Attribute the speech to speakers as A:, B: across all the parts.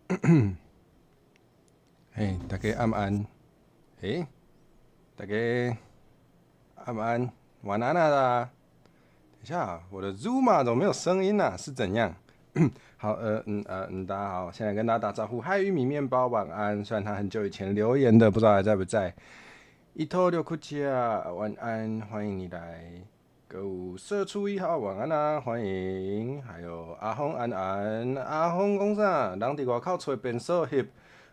A: 大家晚安。大家晚安，晚安啦！等一下，我的 Zoom 怎么没有声音啊？是怎样？好，大家好，现在跟大家打招呼。嗨，玉米面包，晚安。虽然他很久以前留言的，不知道还在不在。伊头六库奇啊，晚安，欢迎你来。歌舞社畜1号，晚安啊，欢迎。还有阿峰安安，阿峰讲啥？人伫外口吹便所翕，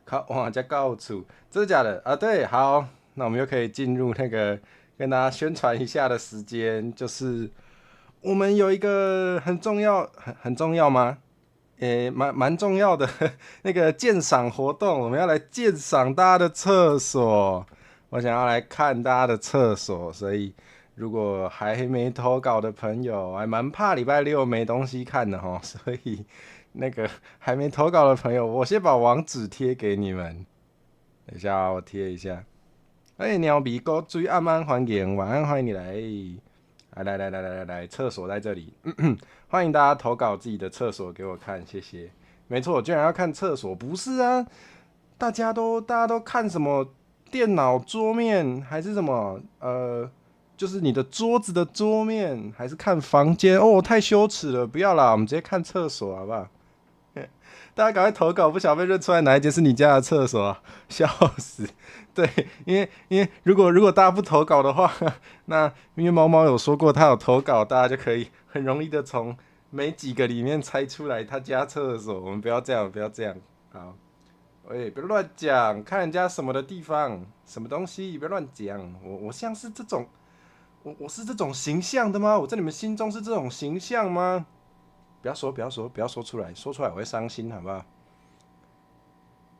A: 较晚才到厝，真的假的啊？对，好，那我们又可以进入那个跟大家宣传一下的时间，就是我们有一个很重要，很重要吗？蛮重要的那个鉴赏活动，我们要来鉴赏大家的厕所。我想要来看大家的厕所，所以如果还没投稿的朋友，还蛮怕礼拜六没东西看的齁，所以那个还没投稿的朋友，我先把网址贴给你们。等一下，我贴一下。鸟鼻哥追暗安欢迎，晚安，欢迎你来。来，厕所在这里，欢迎大家投稿自己的厕所给我看，谢谢。没错，居然要看厕所，不是啊？大家都看什么？电脑桌面还是什么？就是你的桌子的桌面，还是看房间？哦，太羞耻了，不要啦，我们直接看厕所好不好？大家赶快投稿，不想被认出来哪一间是你家的厕所啊！笑死。对，因为如果大家不投稿的话，那因为猫猫有说过他有投稿，大家就可以很容易的从没几个里面猜出来他家厕所。我们不要这样，不要这样。好，别乱讲，看人家什么的地方，什么东西，别乱讲。我像是这种，我是这种形象的吗？我在你们心中是这种形象吗？不要说出来，说出来我会伤心，好不好？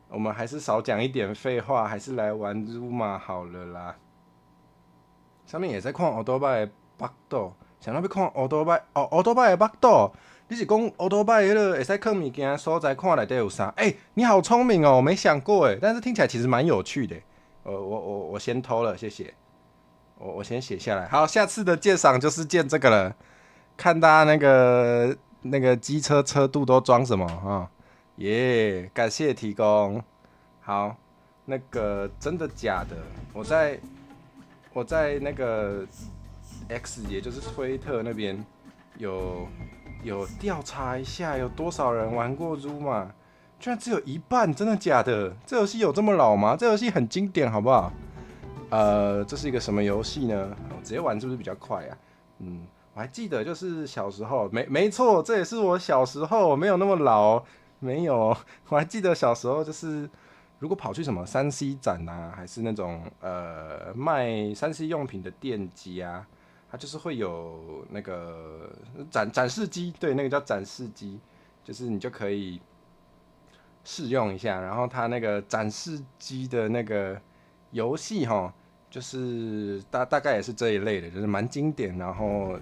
A: 我们还是少讲一点废话，还是来玩 Zuma 好了啦。上面也在看奥多拜的北斗，想要看奥多拜奥多拜的北斗，你是讲奥多拜迄个会使放物件所在看内底有啥？你好聪明哦，我没想过但是听起来其实蛮有趣的。我先偷了，谢谢。我先写下来。好，下次的鉴赏就是鉴这个了，看大家那个机车车度都装什么啊？感谢提供。好，那个真的假的？我在那个 X， 也就是推特那边有调查一下，有多少人玩过 Zuma， 居然只有一半，真的假的？这游戏有这么老吗？这游戏很经典，好不好？这是一个什么游戏呢？我直接玩是不是比较快啊？我还记得就是小时候，没错，这也是我小时候，我没有那么老。没有，我还记得小时候就是，如果跑去什么3C 展啊，还是那种卖3C 用品的店机啊，它就是会有那个展示机，对，那个叫展示机，就是你就可以试用一下，然后它那个展示机的那个游戏哈，就是大概也是这一类的，就是蛮经典，然后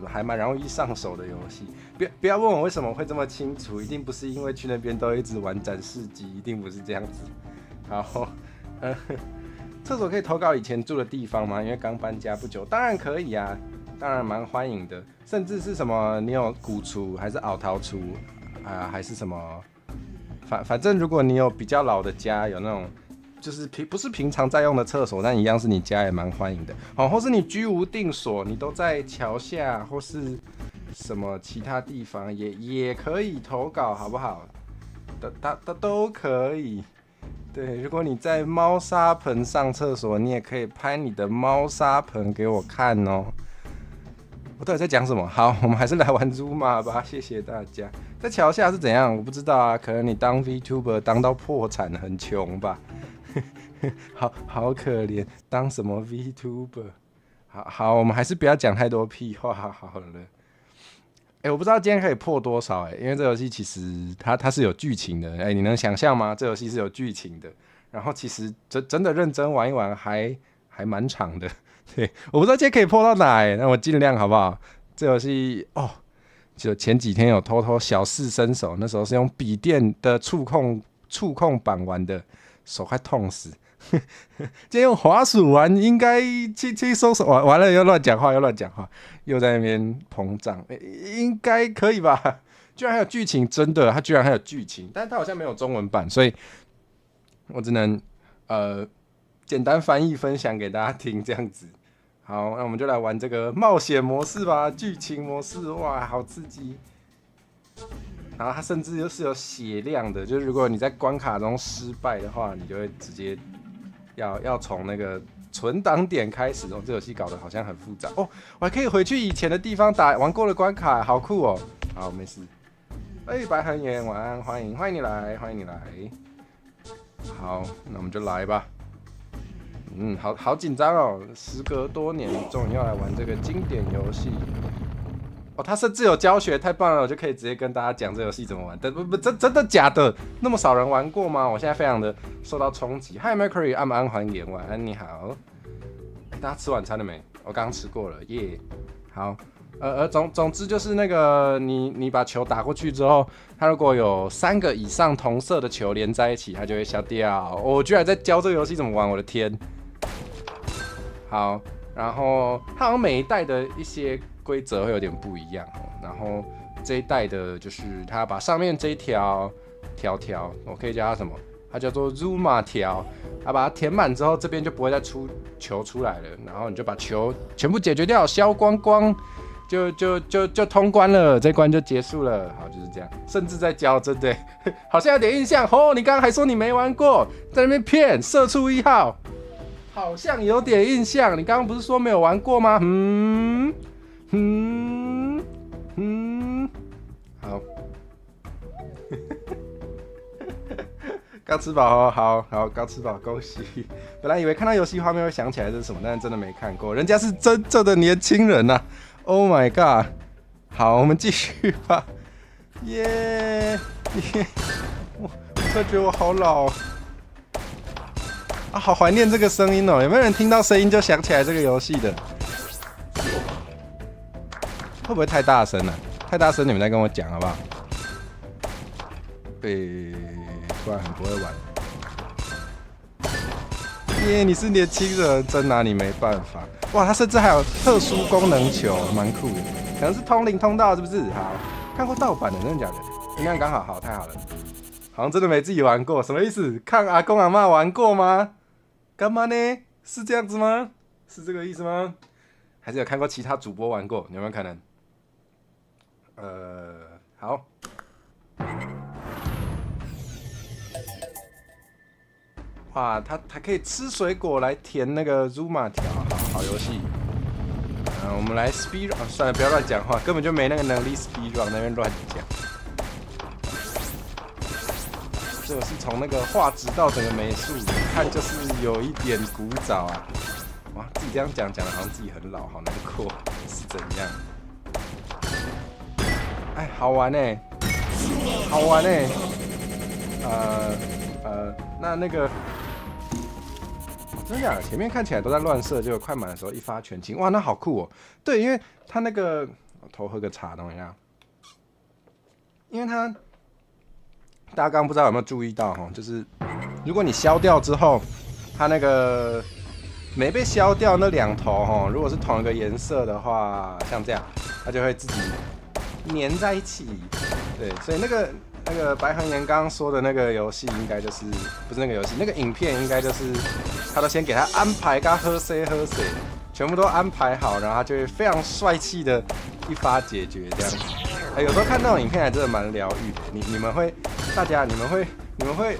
A: 还蛮容易上手的游戏。不要问我为什么会这么清楚，一定不是因为去那边都一直玩展示机，一定不是这样子。然后厕所可以投稿以前住的地方吗？因为刚搬家不久，当然可以啊，当然蛮欢迎的。甚至是什么，你有古厨还是凹陶厨啊，还是什么？反正如果你有比较老的家，有那种就是不是平常在用的厕所，但一样是你家也蛮欢迎的。好，或是你居无定所，你都在桥下或是什么其他地方，也可以投稿，好不好？都可以。对，如果你在猫砂盆上厕所，你也可以拍你的猫砂盆给我看哦。我到底在讲什么？好，我们还是来玩 Zuma 吧，谢谢大家。在桥下是怎样？我不知道啊，可能你当 VTuber 当到破产，很穷吧。好可怜，当什么 VTuber？ 好，我们还是不要讲太多屁话好了。我不知道今天可以破多少因为这游戏其实它是有剧情的，你能想象吗？这游戏是有剧情的，然后其实真的认真玩一玩还蛮长的。对，我不知道今天可以破到哪那我尽量好不好？这游戏就前几天有偷偷小试身手，那时候是用笔电的触控板玩的，手快痛死。今天用滑鼠玩应该轻轻松松，完了又乱讲话，又在那边膨胀，应该可以吧？居然还有剧情，真的，它居然还有剧情，但是它好像没有中文版，所以我只能简单翻译分享给大家听这样子。好，那我们就来玩这个冒险模式吧，剧情模式，哇，好刺激！然后它甚至是有血量的，就是如果你在关卡中失败的话，你就会直接要从那个存档点开始。这游戏搞得好像很复杂哦，我还可以回去以前的地方玩过的关卡，好酷哦！好，没事。白恒言，晚安，欢迎你来，欢迎你来。好，那我们就来吧。好紧张哦！时隔多年，终于要来玩这个经典游戏。哦，他甚至有教学，太棒了！我就可以直接跟大家讲这游戏怎么玩。真的假的？那么少人玩过吗？我现在非常的受到冲击。Hi Mercury， 安欢迎，晚安，你好。大家吃晚餐了没？我刚刚吃过了，耶、好，总之就是那个你把球打过去之后，它如果有3个以上同色的球连在一起，它就会消掉。我居然在教这个游戏怎么玩，我的天！好，然后它好像每一代的一些规则会有点不一样，然后这一代的就是它把上面这一条，我可以叫它什么？它叫做 Zuma 条，它把它填满之后，这边就不会再出球出来了，然后你就把球全部解决掉，消光光，就通关了，这关就结束了。好，就是这样，甚至在教，真的好像有点印象哦。你刚刚还说你没玩过，在那边骗，社畜1号。好像有点印象，你刚刚不是说没有玩过吗？好，刚吃饱哦，好，刚吃饱，恭喜！本来以为看到游戏画面会想起来这是什么，但是真的没看过，人家是真正的年轻人呐、啊、！Oh my god！ 好，我们继续吧，耶！我突然觉得我好老。啊，好怀念这个声音哦！有没有人听到声音就想起来这个游戏的？会不会太大声了？太大声，你们再跟我讲好不好？突然很不会玩。耶，你是年轻人，真拿你没办法。哇，它甚至还有特殊功能球，蛮酷的。可能是通灵通道，是不是？好，看过盗版的，真的假的？应该刚好，好，太好了。好像真的没自己玩过，什么意思？看阿公阿嬷玩过吗？干嘛呢？是这样子吗？是这个意思吗？还是有看过其他主播玩过？有没有可能？好。哇，它可以吃水果来填那个 Zuma 条，好游戏。我们来 speed run，算了，不要乱讲话，根本就没那个能力 speed run， 那边乱讲。这个是从那个画质到整个美术，看就是有一点古早啊！哇，自己这样讲的好像自己很老，好难过，是怎样？哎，好玩欸，好玩欸！那个，真的假的？前面看起来都在乱射，结果快满的时候一发全清，哇，那好酷哦！对，因为他那个，我偷喝个茶，等一下，因为他。大家刚刚不知道有没有注意到哈，就是如果你消掉之后，它那个没被消掉那2头哈，如果是同一个颜色的话，像这样，它就会自己粘在一起。对，所以那个白恒言刚刚说的那个游戏，应该就是不是那个游戏，那个影片应该就是他都先给他安排，跟他喝谁，全部都安排好，然后他就会非常帅气的一发解决这样子。有时候看那种影片还真的蛮疗愈的。你们会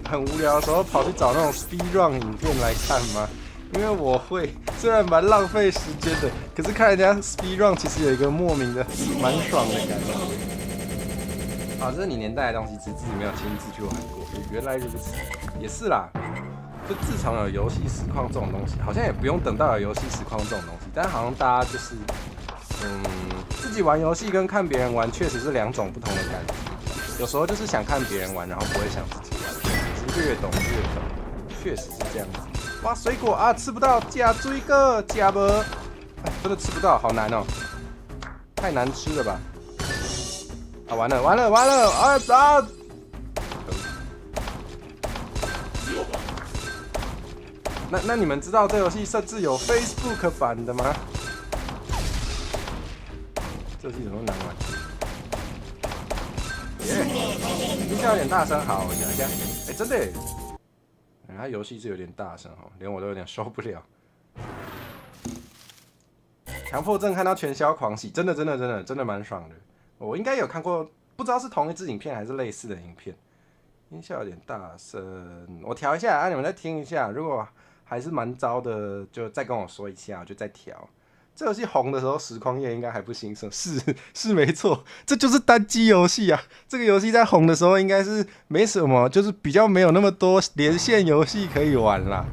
A: 很无聊的时候跑去找那种 speed run 影片来看吗？因为我会，虽然蛮浪费时间的，可是看人家 speed run 其实有一个莫名的蛮爽的感觉。啊，这是你年代的东西，只是自己没有亲自去玩过。原来如此，也是啦。就自从有游戏实况这种东西，好像也不用等到有游戏实况这种东西，但好像大家就是。自己玩游戏跟看别人玩确实是2种不同的感觉。有时候就是想看别人玩，然后不会想自己玩，是略懂，确实是这样子。哇，水果啊，吃不到，加追个加不，真的吃不到，好难哦，太难吃了吧？啊，完了啊！那你们知道这游戏甚至有 Facebook 版的吗？这游戏怎么那么难玩？耶，音效有点大声，好，我讲一下。哎，真的耶，它游戏是有点大声哦，连我都有点受不了。强迫症看到全消狂喜，真的蛮爽的。我应该有看过，不知道是同一支影片还是类似的影片。音效有点大声，我调一下啊，你们再听一下。如果还是蛮糟的，就再跟我说一下，我就再调。这游戏红的时候，实况业应该还不兴盛，是没错，这就是单机游戏啊。这个游戏在红的时候，应该是没什么，就是比较没有那么多连线游戏可以玩啦。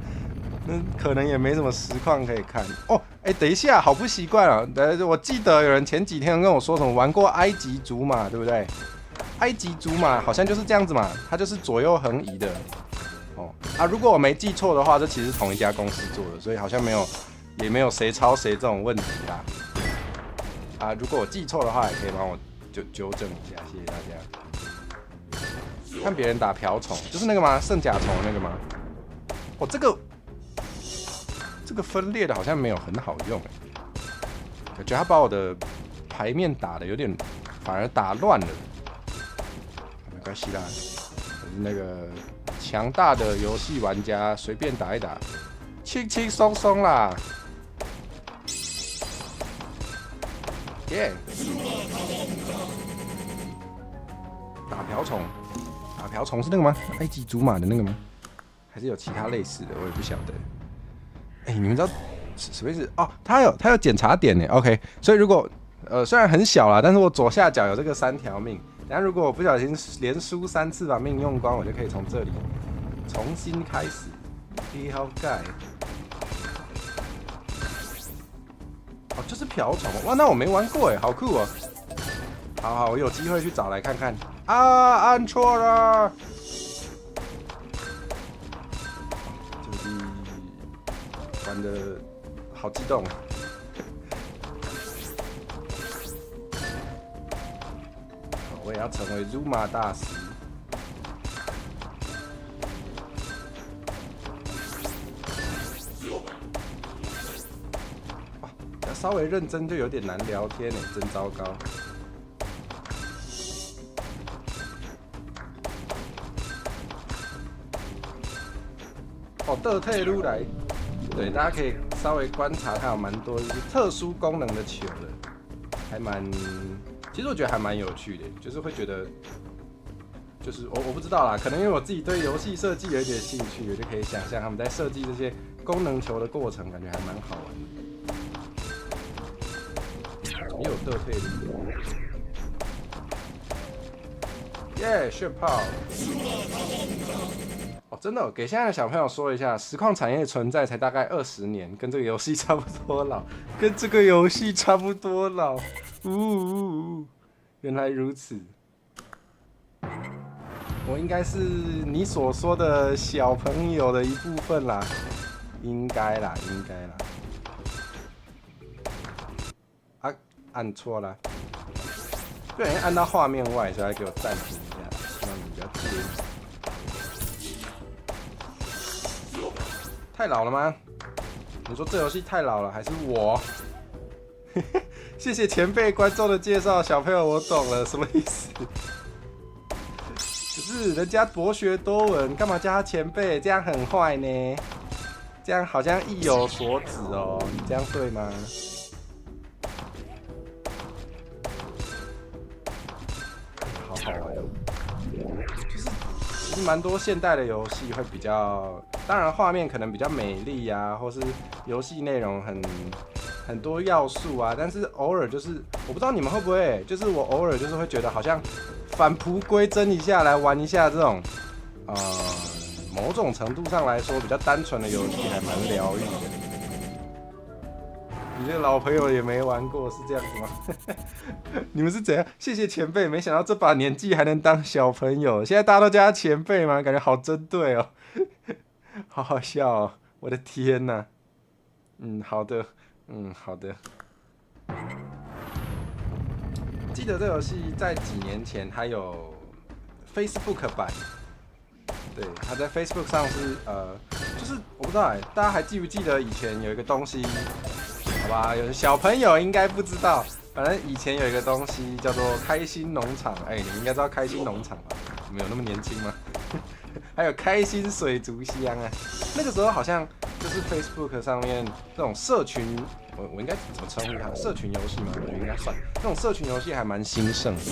A: 可能也没什么实况可以看哦。哎，等一下，好不习惯啊！我记得有人前几天跟我说什么玩过埃及竹马，对不对？埃及竹马好像就是这样子嘛，它就是左右横移的。哦啊，如果我没记错的话，这其实是同一家公司做的，所以好像也没有谁抄谁这种问题啦。啊，如果我记错的话，也可以帮我纠正一下，谢谢大家。看别人打瓢虫，就是那个吗？圣甲虫那个吗？哦，这个分裂的好像没有很好用，我觉得他把我的牌面打的有点，反而打乱了。没关系啦，那个强大的游戏玩家随便打一打，轻轻松松啦。耶！打瓢虫是那个吗？埃及竹马的那个吗？还是有其他类似的？我也不晓得。哎，你们知道什么意思？哦，它有检查点呢。OK， 所以如果虽然很小啦，但是我左下角有这个3条命。等下如果我不小心连输3次把命用光，我就可以从这里重新开始。了解。哦，就是瓢虫哇，那我没玩过哎，好酷哦！好，我有机会去找来看看。啊，按错了。玩的好激动，我也要成为 Zuma 大师。要稍微认真就有点难聊天呢，真糟糕。哦，倒退路来。对，大家可以稍微观察，它有蛮多就是特殊功能的球的，其实我觉得还蛮有趣的，就是会觉得，就是我不知道啦，可能因为我自己对游戏设计有一点兴趣，我就可以想象他们在设计这些功能球的过程，感觉还蛮好玩的。也有倒退路，耶，炫炮！哦，真的、哦，给现在的小朋友说一下，实况产业存在才大概20年，跟这个游戏差不多老，原来如此，我应该是你所说的小朋友的一部分啦，应该啦。啊，按错了，不小心按到画面外，所以还给我暂停一下，希望你不要介意。太老了吗？你说这游戏太老了，还是我？谢谢前辈观众的介绍，小朋友我懂了，什么意思？可是人家博学多闻，干嘛叫他前辈？这样很坏呢？这样好像意有所指哦，你这样对吗？好好玩哦，就是其实蛮多现代的游戏会比较。当然，画面可能比较美丽啊，或是游戏内容很多要素啊，但是偶尔就是，我不知道你们会不会，就是我偶尔就是会觉得好像返璞归真一下，来玩一下这种，某种程度上来说比较单纯的游戏，还蛮疗愈的。你这个老朋友也没玩过，是这样子吗？你们是怎样？谢谢前辈，没想到这把年纪还能当小朋友，现在大家都叫他前辈吗？感觉好针对哦。好好笑哦！我的天哪！好的，好的。记得这游戏在几年前它有 Facebook 版，对，它在 Facebook 上是就是我不知道大家还记不记得以前有一个东西，好好吧？有小朋友应该不知道，反正以前有一个东西叫做开心农场，你们应该知道开心农场吧？你们有那么年轻吗？还有开心水族箱啊，那个时候好像就是 Facebook 上面这种社群，我应该怎么称呼它？社群游戏嘛，我觉得应该算。那种社群游戏还蛮兴盛的，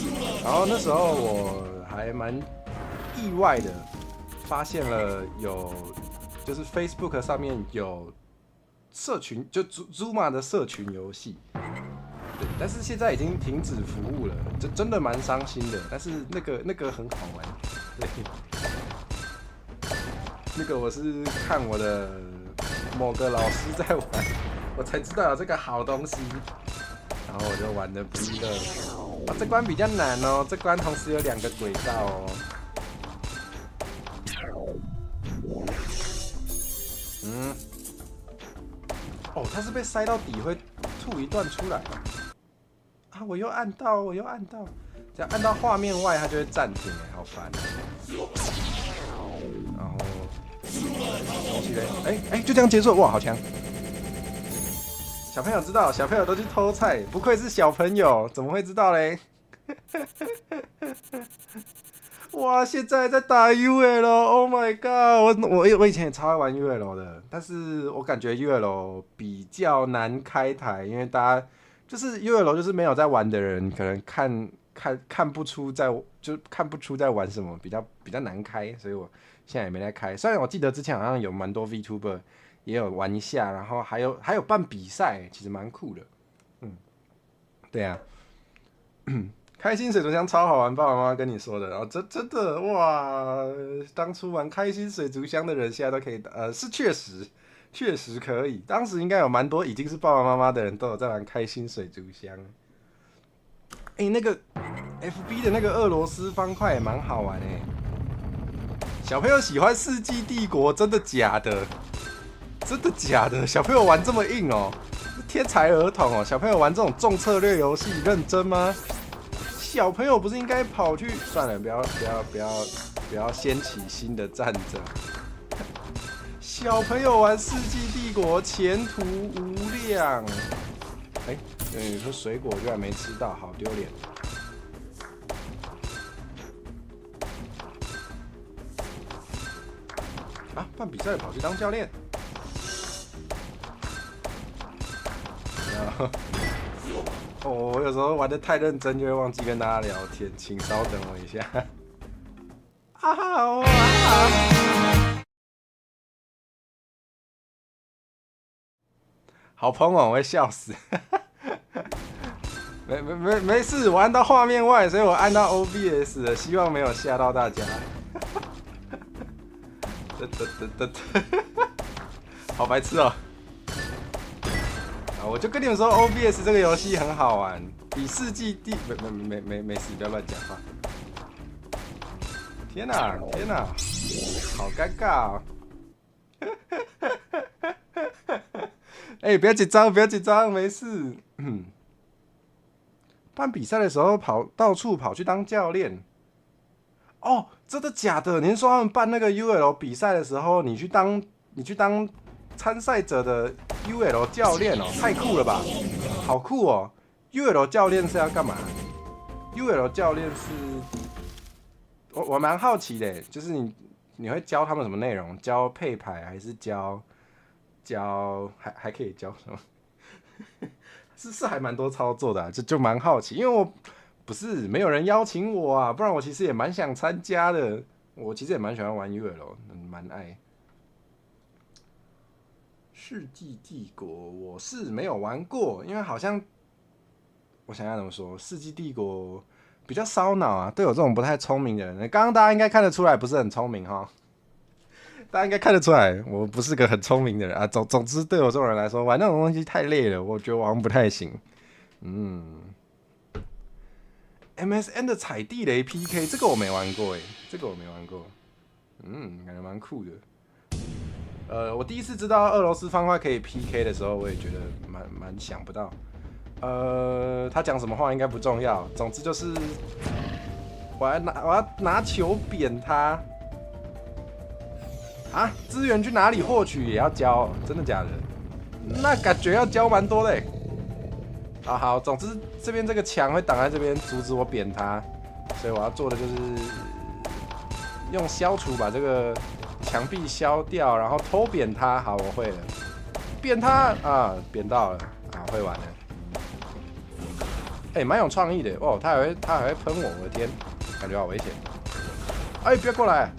A: 然后那时候我还蛮意外的发现了就是 Facebook 上面有社群，就 Zuma 的社群游戏。对，但是现在已经停止服务了，这真的蛮伤心的。但是那个很好玩，对。那个我是看我的某个老师在玩，我才知道有这个好东西，然后我就玩的不亦乐乎。这关比较难哦，这关同时有2个轨道哦。它是被塞到底会吐一段出来啊！我又按到，只要按到画面外，它就会暂停，好烦。然后。就这样结束，哇，好强！小朋友知道，小朋友都去偷菜，不愧是小朋友，怎么会知道嘞？哇，现在在打 UL，Oh my god！ 我以前也超爱玩 UL 的，但是我感觉 UL 比较难开台，因为大家就是 UL 就是没有在玩的人，可能看不出在玩什么，比较难开，所以我现在也没在开。虽然我记得之前好像有蛮多 VTuber 也有玩一下，然后还有办比赛，其实蛮酷的。对啊，开心水族箱超好玩，爸爸妈妈跟你说的。然后真的哇，当初玩开心水族箱的人现在都可以是确实可以。当时应该有蛮多已经是爸爸妈妈的人都有在玩开心水族箱。那个 FB 的那个俄罗斯方块也蛮好玩小朋友喜欢《世纪帝国》，真的假的？真的假的？小朋友玩这么硬哦？天才儿童哦！小朋友玩这种重策略游戏，认真吗？小朋友不是应该跑去？算了，不要掀起新的战争。小朋友玩《世纪帝国》，前途无量。有颗水果居然没吃到，好丢脸！啊，办比赛跑去当教练。我有时候玩得太认真，就会忘记跟大家聊天，请稍等我一下。好喷哦，我会笑死。没事，我按到画面外，所以我按到 OBS 了，希望没有吓到大家。好白痴哦！我就跟你们说 ，OBS 这个游戏很好玩，比世纪帝没事，不要乱讲话。天哪，好尴尬哦！不要紧张，没事。办比赛的时候到处跑去当教练。哦，真的假的？您说他们办那个 UL 比赛的时候，你去当参赛者的 UL 教练哦，太酷了吧！好酷哦 ！UL 教练是要干嘛 ？UL 教练是，我蛮好奇的，就是你会教他们什么内容？教配牌还是教还可以教什么？是还蛮多操作的就蛮好奇，因为我不是没有人邀请我啊，不然我其实也蛮想参加的。我其实也蛮喜欢玩 UL， 蛮爱。世纪帝国我是没有玩过，因为好像我想要怎么说，世纪帝国比较烧脑啊，对我这种不太聪明的人，刚刚大家应该看得出来不是很聪明哈。大家应该看得出来，我不是个很聪明的人啊。总之，对我这种人来说，玩那种东西太累了，我觉得我好像不太行。MSN 的踩地雷 PK 这个我没玩过感觉蛮酷的。我第一次知道俄罗斯方块可以 PK 的时候，我也觉得蛮想不到。他讲什么话应该不重要，总之就是我要拿球扁他。啊，资源去哪里获取也要交，真的假的？那感觉要交蛮多的。啊，好，总之这边这个墙会挡在这边，阻止我扁它，所以我要做的就是用消除把这个墙壁消掉，然后偷扁它。好，我会了，扁它啊，扁到了，啊，会玩了。哎，蛮有创意的哦，他还会喷我，我的天，感觉好危险。哎，不要过来！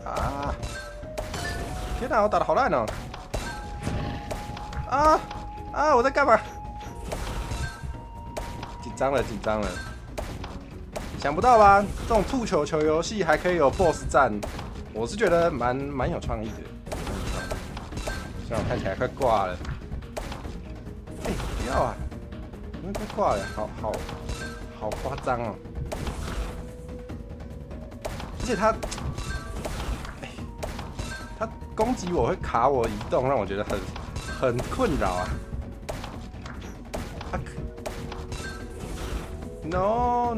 A: 啊！天哪，我打得好烂哦！啊！我在干嘛？紧张了，紧张了！想不到吧？这种吐球球游戏还可以有 BOSS 战，我是觉得蛮有创意的。虽然我看起来快挂了。哎，不要啊！因为快挂了，好夸张哦！而且他攻击我会卡我移动，让我觉得很困扰啊。No！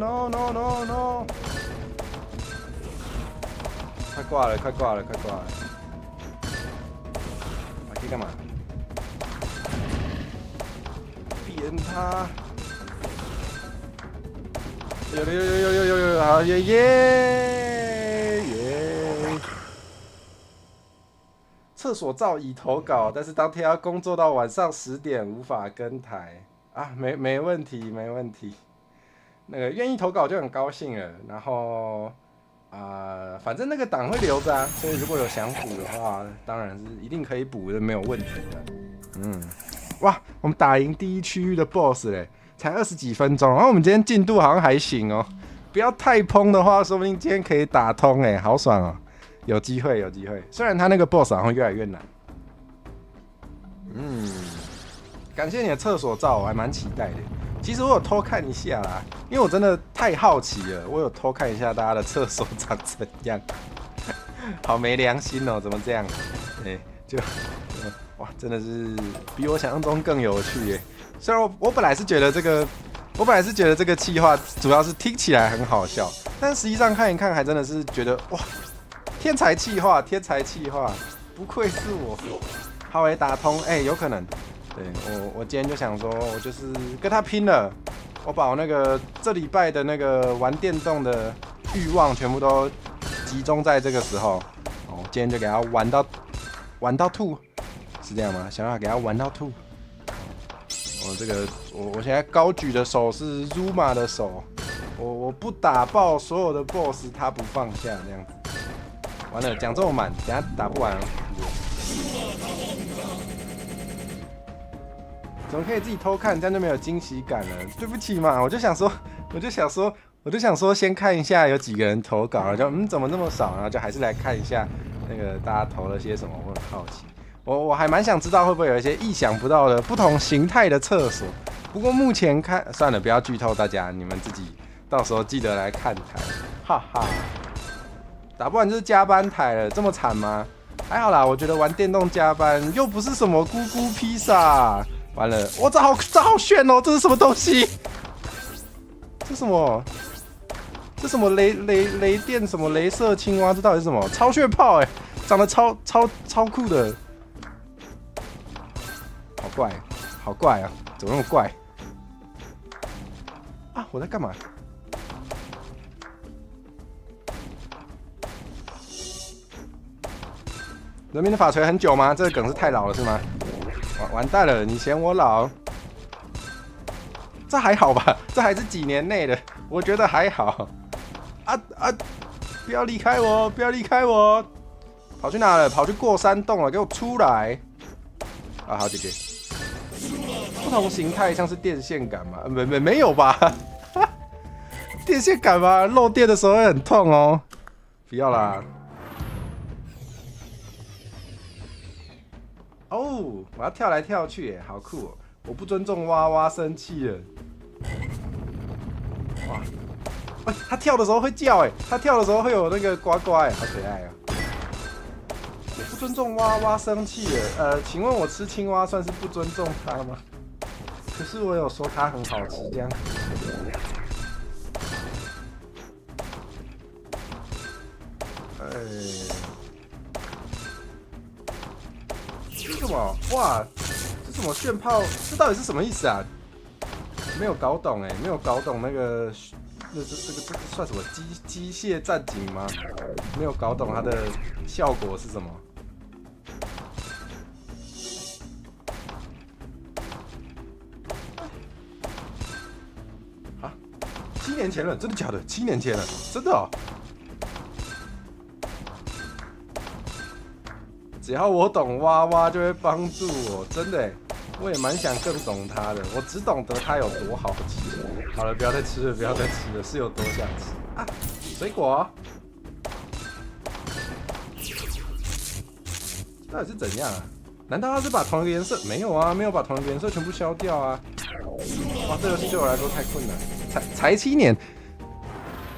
A: 快挂了！可以干嘛？扁他！有！好耶！厕所照已投稿，但是当天要工作到晚上10点，无法更台啊！没问题。那个愿意投稿就很高兴了，然后反正那个档会留着啊，所以如果有想补的话，当然是一定可以补的，没有问题的。哇，我们打赢第1区域的 BOSS 嘞，才20几分钟，然后我们今天进度好像还行哦，不要太崩的话，说不定今天可以打通哎，好爽哦，有机会。虽然他那个 BOSS 好像越来越难。感谢你的厕所照，我还蛮期待的。其实我有偷看一下啦，因为我真的太好奇了，我有偷看一下大家的厕所长怎样。好没良心哦，怎么这样？哇，真的是比我想象中更有趣耶。虽然我本来是觉得这个企划主要是听起来很好笑，但实际上看一看还真的是觉得哇，天才企划，不愧是我。好诶，打通，有可能。对，我今天就想说，我就是跟他拼了，我把我那个这礼拜的那个玩电动的欲望全部都集中在这个时候。今天就给他玩到吐，是这样吗？想要给他玩到吐。我现在高举的手是 Zuma 的手，我不打爆所有的 BOSS， 他不放下这样子。完了，讲这么满，等下打不完。怎么可以自己偷看？这样就没有惊喜感了。对不起嘛，我就想说，先看一下有几个人投稿，然后就怎么那么少，然后就还是来看一下那个大家投了些什么，我很好奇。我还蛮想知道会不会有一些意想不到的不同形态的厕所。不过目前看算了，不要剧透大家，你们自己到时候记得来看台，哈哈。打不完就是加班台了，这么惨吗？还好啦，我觉得玩电动加班又不是什么咕咕披萨。完了，我这好炫哦！这是什么东西？这什么？这什么雷电什么雷射青蛙？这到底是什么？超炫炮哎，长得超酷的，好怪啊！怎么那么怪？啊！我在干嘛？人民的法锤很久吗？这个梗是太老了是吗？完蛋了，你嫌我老？这还好吧？这还是几年内的，我觉得还好。不要离开我！跑去哪了？跑去过山洞了，给我出来！啊，好姐姐。不同形态像是电线杆吗？没有吧？电线杆吗？漏电的时候会很痛哦。不要啦。哦，我要跳来跳去耶，好酷哦！我不尊重娃娃，生气了。哇，他跳的时候会叫哎，他跳的时候会有那个呱呱哎，好可爱啊！我不尊重娃娃，生气了。请问我吃青蛙算是不尊重他吗？可是我有说它很好吃，这样。这是什么？哇，这什么炫炮？这到底是什么意思啊？没有搞懂哎，没有搞懂那个，这个算什么机械战警吗？没有搞懂它的效果是什么？啊，7年前了，真的假的？7年前了，真的哦。只要我懂蛙蛙，就会帮助我，真的耶。我也蛮想更懂他的，我只懂得他有多好吃。好了，不要再吃了，不要再吃了，是有多想吃啊！水果，到底是怎样啊？难道他是把同一个颜色？没有啊，没有把同一个颜色全部消掉啊！哇，这游戏对我来说太困难，才7年，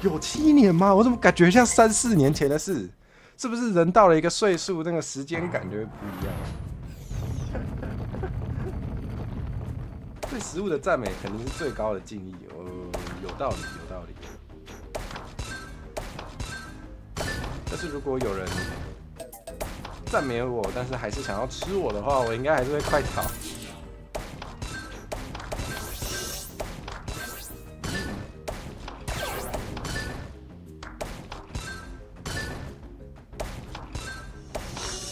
A: 有7年吗？我怎么感觉像3、4年前的事？是不是人到了一个岁数，那个时间感就会不一样？对食物的赞美肯定是最高的敬意，有道理，有道理。但是如果有人赞美我，但是还是想要吃我的话，我应该还是会快逃。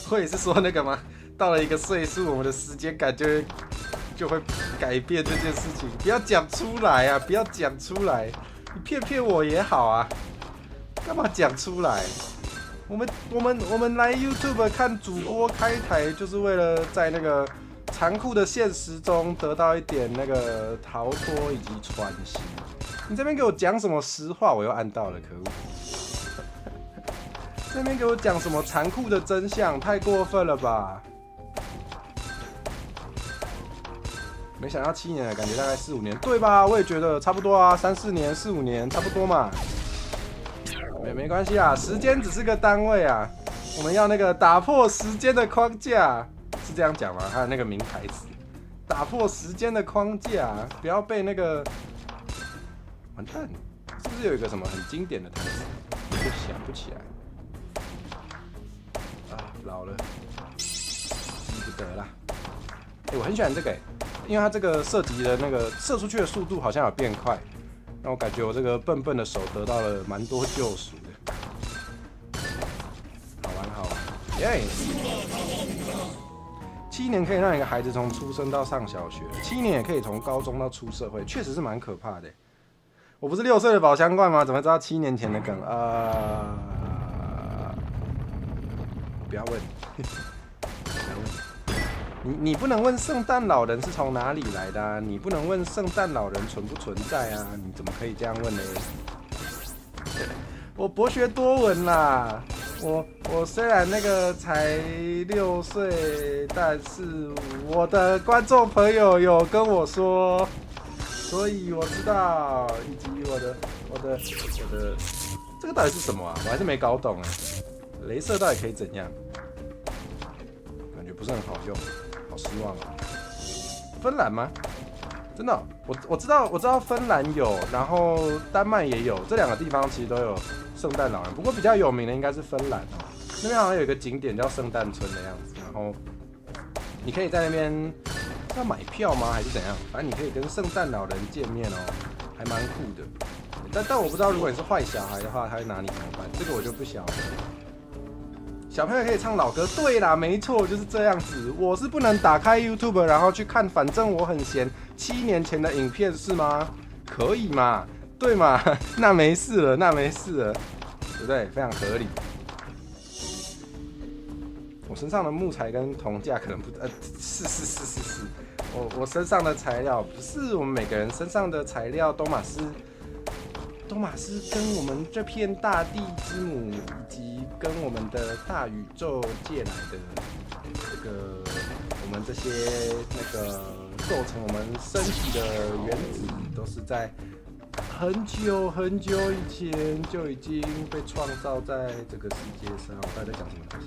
A: 会是说那个吗？到了一个岁数，我们的时间感就会改变这件事情。不要讲出来啊！不要讲出来，你骗骗我也好啊。干嘛讲出来？我们来 YouTube 看主播开台，就是为了在那个残酷的现实中得到一点那个逃脱以及喘息。你这边给我讲什么实话，我又按到了，可恶！这边给我讲什么残酷的真相，太过分了吧！没想到7年了，感觉大概4、5年，对吧？我也觉得差不多啊，3、4年、4、5年差不多嘛。没关系啊，时间只是个单位啊。我们要那个打破时间的框架，是这样讲吗？还有那个名台词，打破时间的框架，不要被那个完蛋，是不是有一个什么很经典的台词？我想不起来。啊，老了，记不得啦。我很喜欢这个因为它这个射击的那个射出去的速度好像有变快，让我感觉我这个笨笨的手得到了蛮多救赎的。好玩好玩，耶！7年可以让一个孩子从出生到上小学，7年也可以从高中到出社会，确实是蛮可怕的。我不是6岁的宝箱罐吗？怎么知道7年前的梗啊？不要问，不要问。你不能问圣诞老人是从哪里来的啊？你不能问圣诞老人存不存在啊？你怎么可以这样问呢？我博学多闻啦，我虽然那个才6岁，但是我的观众朋友有跟我说，所以我知道，以及我的这个到底是什么啊？我还是没搞懂哎。雷射到底可以怎样？感觉不是很好用，好失望啊！芬兰吗？真的我知道芬兰有，然后丹麦也有，这2个地方其实都有圣诞老人。不过比较有名的应该是芬兰哦，那边好像有一个景点叫圣诞村的样子，然后你可以在那边要买票吗？还是怎样？反正你可以跟圣诞老人见面哦，还蛮酷的。但我不知道，如果你是坏小孩的话，他会拿你怎么办？这个我就不晓得。小朋友可以唱老歌，对啦，没错，就是这样子。我是不能打开 YouTube 然后去看，反正我很闲。7年前的影片是吗？可以嘛？对嘛？那没事了，对不对？非常合理。我身上的木材跟铜价可能不，是。我身上的材料不是我们每个人身上的材料，都马是跟我们这片大地之母以及跟我们的大宇宙借来的这个我们这些那个构成我们身体的原子，都是在很久以前就已经被创造在这个世界上。我到底在讲什么东西？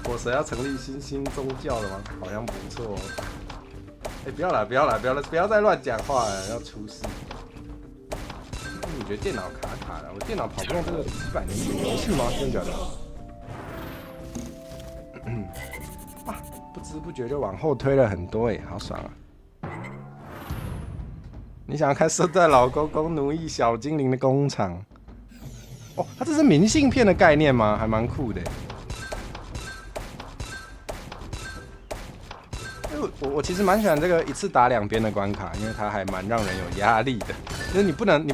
A: 火蛇要成立新兴宗教了吗？好像不错哦。不要再乱讲话了，要出事。你觉得电脑卡卡的？我电脑跑不动这个几百年前游戏吗？真的假的？哇，不知不觉就往后推了很多哎，好爽啊！你想要看圣诞老公公奴役小精灵的工厂？哦，它这是明信片的概念吗？还蛮酷的。我其实蛮喜欢这个一次打2边的关卡，因为它还蛮让人有压力的。就是你不能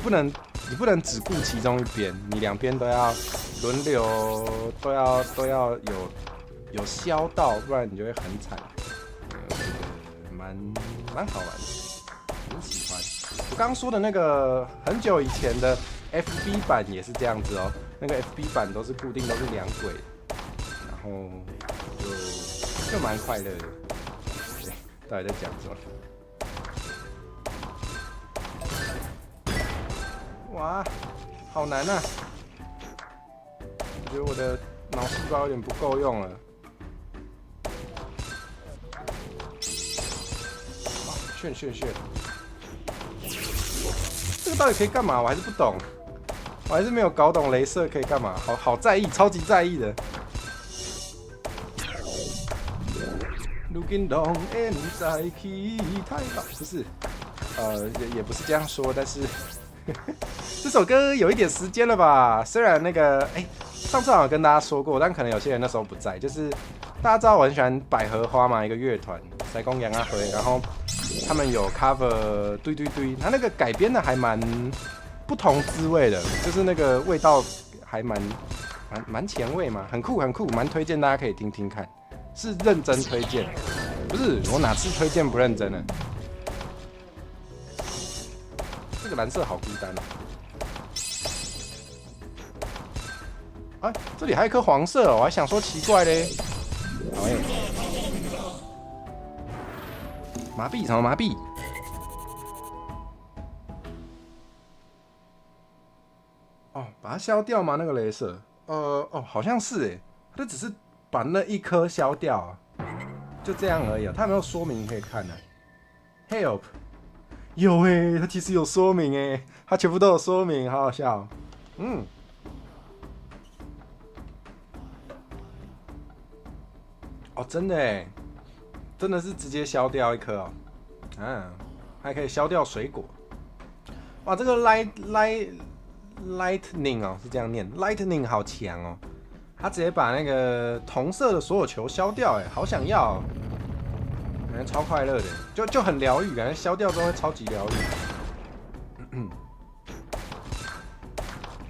A: 只顾其中一边，你2边都要轮流，都要有削到，不然你就会很惨。蛮好玩的，很喜欢。我刚刚说的那个很久以前的 FB 版也是这样子哦，那个 FB 版都是固定都是2轨，然后就蛮快乐的。到底在讲什么？哇，好难啊！我觉得我的脑细胞有点不够用了。炫！这个到底可以干嘛？我还是不懂，我还是没有搞懂雷射可以干嘛。好在意，超级在意的。Looking down and 再起太高，不是，也不是这样说，但是这首歌有一点时间了吧？虽然那个，上次好像跟大家说过，但可能有些人那时候不在。就是大家知道我很喜欢百合花嘛，一个乐团，塞公杨阿辉，然后他们有 cover 堆，他那个改编的还蛮不同滋味的，就是那个味道还蛮前卫嘛，很酷，蛮推荐大家可以听听看。是认真推荐，不是我哪次推荐不认真了？这个蓝色好孤单啊！这里还有一颗黄色哦，我还想说奇怪嘞。好麻痹什么麻痹？哦，把它消掉吗？那个雷射？好像是哎，它只是把那一颗消掉啊，就这样而已啊。它有没有说明可以看呢？Help， 有哎，它其实有说明哎，它全部都有说明，好好笑。哦，真的哎，真的是直接消掉一颗哦。还可以消掉水果。哇，这个 lightning 哦，是这样念 ，lightning 好强哦。他直接把那个同色的所有球消掉，好想要，感觉超快乐的，就很疗愈，感觉消掉之后会超级疗愈。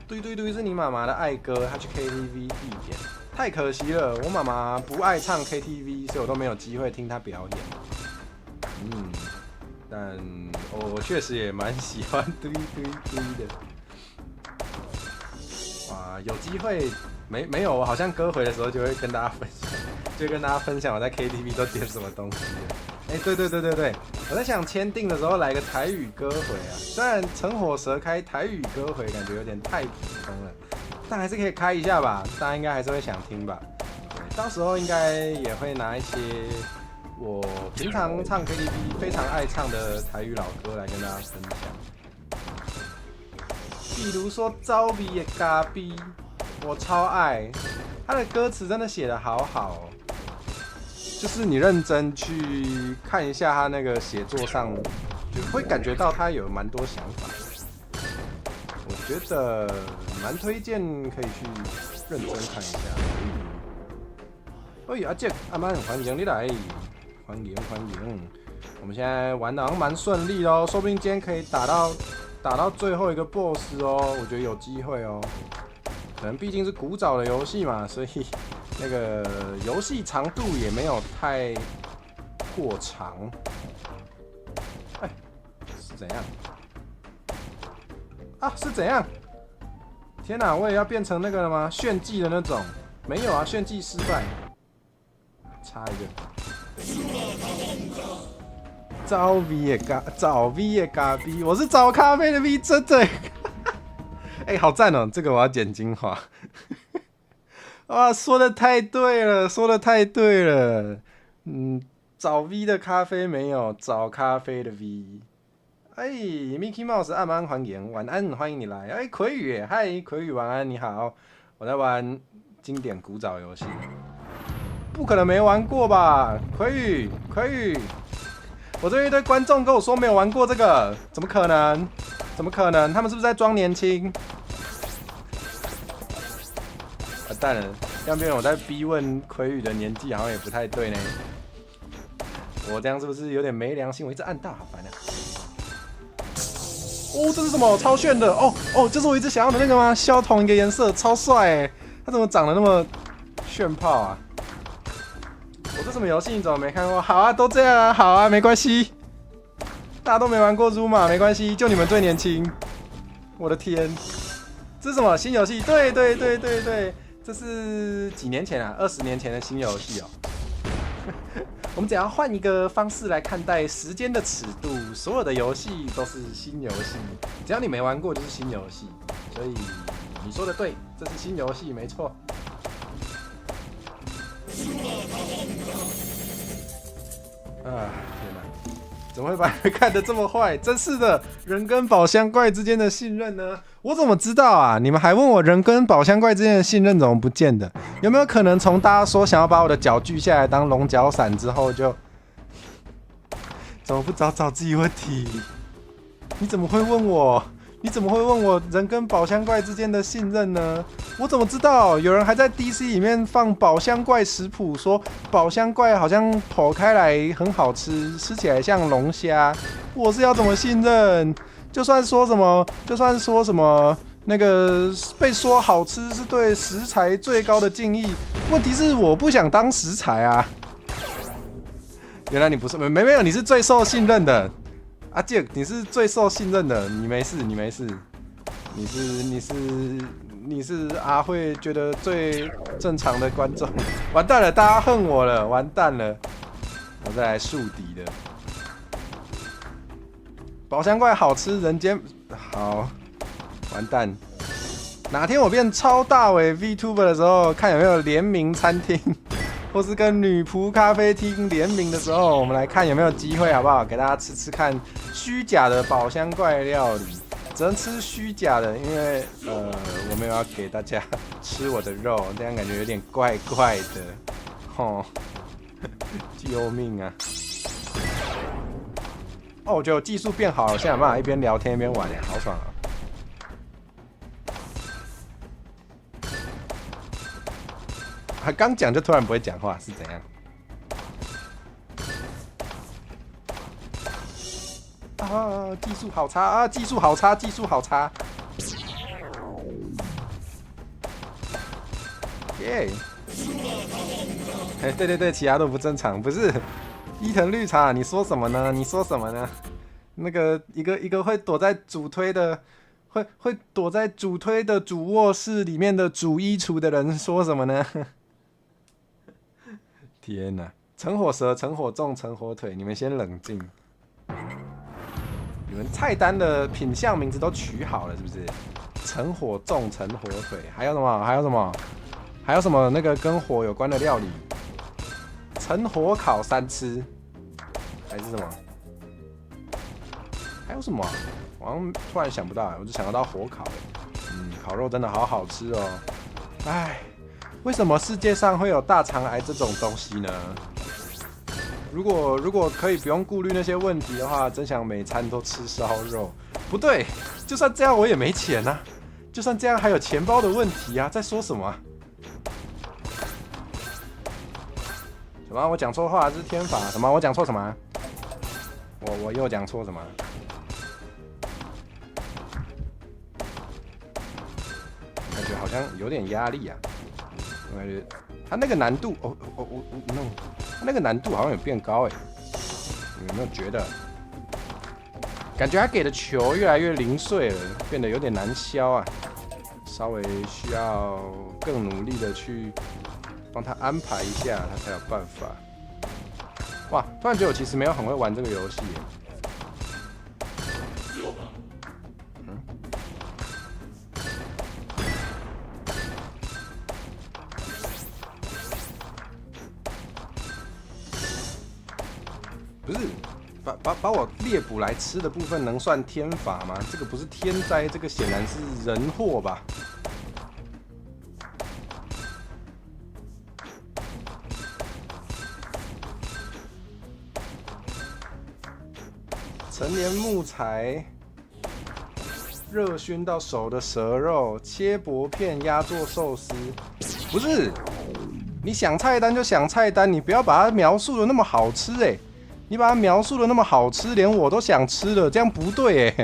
A: 对，是你妈妈的爱歌，她去 KTV 必点，太可惜了，我妈妈不爱唱 KTV， 所以我都没有机会听她表演。但我确实也蛮喜欢堆的。哇，有机会。没有，我好像歌回的时候就会跟大家分享，我在 KTV 都点什么东西了。对，我在想签订的时候来个台语歌回啊。虽然陈火蛇开台语歌回感觉有点太普通了，但还是可以开一下吧，大家应该还是会想听吧。到时候应该也会拿一些我平常唱 KTV 非常爱唱的台语老歌来跟大家分享，比如说《走味的咖啡》。我超爱他的歌词，真的写得好好哦。就是你认真去看一下他那个写作上，就会感觉到他有蛮多想法。我觉得蛮推荐可以去认真看一下。阿杰阿曼，欢迎你来，欢迎。我们现在玩的好像蛮顺利哦，说不定今天可以打到最后一个 BOSS 哦，我觉得有机会哦。可能毕竟是古早的游戏嘛，所以那个游戏长度也没有太过长。是怎样？啊，是怎样？天哪，我也要变成那个了吗？炫技的那种？没有啊，炫技失败。差一个。找 V 的咖啡，我是找咖啡的 V， 真的。好赞哦！这个我要剪精华。哇，说的太对了。找 V 的咖啡没有，找咖啡的 V。哎，Mickey Mouse 安安欢迎，晚安，欢迎你来。哎，葵宇，嗨，葵宇晚安，你好。我在玩经典古早游戏，不可能没玩过吧？葵宇，葵宇，我这边一堆观众跟我说没有玩过这个，怎么可能？怎么可能？他们是不是在装年轻？完蛋了，要不然我在逼问葵宇的年纪好像也不太对呢。我这样是不是有点没良心？我一直按大，好烦啊！哦，这是什么？超炫的！哦，就是我一直想要的那个吗？相同一个颜色，超帅哎！它怎么长得那么炫炮啊？我这什么游戏你怎么没看过？好啊，都这样啊，好啊，没关系。大家都没玩过 Zuma， 没关系，就你们最年轻。我的天，这是什么新游戏？对，这是几年前啊？20年前的新游戏哦。我们只要换一个方式来看待时间的尺度，所有的游戏都是新游戏，只要你没玩过就是新游戏。所以你说的对，这是新游戏，没错。啊，天哪！怎么会把人看得这么坏？真是的，人跟宝箱怪之间的信任呢？我怎么知道啊？你们还问我人跟宝箱怪之间的信任怎么不见的？有没有可能从大家说想要把我的脚锯下来当龙角伞之后就，怎么不找自己问题？你怎么会问我？你怎么会问我人跟宝箱怪之间的信任呢？我怎么知道？有人还在 DC 里面放宝箱怪食谱，说宝箱怪好像剖开来很好吃，吃起来像龙虾。我是要怎么信任？就算说什么那个被说好吃是对食材最高的敬意，问题是我不想当食材啊。原来你不是没有，你是最受信任的。阿杰，你是最受信任的，你没事，你是阿慧觉得最正常的观众。完蛋了，大家恨我了，完蛋了，我再来树敌的。宝箱怪好吃，人间好，完蛋。哪天我变超大尾 VTuber 的时候，看有没有联名餐厅。或是跟女仆咖啡厅联名的时候，我们来看有没有机会，好不好？给大家吃吃看虚假的宝箱怪料理，只能吃虚假的，因为我没有要给大家吃我的肉，这样感觉有点怪怪的，吼，救命啊！哦，我觉得我技术变好了，现在有办法一边聊天一边玩，好爽啊！他刚讲就突然不会讲话，是怎样？啊，技术好差啊！技术好差，技术好差！耶！哎，对，其他都不正常，不是？伊藤绿茶，你说什么呢？你说什么呢？那个一个会躲在主推的，会躲在主推的主卧室里面的主衣橱的人说什么呢？天哪！橙火蛇、橙火粽、橙火腿，你们先冷静。你们菜单的品项名字都取好了是不是？橙火粽、橙火腿，还有什么？还有什么那个跟火有关的料理？橙火烤三吃，还是什么？还有什么？我好像突然想不到，我只想得到火烤。烤肉真的好好吃哦。唉。为什么世界上会有大肠癌这种东西呢？如果可以不用顾虑那些问题的话，真想每餐都吃烧肉。不对，就算这样我也没钱啊！就算这样还有钱包的问题啊！在说什么啊？什么？我讲错话？这是天法？什么？我讲错什么？我又讲错什么？感觉好像有点压力啊！我感觉他那个难度，他那个难度好像有变高哎，你有没有觉得？感觉他给的球越来越零碎了，变得有点难消啊，稍微需要更努力的去帮他安排一下，他才有办法。哇，突然觉得我其实没有很会玩这个游戏耶。不是，把我猎捕来吃的部分能算天罚吗？这个不是天灾，这个显然是人祸吧？成年木材，热熏到手的蛇肉，切薄片压做寿司，不是？你想菜单就想菜单，你不要把它描述的那么好吃你把它描述的那么好吃，连我都想吃了，这样不对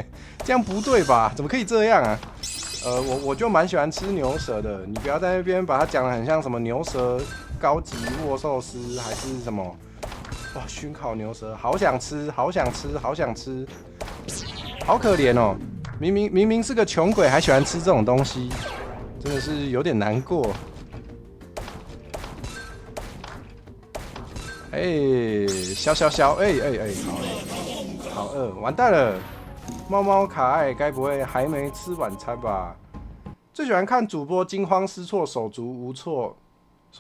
A: 这样不对吧？怎么可以这样啊？我就蛮喜欢吃牛舌的，你不要在那边把它讲的很像什么牛舌高级握寿司，还是什么哇熏烤牛舌，好想吃，好想吃，好想吃，好可怜哦！明明是个穷鬼，还喜欢吃这种东西，真的是有点难过。消，好饿，完蛋了！猫猫卡爱，该不会还没吃晚餐吧？最喜欢看主播惊慌失措、手足无措、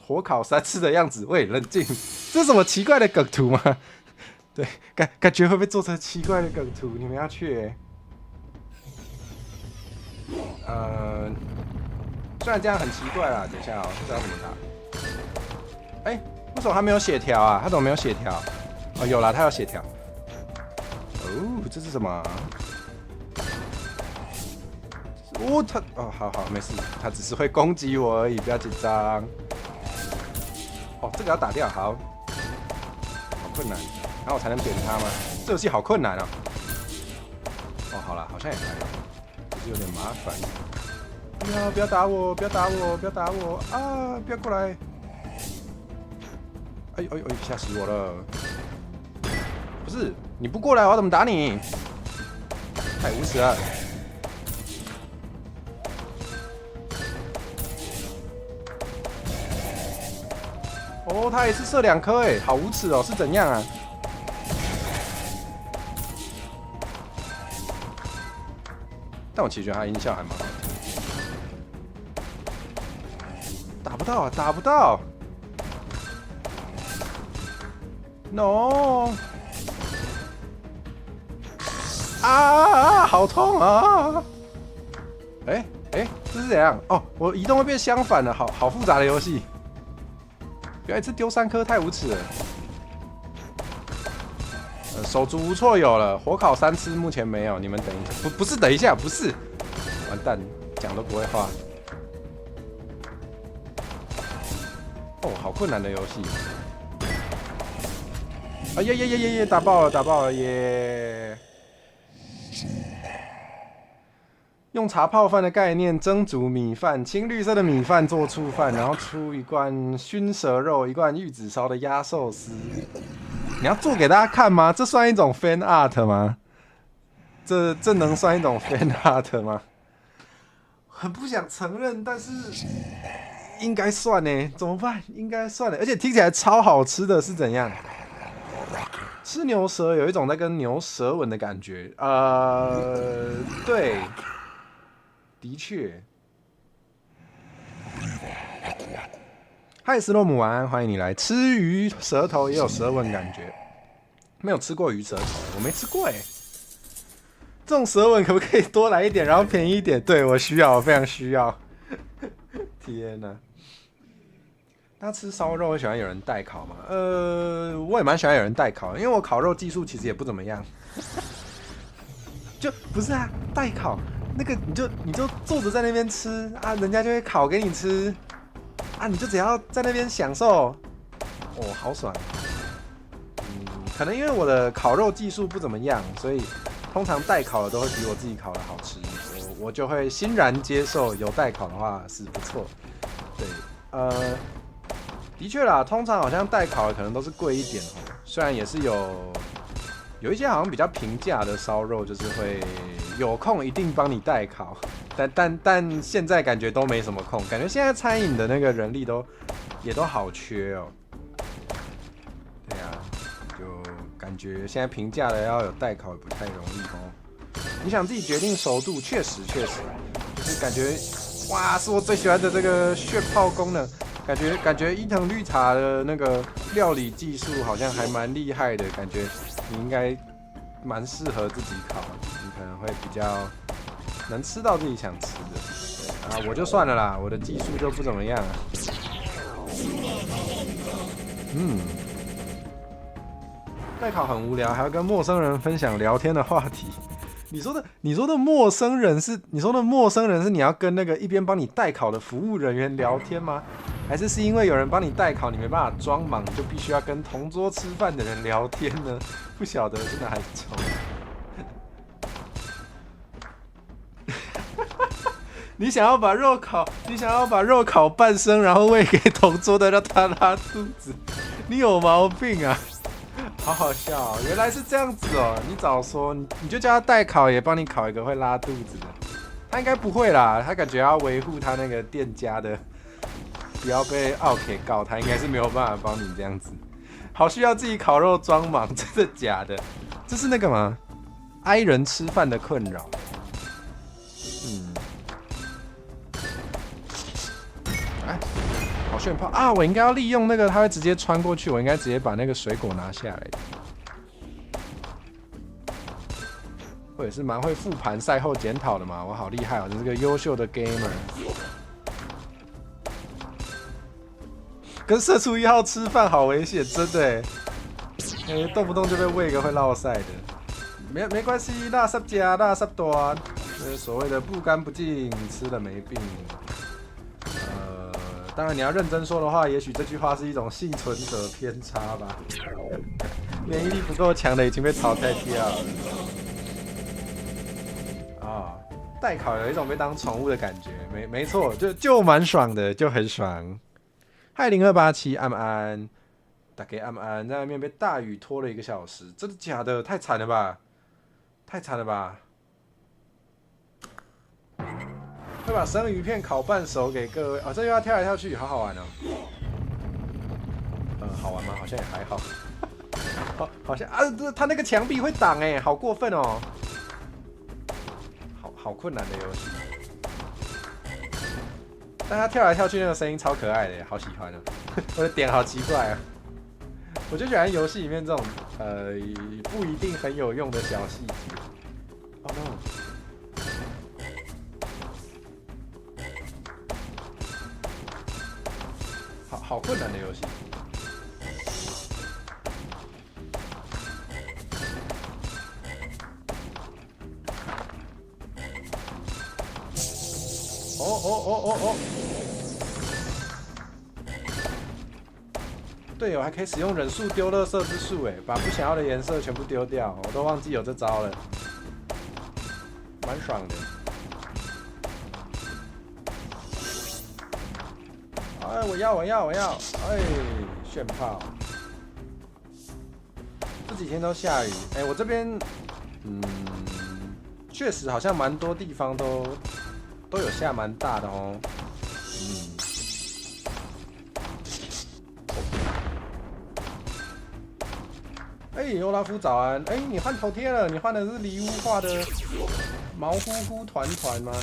A: 火烤3次的样子。喂，冷静，这是什么奇怪的梗图吗？对，感觉会被做成奇怪的梗图，你们要去虽然这样很奇怪啦，等一下这要怎么打？为什么他没有血条啊？他怎么没有血条？哦，有啦，他有血条。哦，这是什么？好，没事，他只是会攻击我而已，不要紧张。哦，这个要打掉，好困难，然后我才能扁他吗？这游戏好困难啊！哦，好啦，好像也还好，只是有点麻烦。不要打我！不要打我啊！不要过来！哎，吓死我了！不是，你不过来，我要怎么打你？太无耻了！哦，他也是射2颗，好无耻哦，是怎样啊？但我其实觉得他音效还蛮好听。打不到啊，打不到！ No！ 好痛啊！这是怎样？哦，我移动会变相反了，好复杂的游戏。不要一次丢3颗，太无耻了。手足无措有了，火烤3次目前没有，你们等一下，不是等一下，不是，完蛋，讲都不会话。哦，好困难的游戏。 打爆了耶！用茶泡饭的概念蒸煮米饭，青绿色的米饭做醋饭，然后出一罐熏蛇肉，一罐玉子烧的鸭寿司。你要做给大家看吗？这算一种 fan art 吗？这能算一种 fan art 吗？很不想承认，但是应该算呢。怎么办？应该算的，而且听起来超好吃的，是怎样？ 吃牛舌有一种在跟牛舌吻的感觉，对，的确。嗨，斯洛姆晚安，欢迎你来吃鱼，舌头也有舌吻感觉。没有吃过鱼舌头，我没吃过这种舌吻可不可以多来一点，然后便宜一点？对我需要，我非常需要。天哪！ 大家吃烧肉会喜欢有人代烤吗？我也蛮喜欢有人代烤，因为我烤肉技术其实也不怎么样。就不是啊，代烤那个你就坐着在那边吃啊，人家就会烤给你吃啊，你就只要在那边享受，哦，好爽。可能因为我的烤肉技术不怎么样，所以通常代烤的都会比我自己烤的好吃，我就会欣然接受有代烤的话是不错。对，的确啦，通常好像代烤的可能都是贵一点虽然也是有一些好像比较平价的烧肉，就是会有空一定帮你代烤，但现在感觉都没什么空，感觉现在餐饮的那个人力也都好缺哦。对啊，就感觉现在平价的要有代烤也不太容易你想自己决定熟度，确实，就是感觉哇，是我最喜欢的这个血泡功能。感觉伊藤绿茶的那个料理技术好像还蛮厉害的，感觉你应该蛮适合自己烤的，你可能会比较能吃到自己想吃的。啊，我就算了啦，我的技术就不怎么样啊。代考很无聊，还要跟陌生人分享聊天的话题。你说的陌生人是你要跟那个一边帮你代考的服务人员聊天吗？还是因为有人帮你代考，你没办法装忙，你就必须要跟同桌吃饭的人聊天呢？不晓得是哪一种。你想要把肉烤半生，然后喂给同桌的，让他拉肚子，你有毛病啊！好好笑哦，原来是这样子哦！你早说，你就叫他代烤，也帮你烤一个会拉肚子的。他应该不会啦，他感觉要维护他那个店家的，不要被奥 K 告，他应该是没有办法帮你这样子。好需要自己烤肉装忙，真的假的？这是那个吗？I 人吃饭的困扰。哎，好炫炮啊！我应该要利用那个，他会直接穿过去，我应该直接把那个水果拿下来。我也是蛮会复盘赛后检讨的嘛，我好厉害哦，我是个优秀的 gamer。跟社畜1号吃饭好危险，真的哎，动不动就被喂一个会落赛的。没关系，垃圾加垃圾端，所谓的不干不净，吃了没病。当然你要认真说的话，也许这句话是一种幸存者偏差吧。免疫力不够强的已经被淘汰掉了。代考有一种被当宠物的感觉，没错，就蛮爽的，就很爽。嗨0287安安，大家安安在外面被大雨拖了1个小时，真的假的？太惨了吧！太惨了吧！会把生鱼片烤半熟给各位哦，这又要跳来跳去，好好玩哦。好玩吗？好像也还好。好像啊，他那个墙壁会挡哎，好过分哦。好困难的游戏。但他跳来跳去那个声音超可爱的，好喜欢啊！我的点好奇怪啊！我就喜欢游戏里面这种不一定很有用的小细节。Oh no！ 好困难的游戏。哦！对哦，还可以使用忍术丢垃圾之术，哎，把不想要的颜色全部丢掉，我都忘记有这招了，蛮爽的。哎，我要！哎，炫炮！这几天都下雨，哎，我这边，确实好像蛮多地方都有下蛮大的哦。哎，欧拉夫早安！哎，你换头贴了，你换的是梨乌画的毛乎乎团吗？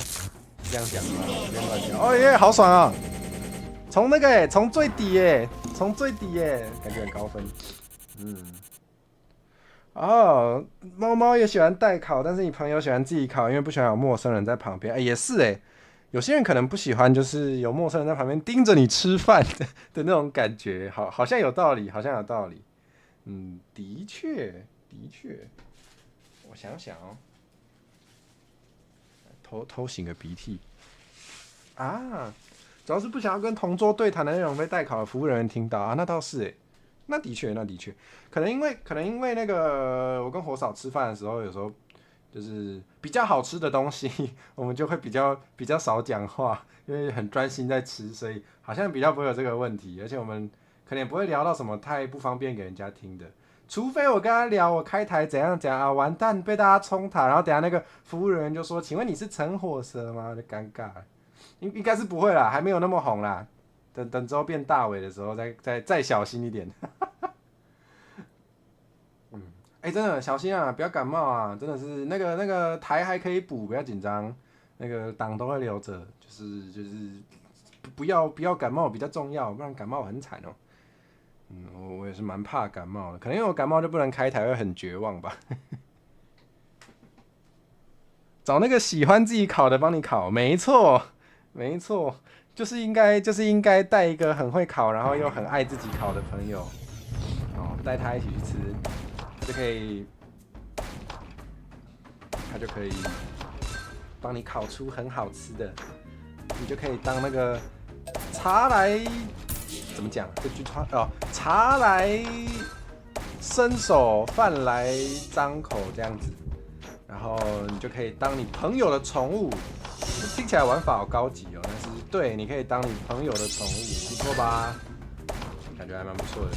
A: 是这样讲吗？别乱讲。哦耶，好爽啊！从最底耶，感觉很高分。哦，猫猫也喜欢代烤，但是你朋友喜欢自己烤，因为不喜欢有陌生人在旁边。哎，也是哎，有些人可能不喜欢，就是有陌生人在旁边盯着你吃饭的那种感觉，好像有道理，的确，我想想哦，偷擤个鼻涕啊，主要是不想要跟同桌对谈的内容被代考的服务人员听到啊，那倒是哎，那的确，可能因为那个我跟火嫂吃饭的时候，有时候就是比较好吃的东西，我们就会比较少讲话，因为很专心在吃，所以好像比较不会有这个问题，而且我们可能也不会聊到什么太不方便给人家听的。除非我跟他聊我开台怎样讲啊，完蛋被大家冲塔，然后等下那个服务人员就说：“请问你是陈火蛇吗？”就尴尬了，应该是不会啦，还没有那么红啦。等之后变大尾的时候再小心一点。哎，真的小心啊，不要感冒啊！真的是那个台还可以补，不要紧张，那个档都会留着，就是不要感冒比较重要，不然感冒很惨哦。我我也是蛮怕感冒的，可能因为我感冒就不能开台，会很绝望吧。找那个喜欢自己烤的帮你烤，没错，没错，就是应该带一个很会烤，然后又很爱自己烤的朋友，带他一起去吃，他就可以帮你烤出很好吃的，你就可以当那个茶来怎么讲这句话哦，茶来伸手，饭来张口这样子。然后你就可以当你朋友的宠物，听起来玩法好高级哦，但是对，你可以当你朋友的宠物，不错吧？感觉还蛮不错的。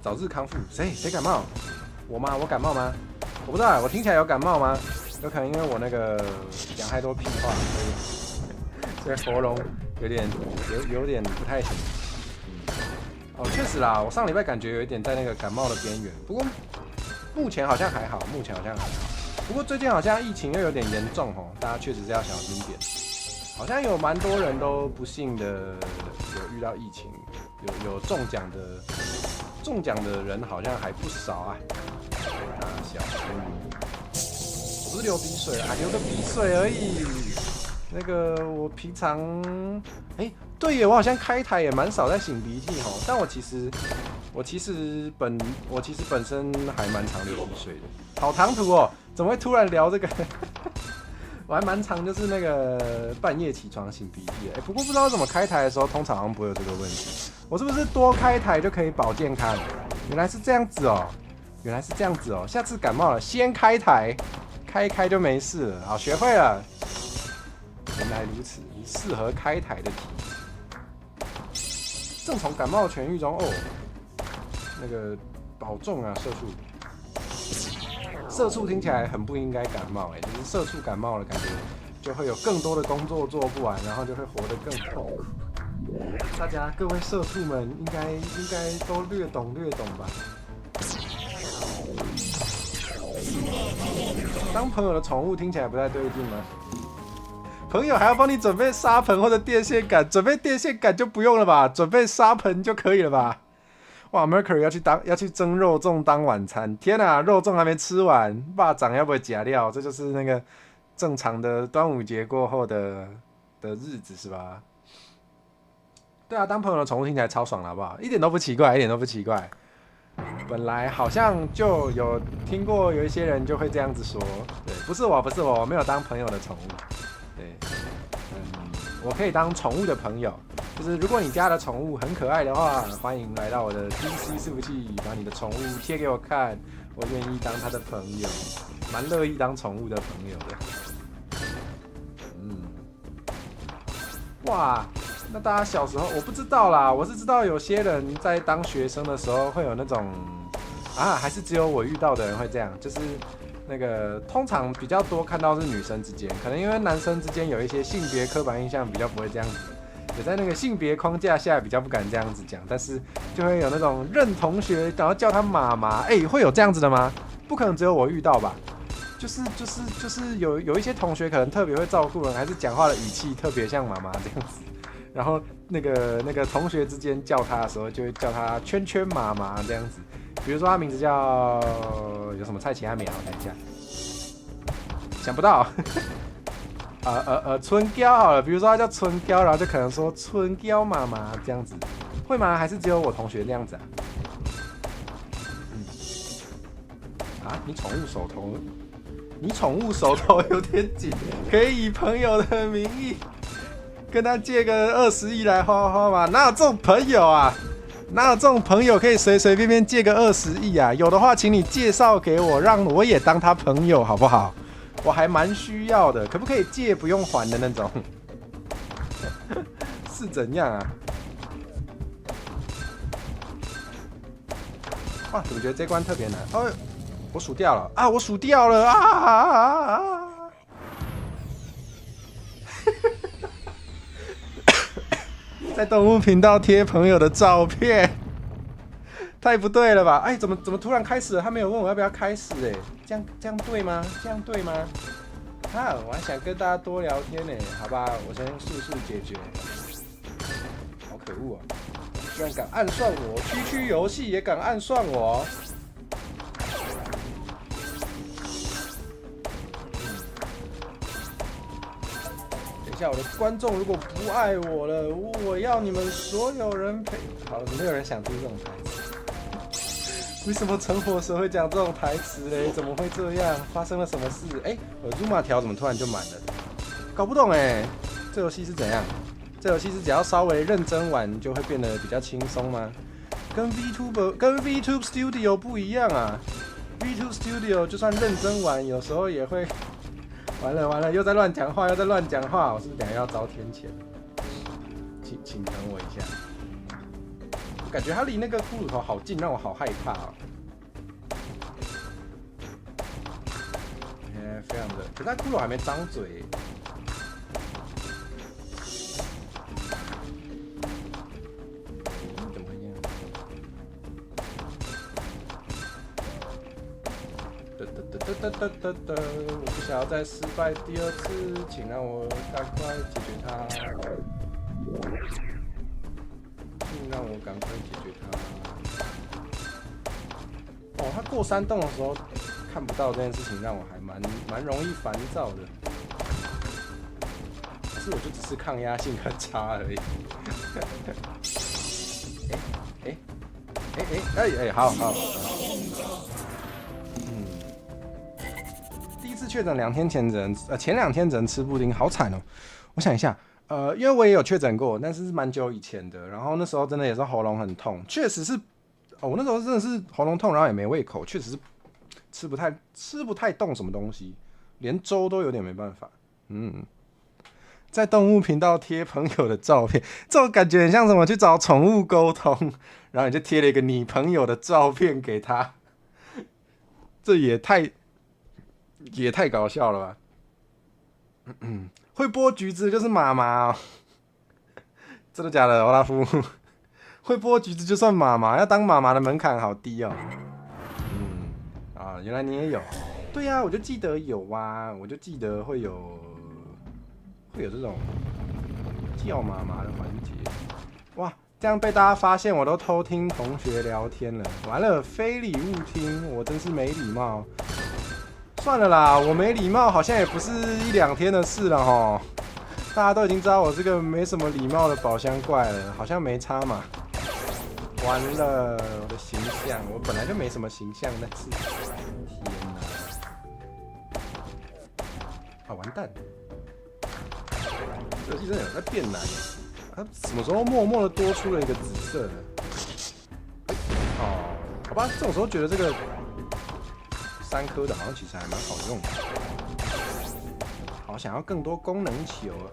A: 早日康复，谁感冒？我吗？我感冒吗？我不知道，我听起来有感冒吗？有可能因为我那个讲太多屁话，所以喉咙有点不太行。确实啦，我上礼拜感觉有一点在那个感冒的边缘，不过目前好像还好。不过最近好像疫情又有点严重哦，大家确实是要小心点。好像有蛮多人都不幸的有遇到疫情，有中奖的人好像还不少啊。大家小心，我不是流鼻水啊，流个鼻水而已。那个我平常对耶，我好像开台也蛮少在擤鼻涕吼，但我其实本身还蛮常流鼻水的。好唐突哦，怎么会突然聊这个？我还蛮常就是那个半夜起床擤鼻涕的。不过不知道怎么开台的时候，通常好像不会有这个问题。我是不是多开台就可以保健康？原来是这样子哦，下次感冒了先开台，开就没事了。好，学会了。原来如此，你适合开台的体质。正从感冒痊愈中哦，那个保重啊，社畜听起来很不应该感冒就是社畜感冒了，感觉就会有更多的工作做不完，然后就会活得更痛苦。大家各位社畜们应该都略懂吧？当朋友的宠物听起来不太对劲吗？朋友还要帮你准备沙盆或者电线杆，准备电线杆就不用了吧，准备沙盆就可以了吧？哇 ，Mercury 要去蒸肉粽当晚餐，天啊，肉粽还没吃完，肉粽要不要夹料？这就是那个正常的端午节过后的日子是吧？对啊，当朋友的宠物听起来超爽了，好不好？一点都不奇怪。本来好像就有听过有一些人就会这样子说，对，不是我没有当朋友的宠物。对，我可以当宠物的朋友，就是如果你家的宠物很可爱的话，欢迎来到我的 DC 伺服器，把你的宠物贴给我看，我愿意当他的朋友，蛮乐意当宠物的朋友的。哇，那大家小时候我不知道啦，我是知道有些人在当学生的时候会有那种还是只有我遇到的人会这样，就是那个通常比较多看到是女生之间，可能因为男生之间有一些性别刻板印象，比较不会这样子，也在那个性别框架下比较不敢这样子讲，但是就会有那种认同学，然后叫他妈妈，会有这样子的吗？不可能只有我遇到吧？就是有一些同学可能特别会照顾人，还是讲话的语气特别像妈妈这样子，然后那个同学之间叫他的时候，就会叫他圈圈妈妈这样子。比如说他名字叫有什么蔡奇安美啊？我看一下，想不到。春娇好了，比如说他叫春娇，然后就可能说春娇妈妈这样子，会吗？还是只有我同学这样子啊？你宠物手头有点紧，可以以朋友的名义跟他借个20亿来花花吗？哪有这种朋友啊？哪有这种朋友可以随随便便借个20亿啊？有的话，请你介绍给我，让我也当他朋友，好不好？我还蛮需要的，可不可以借不用还的那种？是怎样啊？哇，怎么觉得这关特别难？我数掉了啊！我数掉了啊！在动物频道贴朋友的照片，太不对了吧？怎么突然开始了？他没有问我要不要开始这样对吗？这样对吗？我还想跟大家多聊天好吧？我先速速解决。可恶啊！居然敢暗算我，区区游戏也敢暗算我！等一下，我的观众如果不爱我了，我要你们所有人陪。好了，没有人想听这种台词。为什么陈火蛇会讲这种台词嘞？怎么会这样？发生了什么事？我的 Zuma 条怎么突然就满了？搞不懂这游戏是怎样？这游戏是只要稍微认真玩就会变得比较轻松吗？跟 VTube Studio 不一样啊 ！VTube Studio 就算认真玩，有时候也会完了，又在乱讲话，我是不是等下要遭天谴？请等我一下。我感觉他离那个骷髅头好近，让我好害怕哦。非常的，可是他骷髅还没张嘴。怎么会这样？我不想要再失败第二次，请让我赶快解决它。请让我赶快解决它。他过山洞的时候看不到这件事情，让我还蛮容易烦躁的。可是我就只是抗压性很差而已。好。第一次确诊2天前前2天只能吃布丁，好惨哦。我想一下，因为我也有确诊过，但是蛮久以前的。然后那时候真的也是喉咙很痛，确实是，我那时候真的是喉咙痛，然后也没胃口，确实是吃不太动什么东西，连粥都有点没办法。在动物频道贴朋友的照片，这种感觉很像什么？去找宠物沟通，然后你就贴了一个你朋友的照片给他，这也太搞笑了吧？会剥橘子就是妈妈哦，真的假的，欧拉夫？会剥橘子就算妈妈，要当妈妈的门槛好低哦。原来你也有。对呀，我就记得有啊，我就记得会有这种叫妈妈的环节。哇，这样被大家发现我都偷听同学聊天了，完了，非礼勿听，我真是没礼貌。算了啦，我没礼貌好像也不是1、2天的事了齁。大家都已经知道我是个没什么礼貌的宝箱怪了，好像没差嘛。完了，我的形象，我本来就没什么形象，但是天哪！完蛋！这游戏真的有在变难，它什么时候默默的多出了一个紫色的？好吧，这种时候觉得这个3颗的好像其实还蛮好用的。好想要更多功能球啊！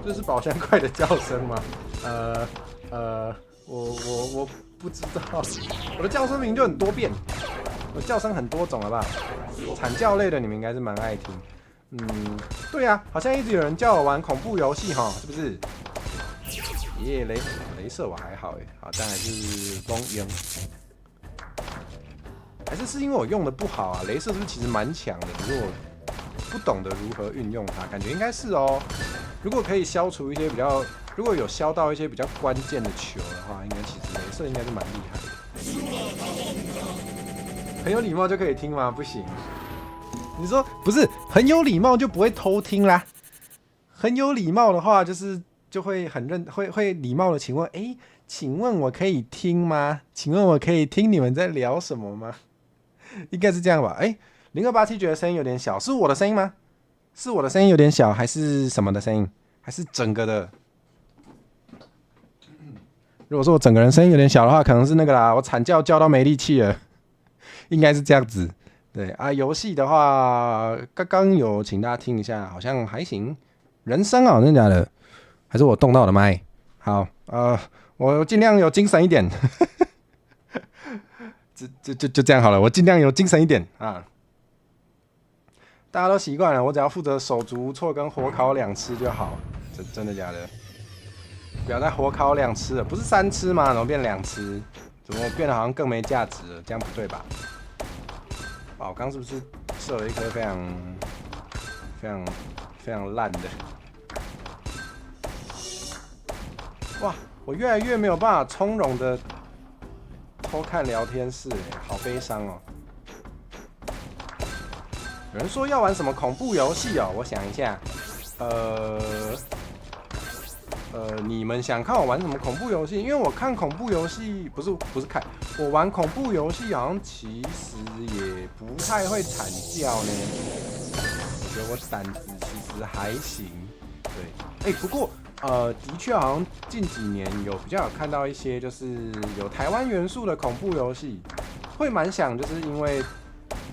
A: 这是宝箱怪的叫声吗？我不知道，我的叫声名就很多变，我叫声很多种，好不好？惨叫类的你们应该是蛮爱听。对啊，好像一直有人叫我玩恐怖游戏哈，是不是？雷射我还好好，但还是风鹰，还是因为我用的不好啊？雷射是不是其实蛮强的？只是我不懂得如何运用它，感觉应该是哦。如果可以消除一些如果有消到一些比较关键的球的话，应该其实雷射应该是蛮厉害的。很有礼貌就可以听吗？不行。你说不是很有礼貌就不会偷听啦？很有礼貌的话就会会礼貌的请问，请问我可以听吗？请问我可以听你们在聊什么吗？应该是这样吧？0287觉得声音有点小，是我的声音吗？是我的声音有点小，还是什么的声音？还是整个的？如果说我整个人声音有点小的话，可能是那个啦，我惨叫叫到没力气了，应该是这样子。对啊，游戏的话，刚刚有请大家听一下，好像还行。人声啊，真的假的？还是我动到我的麦？好，我尽量有精神一点。就这样好了，我尽量有精神一点啊。大家都习惯了，我只要负责手足无措跟火烤2吃就好。真的假的？不要再火烤2吃了，不是3吃吗？怎么变2吃？怎么变得好像更没价值了？这样不对吧？我刚是不是射了一颗非常烂的？哇，我越来越没有办法从容的偷看聊天室，好悲伤哦。有人说要玩什么恐怖游戏哦？我想一下，你们想看我玩什么恐怖游戏？因为我看恐怖游戏不是看，我玩恐怖游戏好像其实也不太会惨叫呢。我觉得我胆子其实还行，对，不过的确好像近几年比较有看到一些就是有台湾元素的恐怖游戏，会蛮想就是因为。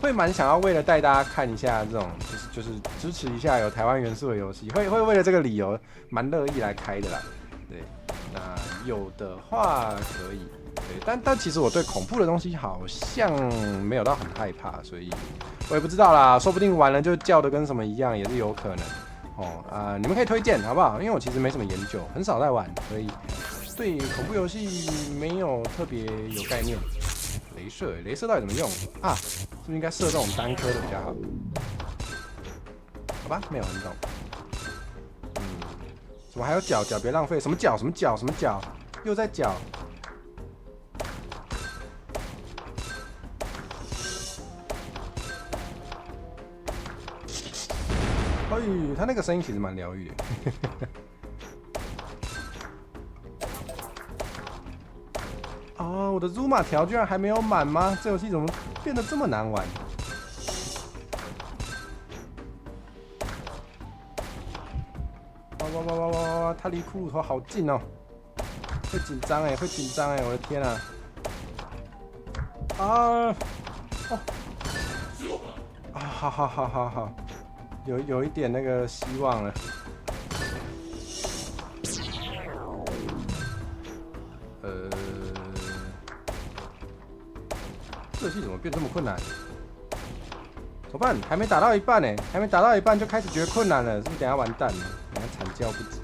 A: 会蛮想要为了带大家看一下这种，就是支持一下有台湾元素的游戏，会为了这个理由蛮乐意来开的啦。对，那有的话可以，对，但其实我对恐怖的东西好像没有到很害怕，所以我也不知道啦，说不定玩了就叫的跟什么一样，也是有可能哦。你们可以推荐好不好？因为我其实没什么研究，很少在玩，所以对恐怖游戏没有特别有概念。雷射到底怎么用啊？是不是应该射这种单颗的比较好？好吧，没有很懂。怎么还有脚？别浪费！什么脚？又在脚。他那个声音其实蛮疗愈的。哦，我的 Zuma 条居然还没有满吗？这游戏怎么变得这么难玩？哇！他离骷髅头好近哦，会紧张哎，我的天啊！好，有一点那个希望了。这游戏怎么变这么困难？怎么办？还没打到一半呢，还没打到一半就开始觉得困难了，是不是等下完蛋了？等下惨叫不止。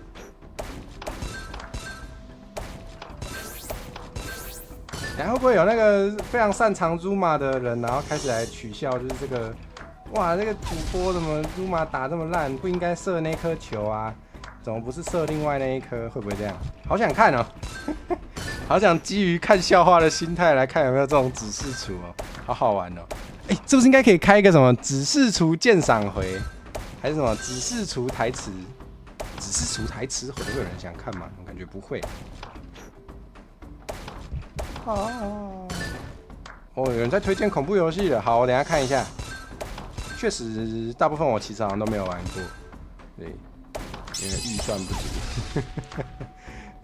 A: 等下会不会有那个非常擅长 Zuma 的人，然后开始来取笑，就是这个，哇，这个主播怎么 Zuma 打这么烂？不应该射那颗球啊？怎么不是射另外那一颗？会不会这样？好想看哦！好想基于看笑话的心态来看有没有这种指示厨哦，好好玩哦！是不是应该可以开一个什么指示厨鉴赏回，还是什么指示厨台词？指示厨台词会不会有人想看吗？我感觉不会。有人在推荐恐怖游戏了，好，我等一下看一下。确实，大部分我其实好像都没有玩过，对，因为预算不足。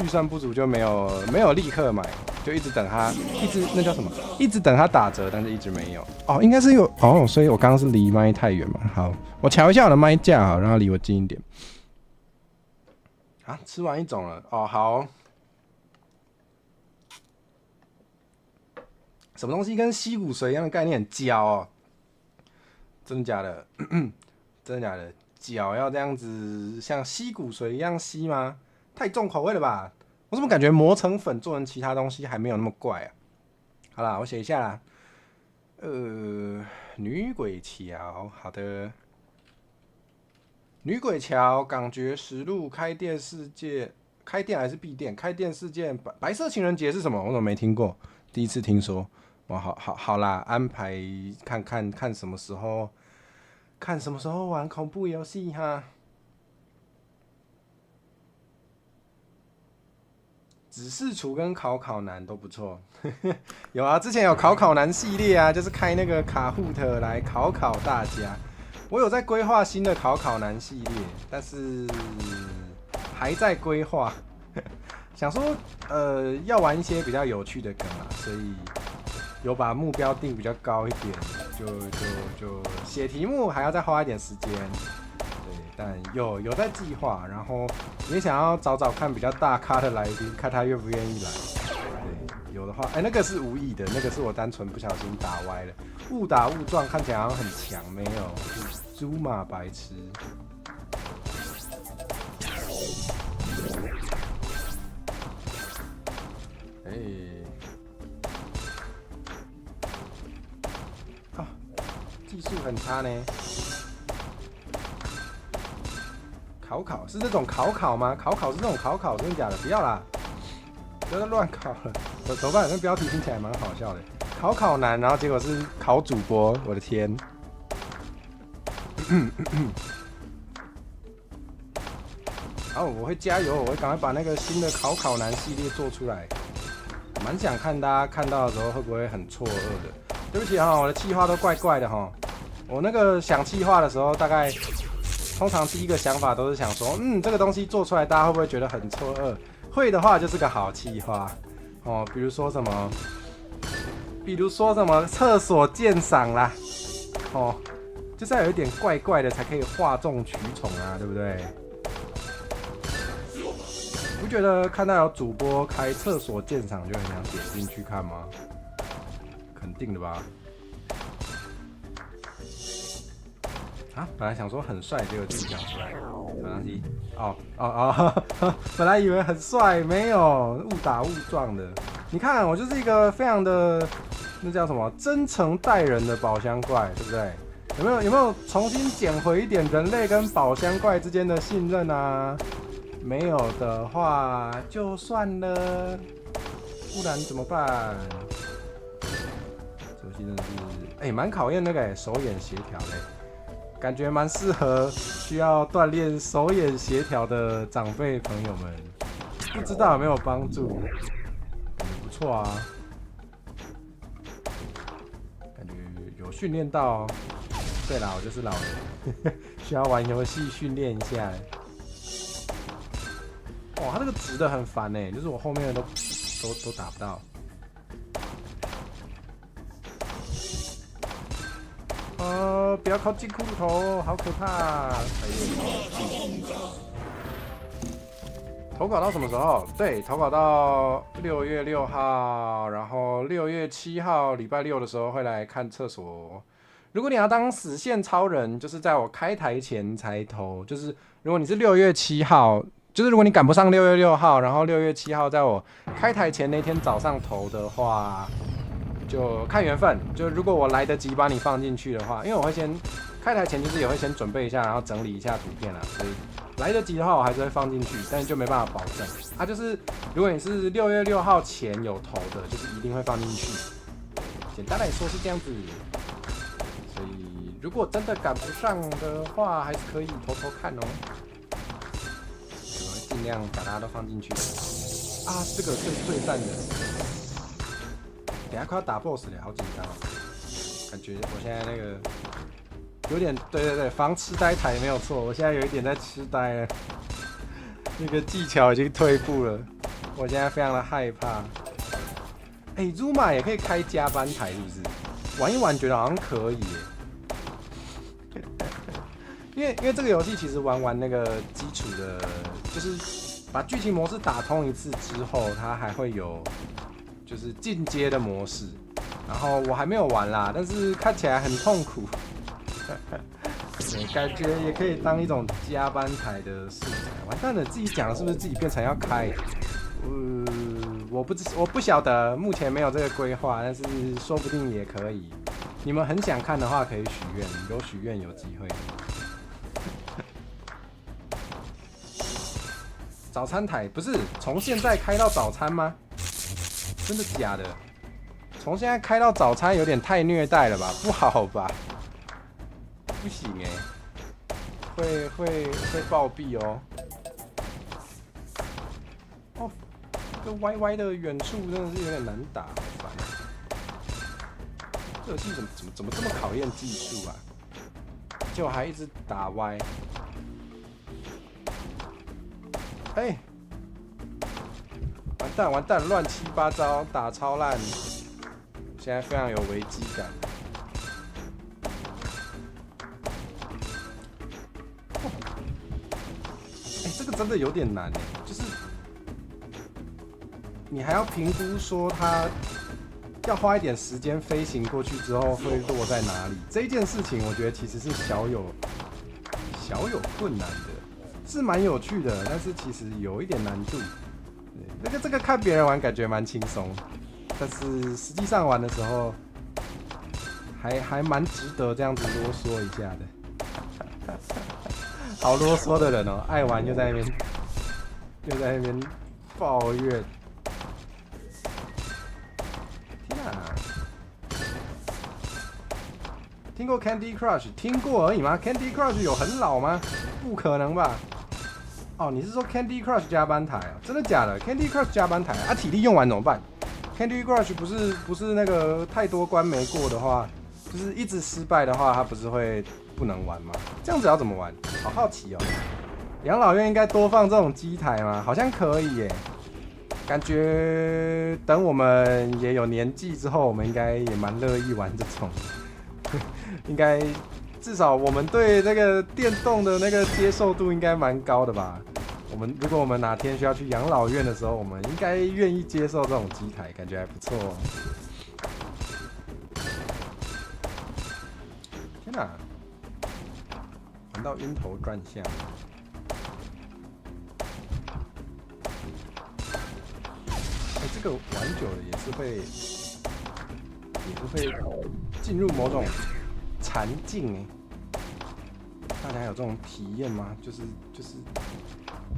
A: 预算不足就没有立刻买，就一直等它，那叫什么？一直等它打折，但是一直没有。应该是有所以我刚刚是离麦太远嘛。好，我调一下我的麦架，好，让它离我近一点。啊，吃完一种了，好。什么东西跟吸骨髓一样的概念？脚哦，真的假的？真的假的？脚要这样子像吸骨髓一样吸吗？太重口味了吧！我怎么感觉磨成粉做成其他东西还没有那么怪啊？好啦，我写一下啦。女鬼桥，好的。女鬼桥，港觉实录，开店事件，开店还是闭店？开店事件，白色情人节是什么？我怎么没听过？第一次听说。哇，好啦，安排看什么时候，玩恐怖游戏哈。指示厨跟考男都不错，有啊，之前有考男系列啊，就是开那个卡户特来考大家。我有在规划新的考男系列，但是还在规划，想说要玩一些比较有趣的梗啊，所以有把目标定比较高一点，就写题目还要再花一点时间。但有在计划，然后也想要找看比较大咖的来宾，看他愿不愿意来。对，有的话，那个是无意的，那个是我单纯不小心打歪了，误打误撞，看起来好像很强，没有，是猪马白痴。技术很差呢。考是这种考吗？考是这种考，真的假的？不要啦！不要再乱考了。怎么办？那标题听起来蛮好笑的，考难，然后结果是考主播，我的天！然后我会加油，我会赶快把那个新的考难系列做出来。蛮想看大家看到的时候会不会很错愕的。对不起哈，我的企划都怪怪的哈。我那个想企划的时候，大概通常第一个想法都是想说，这个东西做出来，大家会不会觉得很错愕？会的话就是个好企划哦。比如说什么厕所鉴赏啦，哦，就是要有一点怪怪的才可以哗众取宠啊，对不对？你不觉得看到有主播开厕所鉴赏就很想点进去看吗？肯定的吧？啊，本来想说很帅，结果自己讲出来，什么东西？本来以为很帅，没有，误打误撞的。你看，我就是一个非常的那叫什么真诚待人的宝箱怪，对不对？有没有重新捡回一点人类跟宝箱怪之间的信任啊？没有的话就算了，不然怎么办？这游戏真的是，蛮考验那个手眼协调的，感觉蛮适合需要锻炼手眼协调的长辈朋友们，不知道有没有帮助？感觉不错啊，感觉有训练到。对啦，我就是老人，需要玩游戏训练一下。哇，他这个直的很烦哎，就是我后面的都打不到。不要靠近骷髅头，好可怕！投稿到什么时候？对，投稿到6月6号，然后6月7号礼拜六的时候会来看厕所。如果你要当死线超人，就是在我开台前才投。就是如果你是6月7号。就是如果你赶不上6月6号，然后6月7号在我开台前那天早上投的话，就看缘分。就如果我来得及把你放进去的话，因为我会先开台前就是也会先准备一下，然后整理一下图片啦，所以来得及的话我还是会放进去，但是就没办法保证。就是如果你是6月6号前有投的，就是一定会放进去。简单来说是这样子。所以如果真的赶不上的话，还是可以偷偷看哦。尽量把大家都放进去啊！这个最赞的，等下快要打 BOSS 了，好紧张哦！感觉我现在那个有点，对，防痴呆台没有错，我现在有一点在痴呆了，那个技巧已经退步了，我现在非常的害怕。Zuma 也可以开加班台，是不是？玩一玩觉得好像可以耶。因为这个游戏其实玩那个基础的，就是把剧情模式打通一次之后，它还会有就是进阶的模式。然后我还没有玩啦，但是看起来很痛苦，感觉也可以当一种加班台的素材。完蛋了，自己讲的是不是自己变成要开？我不晓得，目前没有这个规划，但是说不定也可以。你们很想看的话，可以许愿，有许愿有机会。早餐台不是从现在开到早餐吗？真的假的？从现在开到早餐有点太虐待了吧？不好吧？不行会暴毙哦。哦，这个歪歪的远处真的是有点难打，好烦啊！这游戏怎么这么考验技术啊？结果还一直打歪。完蛋，乱七八糟，打超烂，现在非常有危机感。这个真的有点难就是你还要评估说它要花一点时间飞行过去之后会落在哪里，这一件事情我觉得其实是小有困难的。是蛮有趣的，但是其实有一点难度。这个看别人玩感觉蛮轻松，但是实际上玩的时候还蛮值得这样子啰嗦一下的。好啰嗦的人哦，爱玩又在那边抱怨。听过 Candy Crush？ 听过而已吗 ？Candy Crush 有很老吗？不可能吧？哦，你是说 Candy Crush 加班台啊？真的假的 ？Candy Crush 加班台啊？体力用完怎么办？Candy Crush 不是那个太多关没过的话，就是一直失败的话，它不是会不能玩吗？这样子要怎么玩？好好奇哦。养老院应该多放这种机台吗？好像可以耶。感觉等我们也有年纪之后，我们应该也蛮乐意玩这种。应该至少我们对这个电动的那个接受度应该蛮高的吧？如果我们哪天需要去养老院的时候，我们应该愿意接受这种机台，感觉还不错哦。天哪，玩到晕头转向。这个玩久了也是会进入某种禅境哎。大家有这种体验吗？就是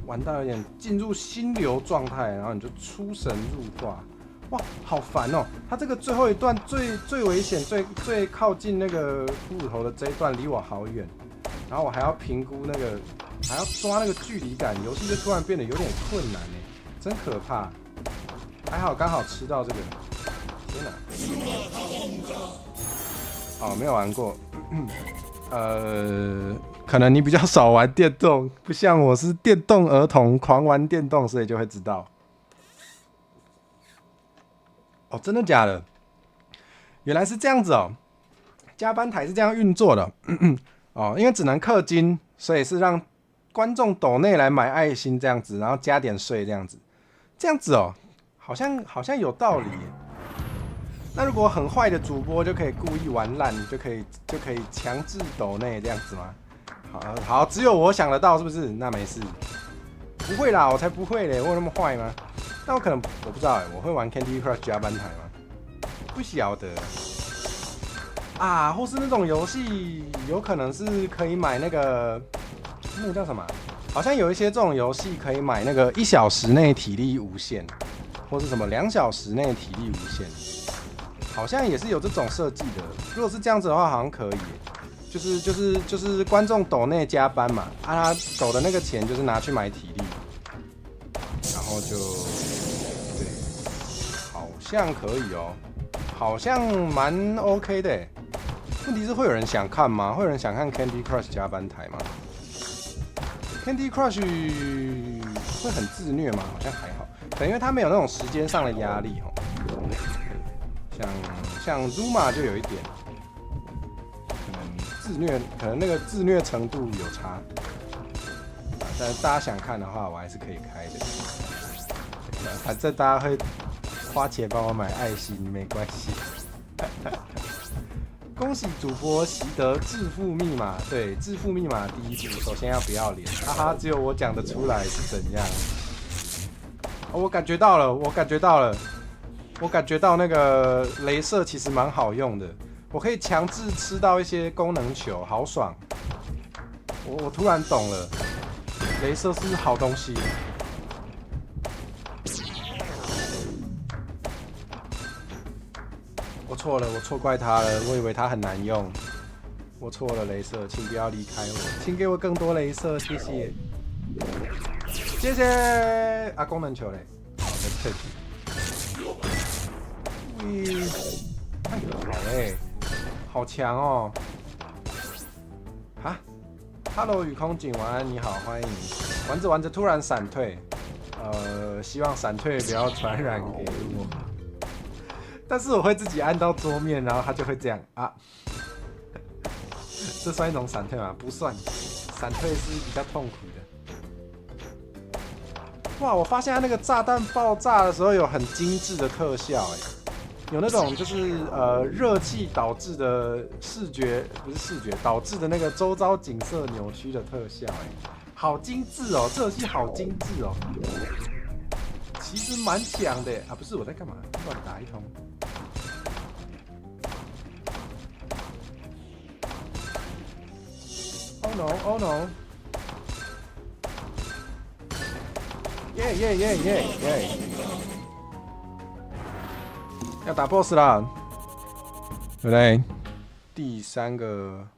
A: 玩到有点进入心流状态，然后你就出神入化，哇，好烦哦！他这个最后一段最危险、最靠近那个骷髅头的这一段离我好远，然后我还要评估那个，还要抓那个距离感，游戏就突然变得有点困难哎，真可怕。还好刚好吃到这个，天哪！哦，没有玩过。可能你比较少玩电动，不像我是电动儿童，狂玩电动，所以就会知道。哦，真的假的？原来是这样子哦，加班台是这样运作的。哦，因为只能氪金，所以是让观众抖内来买爱心这样子，然后加点税这样子。这样子哦，好像有道理耶。那如果很坏的主播就可以故意玩烂，就可以强制抖内这样子吗？好，只有我想得到，是不是？那没事，不会啦，我才不会嘞，我有那么坏吗？那我不知道哎，我会玩 Candy Crush 加班台吗？不晓得啊，或是那种游戏，有可能是可以买那个叫什么？好像有一些这种游戏可以买那个1小时内体力无限，或是什么2小时内体力无限，好像也是有这种设计的。如果是这样子的话，好像可以耶。就是观众抖内加班嘛，他抖的那个钱就是拿去买体力，然后就对，好像可以哦，好像蛮 OK 的耶。问题是会有人想看吗？会有人想看 Candy Crush 加班台吗？Candy Crush 会很自虐吗？好像还好，可能因为他没有那种时间上的压力哦。像 Zuma 就有一点，可能那个自虐程度有差。但大家想看的话，我还是可以开的。反正大家会花钱帮我买爱心，没关系。恭喜主播习得致富密码，对，致富密码第一步，首先要不要脸，哈哈，只有我讲得出来是怎样。我感觉到了，我感觉到那个雷射其实蛮好用的，我可以强制吃到一些功能球，好爽。我突然懂了，雷射是好东西。我错了，我错怪他了，我以为他很难用。我错了，雷射，请不要离开我，请给我更多雷射，谢谢。谢谢啊，功能球嘞，好的，退题。喂，太好嘞，好强哦！哈 ，Hello， 雨空警，晚安，你好，欢迎你。玩着玩着突然闪退，希望闪退不要传染给我。但是我会自己按到桌面，然后它就会这样啊。这算一种闪退吗？不算，闪退是比较痛苦的。哇，我发现它那个炸弹爆炸的时候有很精致的特效，有那种就是热气导致的导致的那个周遭景色扭曲的特效，好精致哦，这游戏好精致哦。其实蛮强的啊，不是我在干嘛？乱打一通。Oh no! Oh no! 耶耶耶耶耶！要打 BOSS 啦，对不对？第三个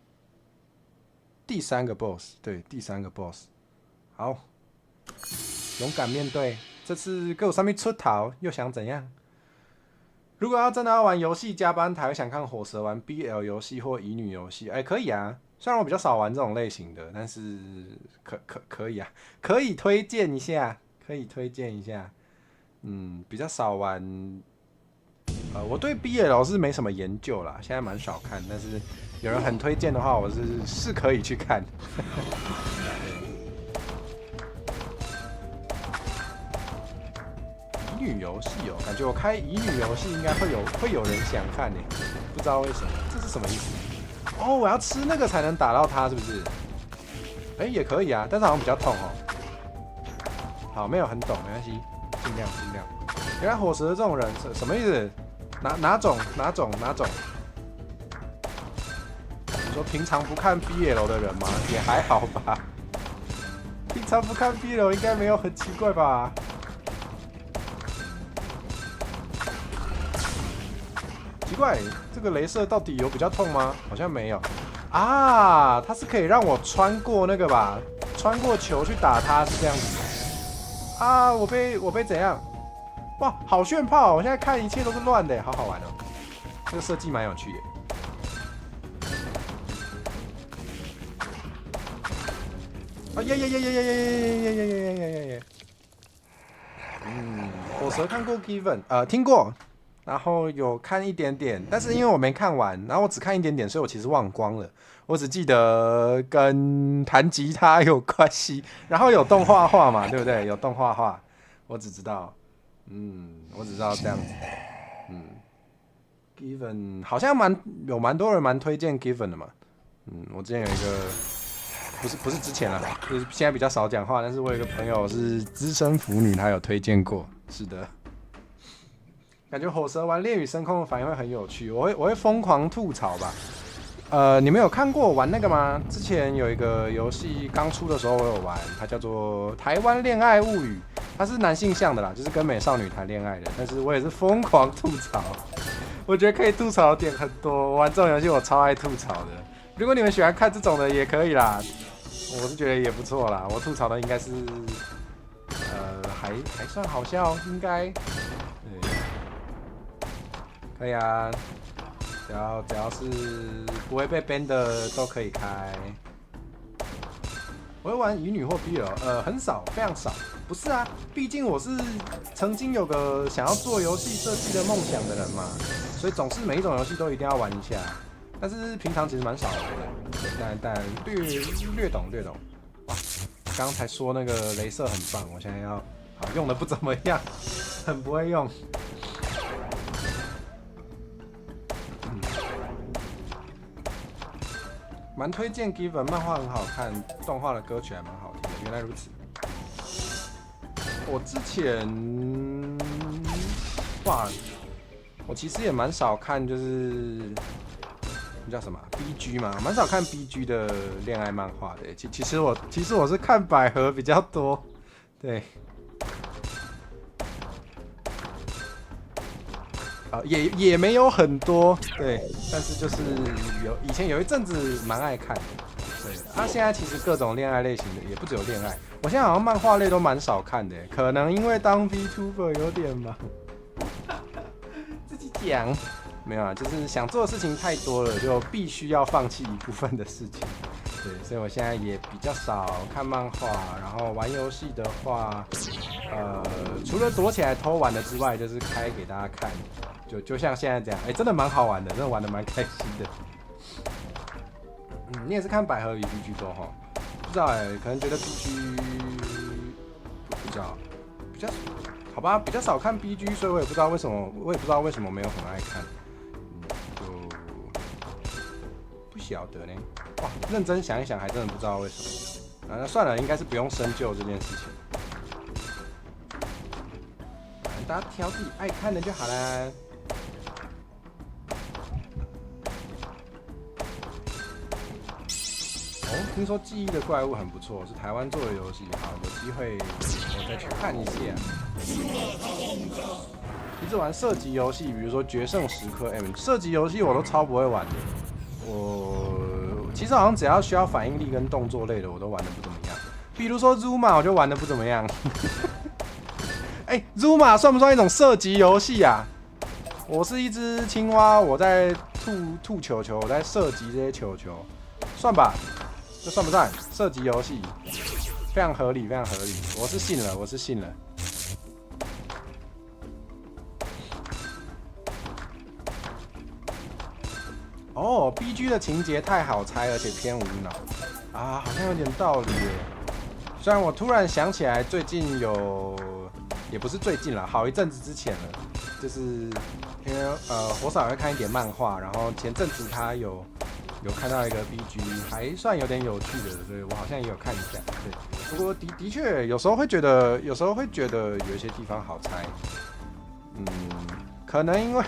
A: boss， 对，第3个 boss。好，勇敢面对，这次给我上面出逃，又想怎样？如果真的要玩游戏加班台，会想看火蛇玩 BL 游戏或乙女游戏，可以啊。虽然我比较少玩这种类型的，但是可以啊，可以推荐一下，比较少玩。我对 BL 是没什么研究啦，现在蛮少看，但是有人很推荐的话，我是可以去看。乙女游戏感觉我开乙女游戏应该会有人想看呢，不知道为什么，这是什么意思？哦，我要吃那个才能打到它，是不是？也可以啊，但是好像比较痛哦。好，没有很懂，没关系，尽量。原来火蛇这种人什么意思？哪种？你说平常不看 BL 的人吗？也还好吧。平常不看 BL 应该没有很奇怪吧？奇怪，这个雷射到底有比较痛吗？好像没有啊，它是可以让我穿过那个吧，穿过球去打它，是这样子啊。我被怎样？哇，好炫炮！我现在看一切都是乱的，好好玩哦。这个设计蛮有趣的。火蛇看过 Given， 听过。然后有看一点点，但是因为我没看完，然后我只看一点点，所以我其实忘光了。我只记得跟弹吉他有关系，然后有动画化嘛，对不对？有动画化，我只知道这样子。Given 好像有蛮多人蛮推荐 Given 的嘛。我之前有一个，不是之前啦，就是现在比较少讲话，但是我有一个朋友是资深腐女，她有推荐过。是的。感觉火蛇玩恋与深空的反应会很有趣，我会疯狂吐槽吧。你们有看过我玩那个吗？之前有一个游戏刚出的时候我有玩，它叫做《台湾恋爱物语》，它是男性向的啦，就是跟美少女谈恋爱的。但是我也是疯狂吐槽，我觉得可以吐槽的点很多。我玩这种游戏我超爱吐槽的。如果你们喜欢看这种的也可以啦，我是觉得也不错啦。我吐槽的应该是还算好笑，应该。可以啊，只要是不会被 ban 的都可以开。我会玩乙女或 BL， 很少，非常少。不是啊，毕竟我是曾经有个想要做游戏设计的梦想的人嘛，所以总是每一种游戏都一定要玩一下。但是平常其实蛮少玩的，但略懂。哇，刚才说那个雷射很棒，我现在要用的不怎么样，很不会用。蛮推荐 Given， 漫画很好看，动画的歌曲还蛮好听的。原来如此。我之前我其实也蛮少看，就是那叫什么 BG 嘛，蛮少看 BG 的恋爱漫画的。其实我是看百合比较多，对。也没有很多，对，但是就是以前有一阵子蛮爱看的，对。现在其实各种恋爱类型的也不只有恋爱，我现在好像漫画类都蛮少看的，可能因为当 VTuber 有点忙，自己讲没有啊，就是想做的事情太多了，就必须要放弃一部分的事情，对，所以我现在也比较少看漫画，然后玩游戏的话，除了躲起来偷玩的之外，就是开给大家看。就像现在这样，真的蛮好玩的，真的玩的蛮开心的。你也是看百合与 BG 多哈？不知道可能觉得 BG 比较好吧，比较少看 BG， 所以我也不知道为什么没有很爱看，就不晓得呢。哇，认真想一想，还真的不知道为什么。那算了，应该是不用深究这件事情。大家挑自己爱看的就好啦。听说记忆的怪物很不错，是台湾做的游戏，好，有机会我再去看一下。一直玩射击游戏，比如说《决胜时刻 M》，射击游戏我都超不会玩的。我其实好像只要需要反应力跟动作类的，我都玩的不怎么样。比如说 Zuma， 我就玩的不怎么样。Zuma 算不算一种射击游戏啊？我是一只青蛙，我在吐球球，我在射击这些球球，算吧？这算不算射击游戏？非常合理，非常合理。我是信了，我是信了。哦 ，BG 的情节太好猜，而且偏无脑啊，好像有点道理耶。虽然我突然想起来，最近有，也不是最近啦，好一阵子之前了，就是因为火嫂会看一点漫画，然后前阵子他有看到一个 BG， 还算有点有趣的，所以我好像也有看一下。对，不过的确有时候会觉得有一些地方好猜，可能因为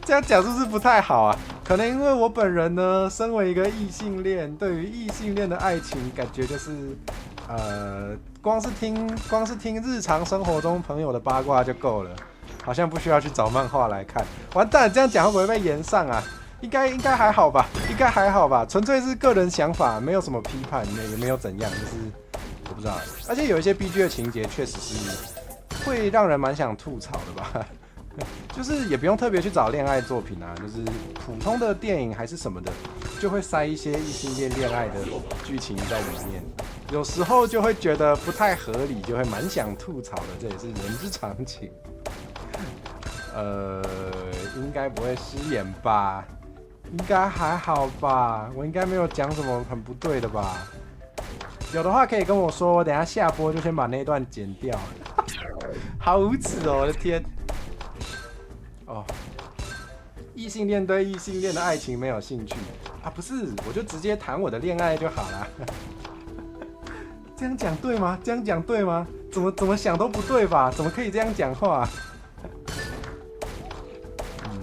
A: 这样讲是不是不太好啊？可能因为我本人呢，身为一个异性恋，对于异性恋的爱情，感觉就是光是听日常生活中朋友的八卦就够了，好像不需要去找漫画来看。完蛋，这样讲会不会被延上啊？应该还好吧，应该还好吧，纯粹是个人想法，没有什么批判，也没有怎样，就是我不知道。而且有一些 BG 的情节确实是会让人蛮想吐槽的吧。就是也不用特别去找恋爱作品啊，就是普通的电影还是什么的，就会塞一些异性恋恋爱的剧情在里面，有时候就会觉得不太合理，就会蛮想吐槽的，这也是人之常情。应该不会失言吧？应该还好吧？我应该没有讲什么很不对的吧？有的话可以跟我说，我等一下下播就先把那段剪掉。好无耻哦！我的天。哦，异性恋对异性恋的爱情没有兴趣啊？不是，我就直接谈我的恋爱就好了。这样讲对吗？这样讲对吗？怎么想都不对吧？怎么可以这样讲话？不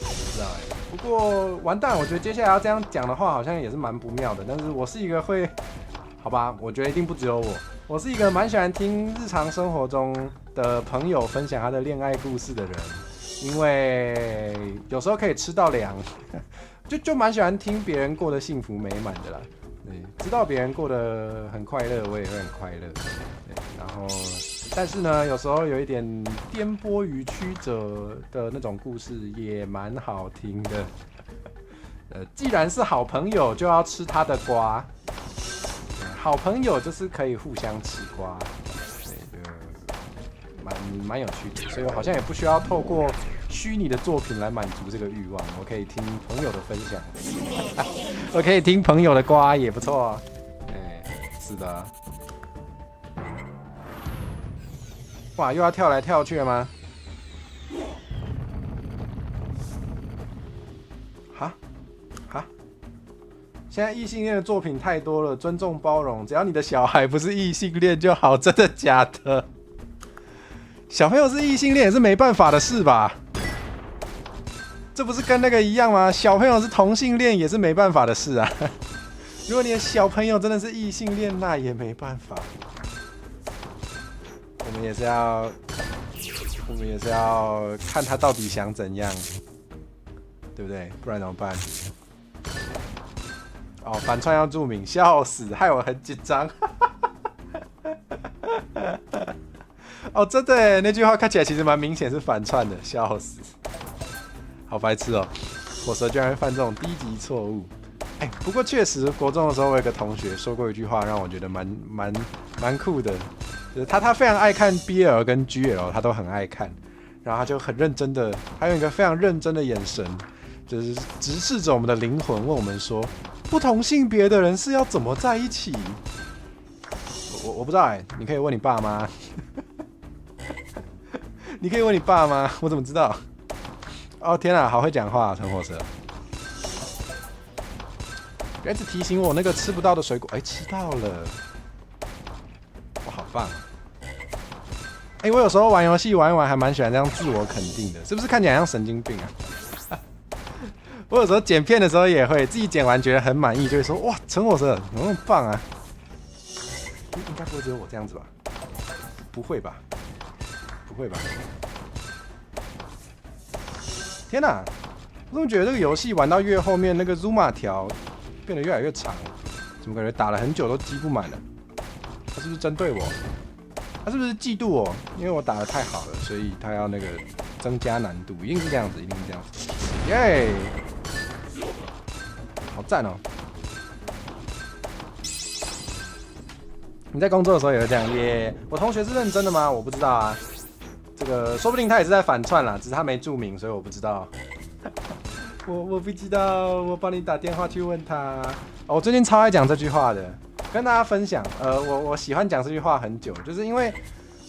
A: 知道哎。不过完蛋，我觉得接下来要这样讲的话，好像也是蛮不妙的。但是我是一个会，好吧，我觉得一定不只有我。我是一个蛮喜欢听日常生活中的朋友分享他的恋爱故事的人。因为有时候可以吃到粮，就蛮喜欢听别人过得幸福美满的啦。对，知道别人过得很快乐，我也会很快乐。对，然后，但是呢，有时候有一点颠簸与曲折的那种故事也蛮好听的。既然是好朋友，就要吃他的瓜。好朋友就是可以互相吃瓜。蛮有趣的，所以我好像也不需要透过虚拟的作品来满足这个欲望，我可以听朋友的分享，我可以听朋友的瓜也不错啊。是的。哇，又要跳来跳去了吗？哈？现在异性恋的作品太多了，尊重包容，只要你的小孩不是异性恋就好，真的假的？小朋友是异性恋也是没办法的事吧？这不是跟那个一样吗？小朋友是同性恋也是没办法的事啊。如果你的小朋友真的是异性恋，那也没办法。我们也是要看他到底想怎样，对不对？不然怎么办？哦，反串要注明，笑死，害我很紧张。哦，真的耶，那句话看起来其实蛮明显是反串的，笑死，好白痴哦！火蛇居然会犯这种低级错误。不过确实，国中的时候我有个同学说过一句话，让我觉得蛮酷的，就是他非常爱看 BL 跟 GL， 他都很爱看，然后他就很认真的，还有一个非常认真的眼神，就是直视着我们的灵魂，问我们说，不同性别的人是要怎么在一起？我不知道你可以问你爸妈。你可以问你爸吗？我怎么知道？哦天啊，好会讲话，陈火蛇！别一直提醒我那个吃不到的水果，吃到了，哇，好棒！我有时候玩游戏玩一玩，还蛮喜欢这样自我肯定的，是不是看起来像神经病啊？我有时候剪片的时候也会自己剪完觉得很满意，就会说哇，陈火蛇怎么那么棒啊！应该不会只有我这样子吧？不会吧？不会吧？天哪！我怎么觉得这个游戏玩到越后面，那个 Zuma 条变得越来越长？怎么感觉打了很久都积不满了？他是不是针对我？他是不是嫉妒我？因为我打得太好了，所以他要那个增加难度，一定是这样子，一定是这样子。耶！好赞哦！你在工作的时候也会这样耶？我同学是认真的吗？我不知道啊。这个说不定他也是在反串啦，只是他没注明，所以我不知道。我不知道，我帮你打电话去问他。哦，我最近超爱讲这句话的，跟大家分享。我喜欢讲这句话很久，就是因为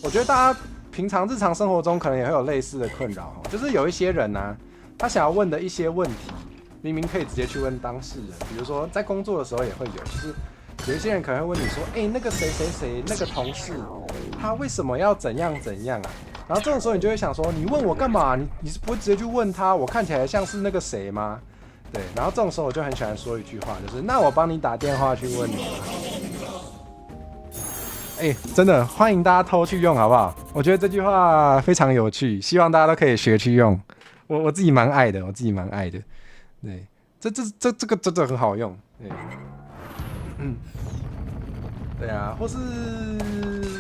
A: 我觉得大家平常日常生活中可能也会有类似的困扰，就是有一些人啊，他想要问的一些问题，明明可以直接去问当事人，比如说在工作的时候也会有，就是有一些人可能会问你说，那个谁谁谁那个同事，他为什么要怎样怎样啊？然后这种时候你就会想说，你问我干嘛？你是不会直接去问他？我看起来像是那个谁吗？对，然后这种时候我就很喜欢说一句话，就是那我帮你打电话去问你。真的欢迎大家偷去用好不好？我觉得这句话非常有趣，希望大家都可以学去用。我自己蛮爱的，对，这个真的很好用。对，对啊，或是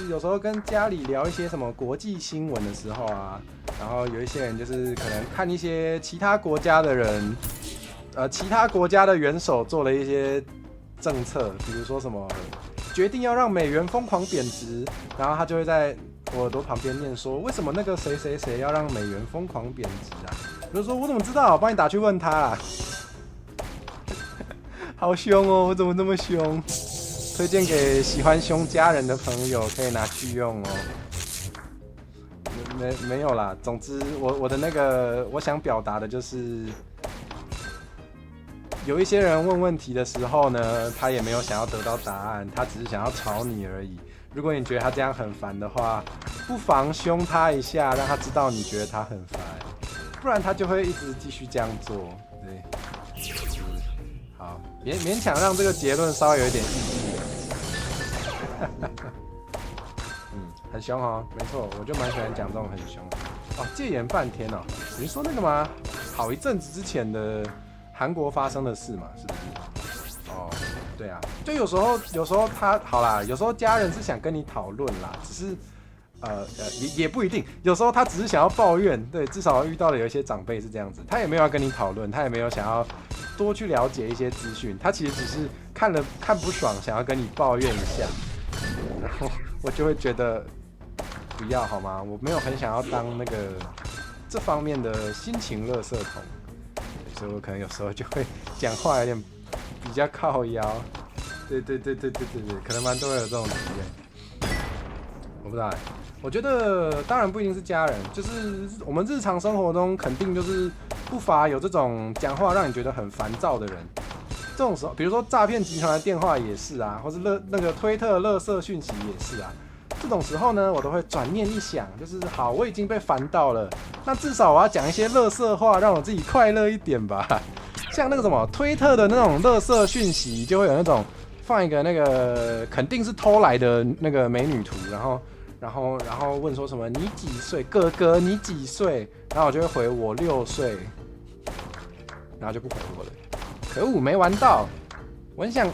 A: 有时候跟家里聊一些什么国际新闻的时候啊，然后有一些人就是可能看一些其他国家的人，其他国家的元首做了一些政策，比如说什么决定要让美元疯狂贬值，然后他就会在我耳朵旁边念说，为什么那个谁谁谁要让美元疯狂贬值啊？我就说我怎么知道？我帮你打去问他啦。好凶哦！我怎么那么凶？推荐给喜欢凶家人的朋友，可以拿去用哦。没有啦，总之我的那个我想表达的就是，有一些人问问题的时候呢，他也没有想要得到答案，他只是想要吵你而已。如果你觉得他这样很烦的话，不妨凶他一下，让他知道你觉得他很烦，不然他就会一直继续这样做。对，好，勉强让这个结论稍微有一点意义。很凶哦，没错，我就蛮喜欢讲这种很凶哦。戒严半天哦，你说那个吗？好一阵子之前的韩国发生的事嘛，是不是？哦，对啊，就有时候他好啦，有时候家人是想跟你讨论啦，只是也不一定，有时候他只是想要抱怨，对，至少遇到的有一些长辈是这样子，他也没有要跟你讨论，他也没有想要多去了解一些资讯，他其实只是看不爽，想要跟你抱怨一下，然后我就会觉得不要好吗？我没有很想要当那个这方面的心情垃圾桶，所以我可能有时候就会讲话有点比较靠腰，对，可能蛮多人有这种体验，我不知道。我觉得当然不一定是家人，就是我们日常生活中肯定就是不乏有这种讲话让你觉得很烦躁的人。这种时候，比如说诈骗集团的电话也是啊，或是那个推特垃圾讯息也是啊。这种时候呢，我都会转念一想，就是好，我已经被烦到了，那至少我要讲一些垃圾话，让我自己快乐一点吧。像那个什么推特的那种垃圾讯息，就会有那种放一个那个肯定是偷来的那个美女图，然后问说什么你几岁，哥哥你几岁，然后我就会回我6岁，然后就不回我了。可恶，没玩到，我很想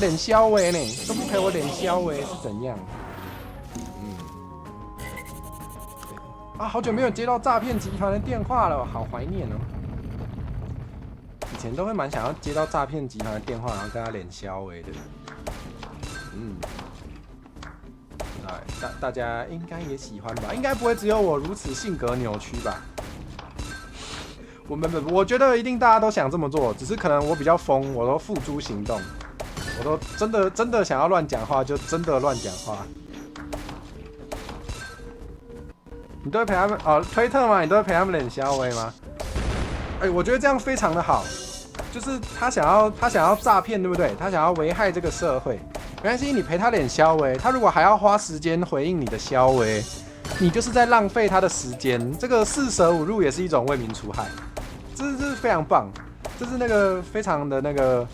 A: 脸消微呢，都不陪我脸消微是怎样？好久没有接到诈骗集团的电话了，好怀念哦。以前都会蛮想要接到诈骗集团的电话，然后跟他脸消微的。大家应该也喜欢吧？应该不会只有我如此性格扭曲吧？我觉得一定大家都想这么做，只是可能我比较疯，我都付诸行动，我都真的想要乱讲话，就真的乱讲话。你都会陪他们推特吗？你都会陪他们脸消微吗？我觉得这样非常的好，就是他想要诈骗，对不对？他想要危害这个社会，没关系，你陪他脸消微，他如果还要花时间回应你的消微，你就是在浪费他的时间。这个四舍五入也是一种为民除害，这是非常棒，这是那个非常的那个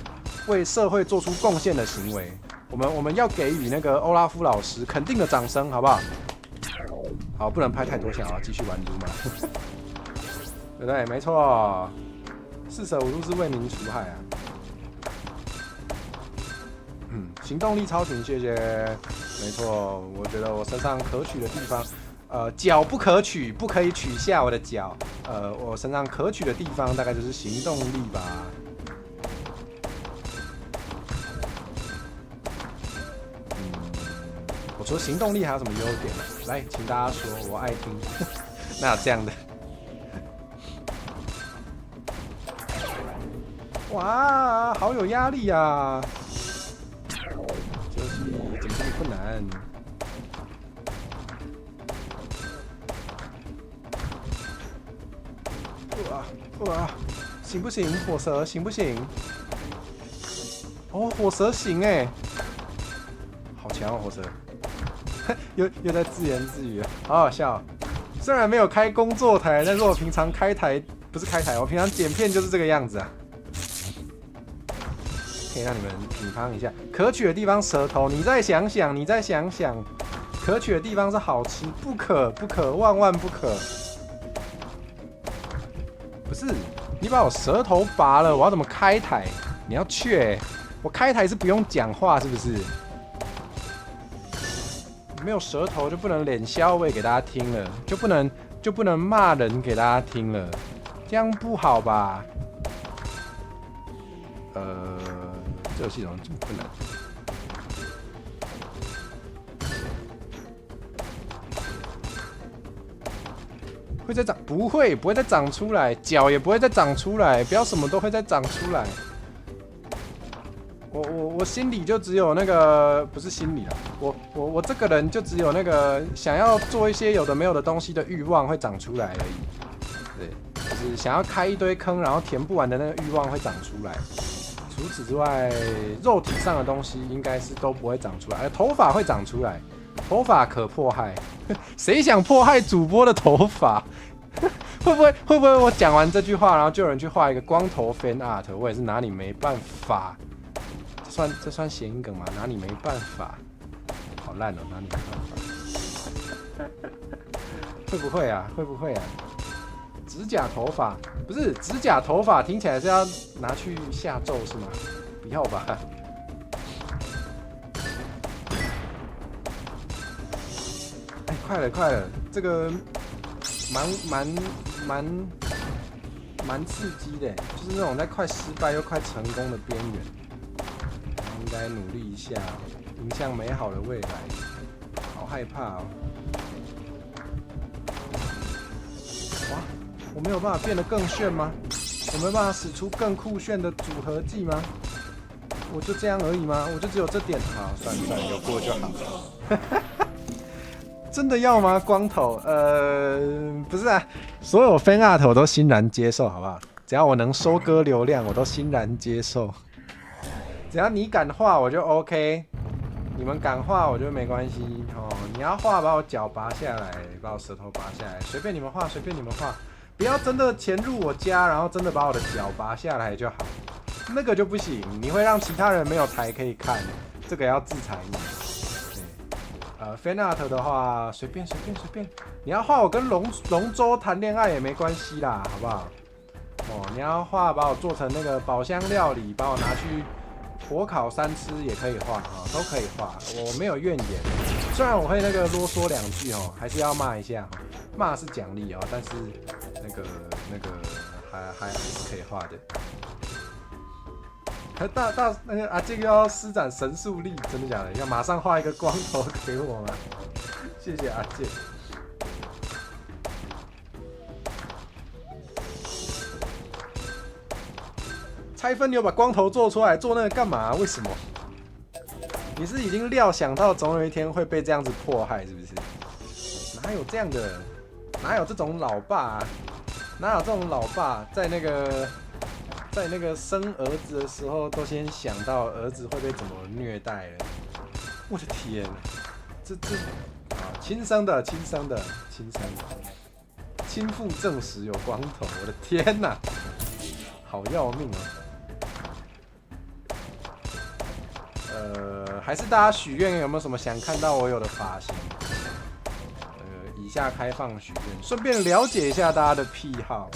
A: 为社会做出贡献的行为。我们要给予那个欧拉夫老师肯定的掌声，好不好？好，不能拍太多下啊，继续玩撸嘛，对不对？没错。四舍五入是为民除害啊。行动力超群，谢谢。没错，我觉得我身上可取的地方，脚不可取，不可以取下我的脚。我身上可取的地方大概就是行动力吧。我除了行动力还有什么优点？来，请大家说，我爱听。哪有这样的？哇，好有压力啊！这游戏怎么这么困难？哇，行不行？火蛇行不行？哦，火蛇行哎，好强哦，火蛇！又在自言自语了，好好笑。虽然没有开工作台，但是我平常开台不是开台，我平常剪片就是这个样子啊。可以让你们品尝一下可取的地方，舌头。你再想想，可取的地方是好吃，不可，万万不可。不是，你把我舌头拔了，我要怎么开台？你要去我开台是不用讲话，是不是？没有舌头就不能脸消味给大家听了，就不能骂人给大家听了，这样不好吧？这个系统这么困难。会再长？不会再长出来，脚也不会再长出来，不要什么都会再长出来。我心里就只有那个，不是心里啊，我这个人就只有那个想要做一些有的没有的东西的欲望会长出来而已。对，就是想要开一堆坑，然后填不完的那个欲望会长出来。除此之外，肉体上的东西应该是都不会长出来。头发会长出来，头发可迫害。谁想迫害主播的头发？会不会我讲完这句话，然后就有人去画一个光头 fan art？ 我也是拿你没办法。这算谐音梗吗？拿你没办法，好烂哦，拿你没办法。会不会啊？指甲头发不是指甲头发，听起来是要拿去下咒是吗？不要吧。哎，快了，这个蛮刺激的，就是那种在快失败又快成功的边缘。应该努力一下，迎向美好的未来。好害怕哦！哇，我没有办法变得更炫吗？我没有办法使出更酷炫的组合技吗？我就这样而已吗？我就只有这点？好，算了，有过就好。真的要吗？光头？不是啊，所有 fan art 我都欣然接受，好不好？只要我能收割流量，我都欣然接受。只要你敢画我就 OK， 你们敢画我就没关系哦。你要画把我脚拔下来，把我舌头拔下来，随便你们画，不要真的潜入我家，然后真的把我的脚拔下来就好。那个就不行，你会让其他人没有台可以看，这个要制裁你。fan art 的话随便，你要画我跟龙舟谈恋爱也没关系啦，好不好？哦，你要画把我做成那个宝箱料理，把我拿去火烤3吃也可以画啊，都可以画，我没有怨言。虽然我会那个啰嗦2句哦，还是要骂一下，骂是奖励哦，但是那个还是可以画的。那个阿健要施展神速力，真的假的？要马上画一个光头给我吗？谢谢阿健。拆分，你有把光头做出来，做那个干嘛？为什么？你是已经料想到总有一天会被这样子迫害，是不是？哪有这样的人？哪有这种老爸啊？哪有这种老爸在那个生儿子的时候，都先想到儿子会被怎么虐待了？我的天，这啊，亲生的，亲父证实有光头，我的天哪，好要命哦！还是大家许愿有没有什么想看到我有的发型？以下开放许愿，顺便了解一下大家的癖好。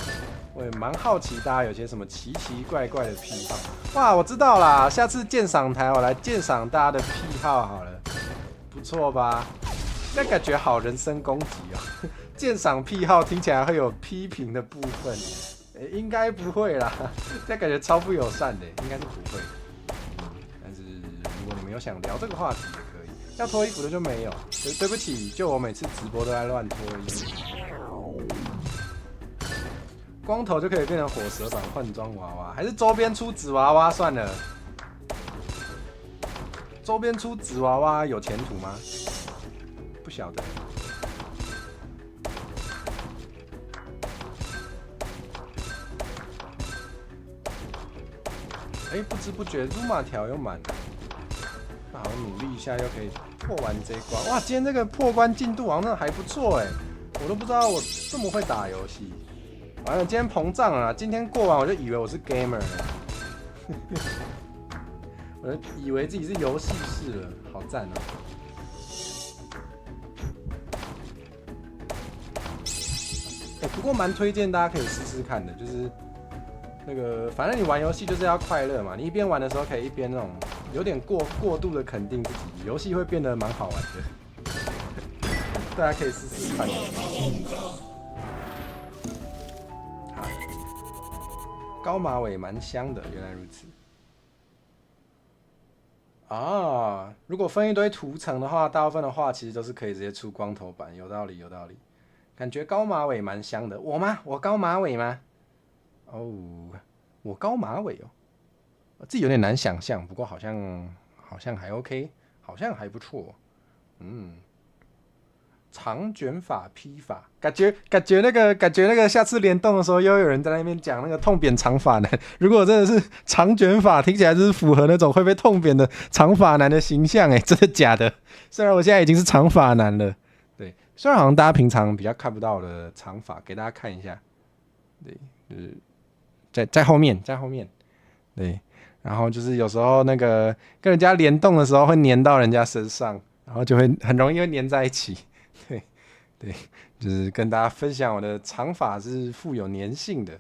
A: 我也蛮好奇大家有些什么奇奇怪怪的癖好。哇，我知道啦，下次鉴赏台我来鉴赏大家的癖好好了，不错吧？那感觉好人身攻击哦。鉴赏癖好听起来会有批评的部分，应该不会啦，这感觉超不友善的，应该是不会。但是如果你们有想聊这个话题也可以，要脱衣服的就没有。对不起，就我每次直播都在乱脱衣服。光头就可以变成火蛇版换装娃娃，还是周边出纸娃娃算了？周边出纸娃娃有前途吗？不晓得。不知不觉 Zuma 条又满了，那好，努力一下又可以破完这一关。哇，今天这个破关进度好像还不错哎，我都不知道我这么会打游戏。完了，今天膨胀了啦，今天过完我就以为我是 gamer 了，我就以为自己是游戏室了，好赞哦！不过蛮推荐大家可以试试看的，就是那个，反正你玩游戏就是要快乐嘛，你一边玩的时候可以一边那种有点过度的肯定自己，游戏会变得蛮好玩的，大家可以试试看。高马尾蛮香的，原来如此。啊，如果分一堆图层的话，大部分的话其实都是可以直接出光头版，有道理，有道理。感觉高马尾蛮香的，我吗？我高马尾吗？哦，我高马尾哦，自己有点难想象，不过好像还 OK， 好像还不错。长卷发披发，感觉那个下次联动的时候，又有人在那边讲那个痛扁长发男。如果真的是长卷发，听起来就是符合那种会被痛扁的长发男的形象，真的假的？虽然我现在已经是长发男了，对，虽然好像大家平常比较看不到的长发，给大家看一下，对，就是在后面，对，然后就是有时候那个跟人家联动的时候会粘到人家身上，然后就会很容易会粘在一起。对，就是跟大家分享我的长发是富有粘性的，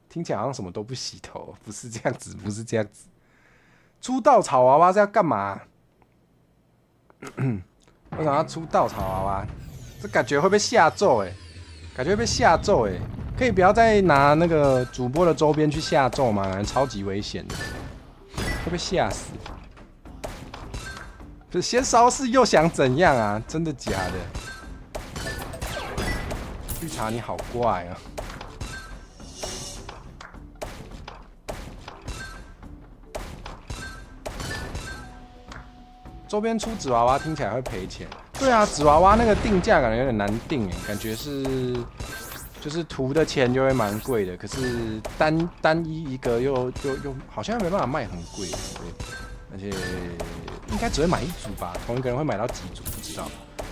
A: 听起来好像什么都不洗头，不是这样子，不是这样子。出稻草娃娃是要干嘛？为什么要出稻草娃娃？这感觉会被下咒感觉会被下咒可以不要再拿那个主播的周边去下咒吗？超级危险的，会被吓死。不是先烧事又想怎样啊？真的假的？绿茶你好怪啊！周边出纸娃娃听起来会赔钱。对啊，纸娃娃那个定价感觉有点难定感觉是就是图的钱就会蛮贵的，可是单一个又好像没办法卖很贵，对，而且应该只会买一组吧，同一个人会买到几组不知道，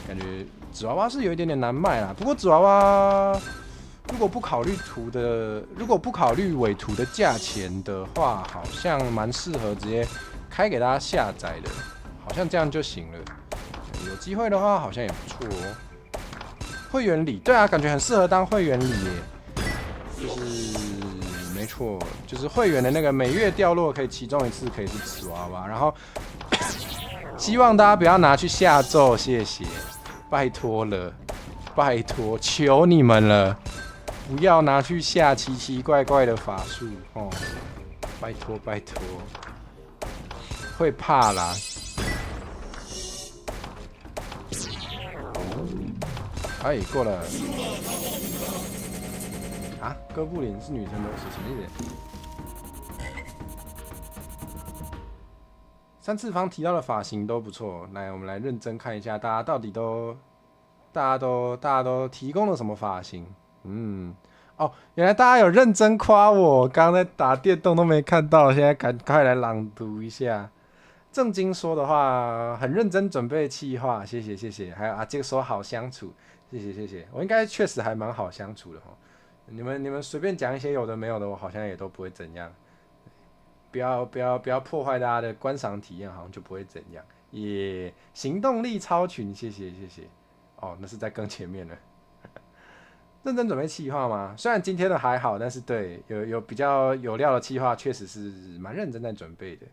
A: 感觉纸娃娃是有一点点难卖啦。不过纸娃娃如果不考虑伪图的价钱的话，好像蛮适合直接开给大家下载的，好像这样就行了。有机会的话，好像也不错哦。会员礼，对啊，感觉很适合当会员礼耶。就是没错，就是会员的那个每月掉落可以其中一次可以是纸娃娃，然后希望大家不要拿去下咒，谢谢，拜托了，拜托，求你们了。不要拿去下奇奇怪怪的法术哦，拜托拜托，会怕啦。哎，过了啊！哥布林是女生都是什么意思？三次方提到的发型都不错，来，我们来认真看一下，大家都提供了什么发型？哦，原来大家有认真夸我，刚刚在打电动都没看到，现在赶快来朗读一下。正经说的话，很认真准备企划，谢谢谢谢。还有这个说好相处，谢谢谢谢。我应该确实还蛮好相处的哈。你们随便讲一些有的没有的，我好像也都不会怎样。不要破坏大家的观赏体验，好像就不会怎样。也行动力超群，谢谢谢谢。哦，那是在更前面了。认真准备企划吗？虽然今天的还好，但是对有比较有料的企划，确实是蛮认真在准备的。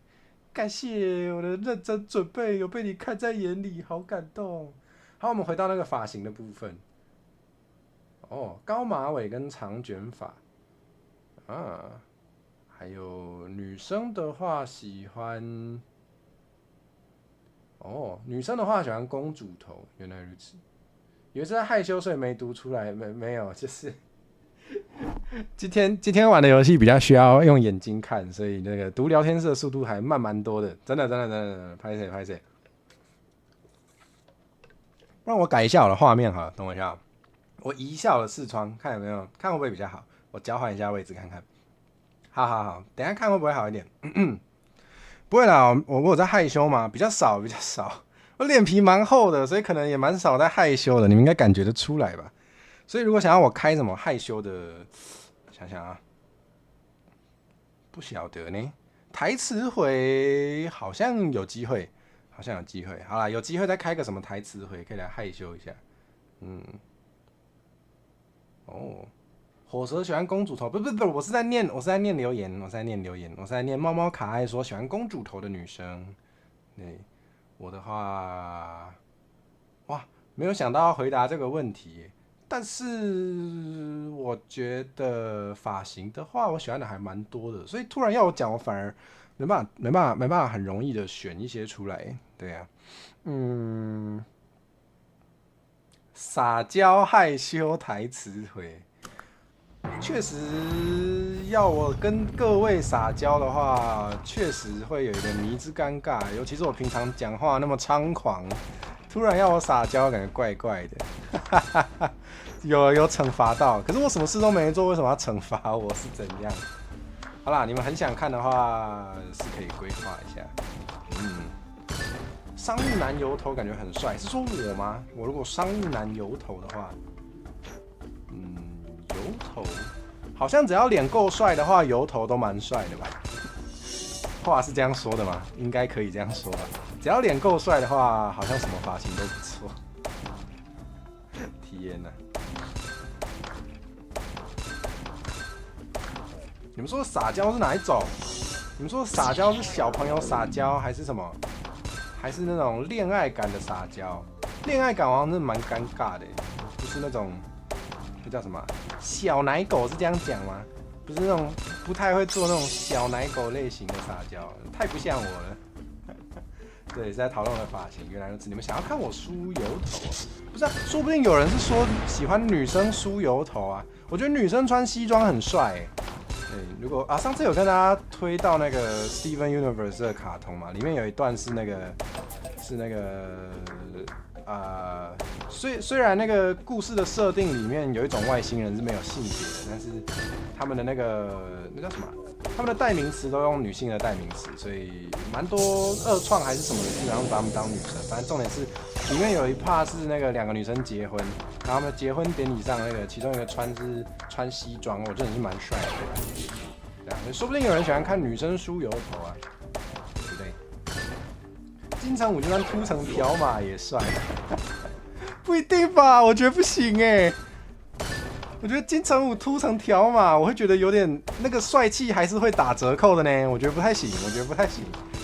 A: 感谢我的认真准备，有被你看在眼里，好感动。好，我们回到那个发型的部分。哦，高马尾跟长卷发啊，还有女生的话喜欢哦，女生的话喜欢公主头，原来如此。以为是在害羞，所以没读出来，没有，就是今天玩的游戏比较需要用眼睛看，所以那个读聊天室的速度还慢蛮多的，真的，拍谁，不然我改一下我的画面好了，等我一下，我移一下我的视窗，看有没有，看会不会比较好，我交换一下位置看看，好，等一下看会不会好一点，不会啦，我有在害羞吗？比较少，我脸皮蛮厚的，所以可能也蛮少在害羞的，你们应该感觉得出来吧？所以如果想要我开什么害羞的，想想啊。不晓得呢，台词回好像有机会，好啦，有机会再开个什么台词回，可以来害羞一下。嗯，哦，火蛇喜欢公主头，不，我是在念留言，我是在念猫猫卡爱说喜欢公主头的女生。对，我的话，哇，没有想到要回答这个问题耶，但是我觉得发型的话，我喜欢的还蛮多的，所以突然要我讲，我反而没办法很容易的选一些出来。对啊，嗯，撒娇害羞台词回，确实要我跟各位撒娇的话，确实会有一点迷之尴尬，尤其是我平常讲话那么猖狂，突然要我撒娇，感觉怪怪的。有惩罚到，可是我什么事都没做，为什么要惩罚我？是怎样？好啦，你们很想看的话，是可以规划一下。商务男油头感觉很帅，是说我吗？我如果商务男油头的话，油头好像只要脸够帅的话，油头都蛮帅的吧？话是这样说的吗？应该可以这样说吧。只要脸够帅的话，好像什么发型都不错。天哪！你们说的撒娇是哪一种？你们说的撒娇是小朋友撒娇，还是什么？还是那种恋爱感的撒娇？恋爱感好像是蛮尴尬的，就是那种那叫什么小奶狗是这样讲吗？不是那种不太会做那种小奶狗类型的撒娇，太不像我了。对，是在讨论我的发型，原来如此。你们想要看我梳油头？不是啊，说不定有人是说喜欢女生梳油头啊。我觉得女生穿西装很帅欸。对，如果啊，上次有跟大家推到那个 Steven Universe 的卡通嘛，里面有一段是那个虽然那个故事的设定里面有一种外星人是没有性别的，但是他们的那叫什么？他们的代名词都用女性的代名词，所以蛮多二创还是什么的，基本上把他们当女生。反正重点是里面有一 part 是那个2个女生结婚，然后他们结婚典礼上那个其中一个穿西装，我觉得是蛮帅的。对啊，说不定有人喜欢看女生梳油头啊，对不对？金城武就算秃成条码也帅，不一定吧？我觉得不行哎。我觉得金城武秃成条码，我会觉得有点那个帅气还是会打折扣的呢。我觉得不太行，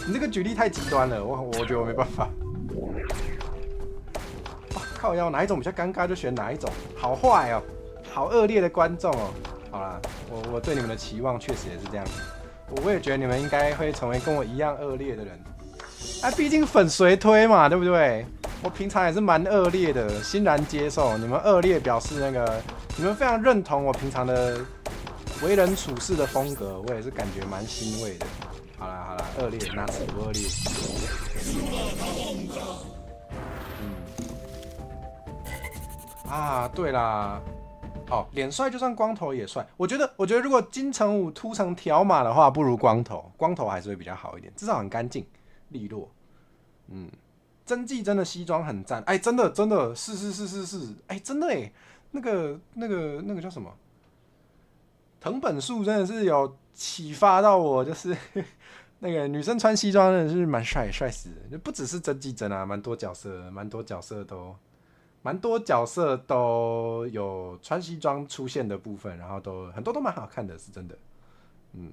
A: 你这个举例太极端了，我觉得我没办法。靠腰哪一种比较尴尬就选哪一种，好坏哦，好恶劣的观众哦。好啦，我对你们的期望确实也是这样，我也觉得你们应该会成为跟我一样恶劣的人。毕竟粉随推嘛，对不对？我平常也是蛮恶劣的，欣然接受。你们恶劣表示你们非常认同我平常的为人处事的风格，我也是感觉蛮欣慰的。好啦，恶劣那次不恶劣。对啦，脸帅就算光头也帅。我觉得如果金城武秃成条码的话，不如光头，光头还是会比较好一点，至少很干净利落。真纪真的西装很赞，真的是，真的那个叫什么？藤本树真的是有启发到我，就是那个女生穿西装真的是蛮帅死的，不只是真纪真啊，蛮多角色蛮多角色都有穿西装出现的部分，然后很多都蛮好看的，是真的。嗯，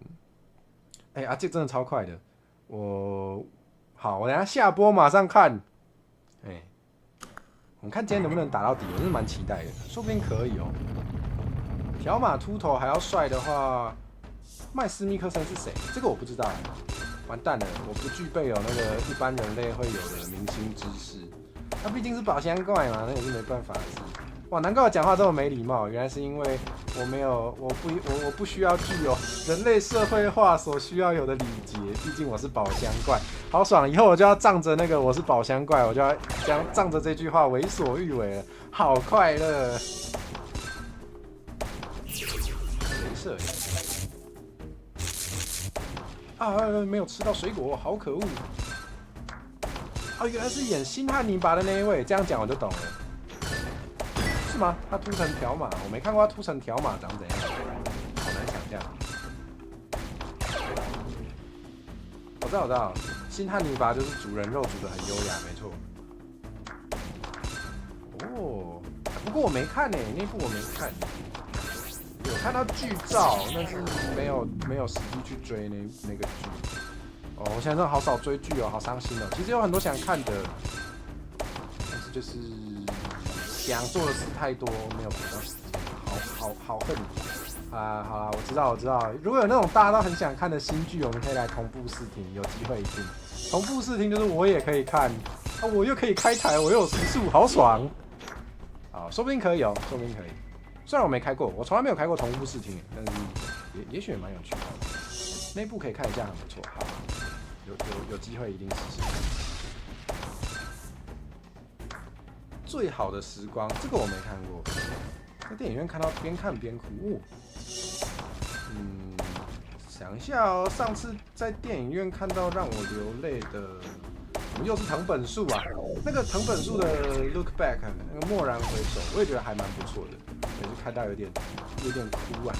A: 这真的超快的。好，我等一下下播马上看。我们看今天能不能打到底，我真是蛮期待的，说不定可以哦。条码秃头还要帅的话，麦斯密克森是谁？这个我不知道，完蛋了，我不具备有那个一般人类会有的明星知识。他毕竟是宝箱怪嘛，那也是没办法的事。哇，难怪我讲话这么没礼貌，原来是因为我不需要具有人类社会化所需要有的礼节，毕竟我是宝箱怪，好爽！以后我就要仗着那个我是宝箱怪，我就要仗着这句话为所欲为了，好快乐！镭射没有吃到水果，好可恶！原来是演新汉尼拔的那一位，这样讲我就懂了。是吗？他秃成条码，我没看过他秃成条码长怎样，好难想象。我知道，新汉尼拔就是煮人肉煮得很优雅，没错。不过我没看那部我没看，有看到剧照，但是没有实际去追那个剧。我现在真的好少追剧哦，好伤心哦。其实有很多想看的，但是就是想做的事太多，没有补到时间，好恨啊！好啦，我知道，如果有那种大家都很想看的新剧，我们可以来同步视听，有机会一定。同步视听就是我也可以看，我又可以开台，我又有时速，好爽！说不定可以哦，说不定可以。虽然我没开过，我从来没有开过同步视听，但是也许也蛮有趣的。那部可以看一下，很不错。好，有机会一定试试。最好的时光，这个我没看过，在电影院看到边看边哭。想一下哦，上次在电影院看到让我流泪的，又是藤本树啊。那个藤本树的《Look Back》，那个蓦然回首，我也觉得还蛮不错的，也是看到有点哭啊。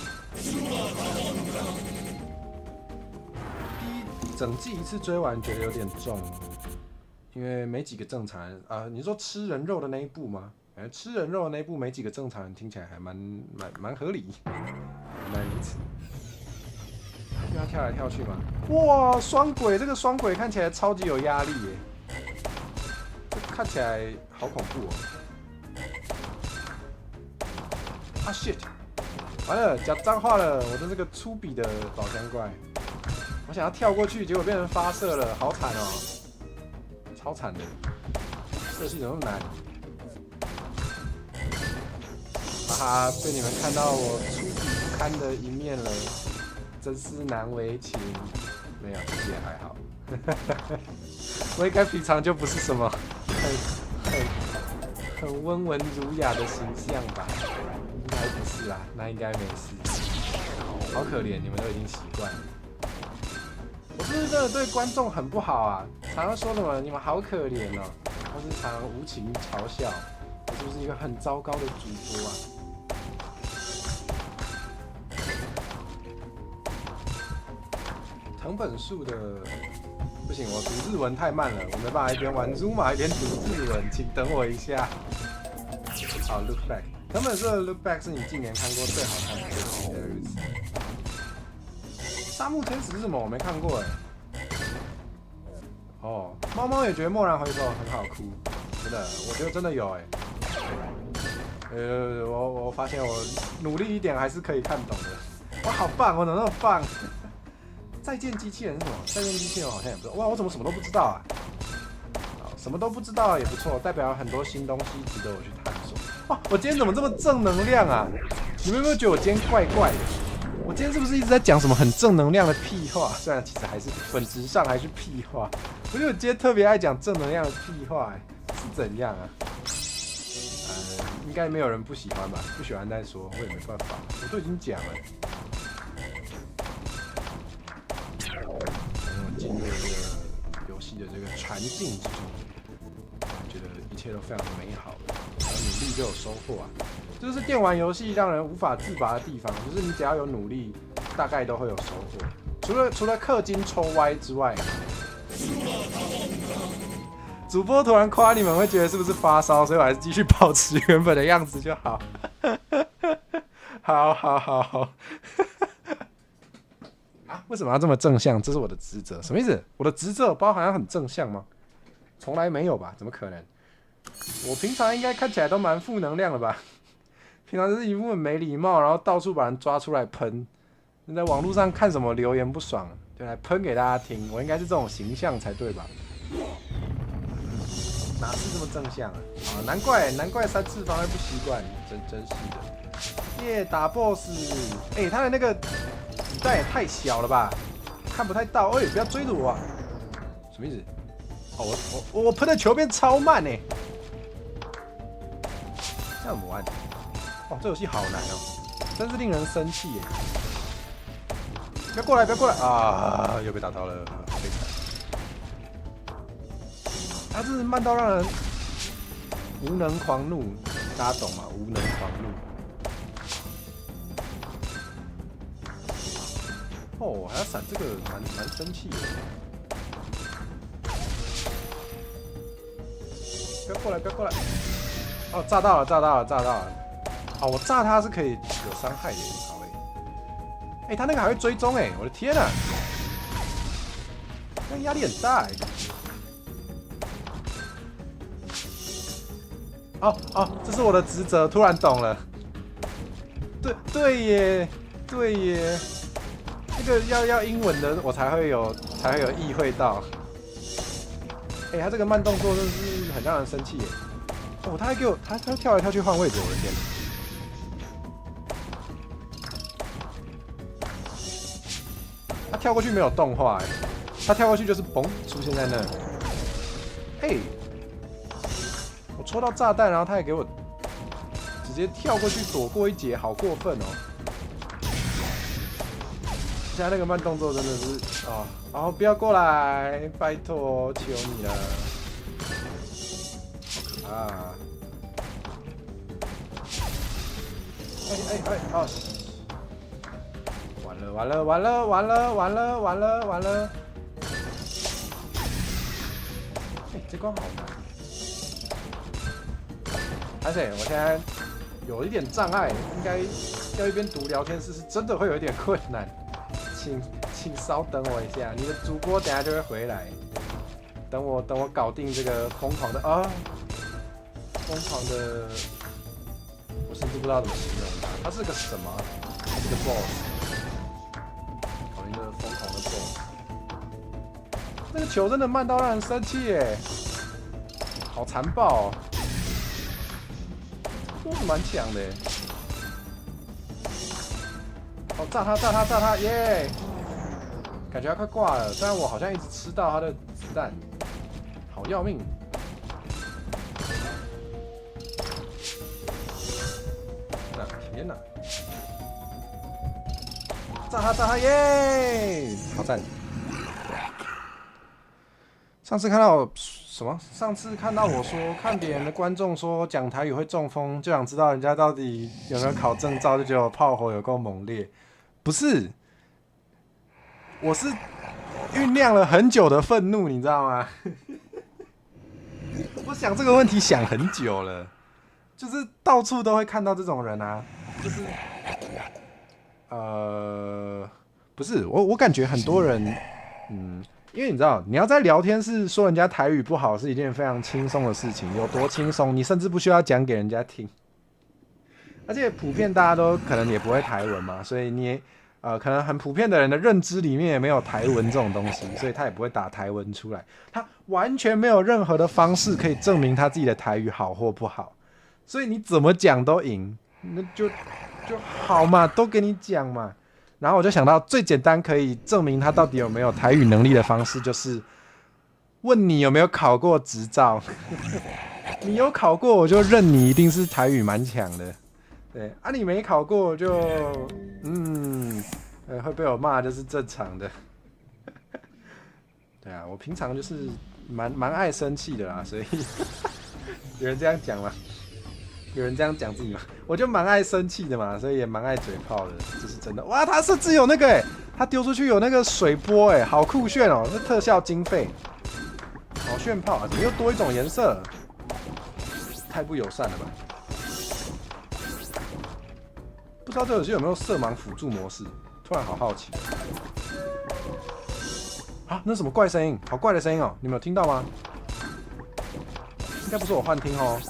A: 整季一次追完觉得有点重，因为没几个正常人啊。你说吃人肉的那一部吗？吃人肉的那一部没几个正常人，听起来还蛮合理，原来如此。又要跳来跳去吗？哇，双轨，这个双轨看起来超级有压力耶，这看起来好恐怖哦。shit， 完了，讲脏话了，我的这个粗鄙的宝箱怪。我想要跳过去，结果变成发射了，好惨哦，超惨的，这游戏怎么那么难？哈哈，被你们看到我粗鄙不堪的一面了，真是难为情。没有，其实也还好。我应该平常就不是什么很温文儒雅的形象吧？应该不是啦，那应该没事。好可怜，你们都已经习惯了。我是不是真的对观众很不好啊？常常说什么你们好可怜哦，或是常常无情嘲笑，我是不是一个很糟糕的主播啊？藤本树的不行，我读日文太慢了，我没办法一边玩 Zuma 一边读日文，请等我一下。好 ，Look Back， 藤本树的 Look Back 是你近年看过最好看的日子。沙漠天使是什么？我没看过哎。猫猫也觉得蓦然回首很好哭，真的，我觉得真的有哎。我发现我努力一点还是可以看懂的。哇，好棒！我怎么那么棒？再见机器人是什么？再见机器人我好像也不知道。哇，我怎么什么都不知道啊？什么都不知道也不错，代表很多新东西值得我去探索。哇，我今天怎么这么正能量啊？你们有没有觉得我今天怪怪的？我今天是不是一直在讲什么很正能量的屁话？虽然其实还是本质上还是屁话。我觉得我今天特别爱讲正能量的屁话，是怎样啊？应该没有人不喜欢吧？不喜欢再说，我也没办法，我都已经讲了。进入这个游戏的这个传境之中，觉得一切都非常的美好，然后努力就有收获啊！这就是电玩游戏让人无法自拔的地方，就是你只要有努力，大概都会有收获。除了氪金抽歪之外，主播突然夸你们，会觉得是不是发烧？所以我还是继续保持原本的样子就好。好。啊，为什么要这么正向？这是我的职责，什么意思？我的职责包含很正向吗？从来没有吧？怎么可能？我平常应该看起来都蛮负能量的吧？平常就是一副很没礼貌，然后到处把人抓出来喷。你在网络上看什么留言不爽，就来喷给大家听。我应该是这种形象才对吧？哪是这么正向啊？啊，难怪3次方会不习惯，真是的。耶，打 BOSS！他的那个子弹也太小了吧，看不太到。不要追着我啊！什么意思？哦，我喷的球变超慢呢。这样怎么玩？哦，这游戏好难哦，真是令人生气耶！不要过来啊！又被打到了，好悲惨。他真是慢到让人无能狂怒，大家懂吗？无能狂怒。哦，还要闪这个，蛮生气的。不要过来！哦，炸到了！哦，我炸他是可以有伤害的，好嘞。他那个还会追踪我的天啊！那压力很大哦，这是我的职责，突然懂了。对耶，那个要英文的我才会有意会到。他这个慢动作真的是很让人生气耶。哦，他还给我他跳来跳去换位置，我的天！他跳过去没有动画他跳过去就是嘣出现在那。我戳到炸弹，然后他也给我直接跳过去躲过一劫，好过分哦！现在那个慢动作真的是哦，不要过来，拜托，求你了！啊！哦！完了！这关好难。而且我现在有一点障碍，应该要一边读聊天室是真的会有一点困难，请稍等我一下，你的主播等一下就会回来，等我搞定这个疯狂的，我甚至不知道怎么形容它是个什么，它是个 boss， 搞定这个疯狂的 boss， 这个球真的慢到让人生气耶，好残暴哦。都是蛮强的，哦，炸他，耶！感觉他快挂了，虽然我好像一直吃到他的子弹，好要命！天哪！炸他，耶！好赞！上次看到什么？上次看到我说看别人的观众说讲台语会中风，就想知道人家到底有没有考证照，就觉得我炮火有够猛烈。不是，我是酝酿了很久的愤怒，你知道吗？我想这个问题想很久了，就是到处都会看到这种人啊，就是不是我感觉很多人，因为你知道，你要在聊天室说人家台语不好是一件非常轻松的事情，有多轻松，你甚至不需要讲给人家听。而且普遍大家都可能也不会台文嘛，所以你也可能很普遍的人的认知里面也没有台文这种东西，所以他也不会打台文出来，他完全没有任何的方式可以证明他自己的台语好或不好，所以你怎么讲都赢，那就好嘛，都给你讲嘛。然后我就想到最简单可以证明他到底有没有台语能力的方式，就是问你有没有考过执照。你有考过，我就认你一定是台语蛮强的。对啊，你没考过就会被我骂，就是正常的。对啊，我平常就是蛮爱生气的啦，所以有人这样讲吗？有人这样讲自己吗？我就蛮爱生气的嘛，所以也蛮爱嘴炮的，这是真的。哇，他甚至有那个他丢出去有那个水波好酷炫哦，那特效经费，好炫炮啊！怎么又多一种颜色？太不友善了吧！不知道这游戏有没有色盲辅助模式？突然好好奇。啊，那什么怪声音？好怪的声音哦！你们有听到吗？应该不是我幻听哦。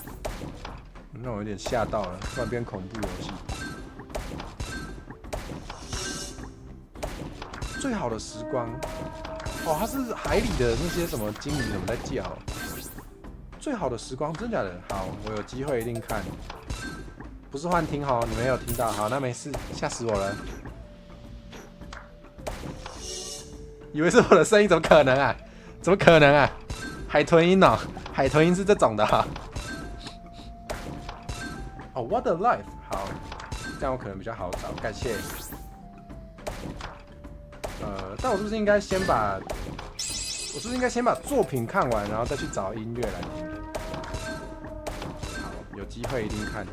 A: 让我有点吓到了，突然变恐怖游戏。最好的时光，哦，它是海里的那些什么鲸鱼怎么在叫？最好的时光，真假的？好，我有机会一定看。不是幻听哦，你们有听到？好，那没事，吓死我了。以为是我的声音，怎么可能啊？怎么可能啊？海豚音哦，海豚音是这种的哈。哦 ，What a life！ 好，这样我可能比较好找，感谢。但我是不是应该先把作品看完，然后再去找音乐来听？好，有机会一定看。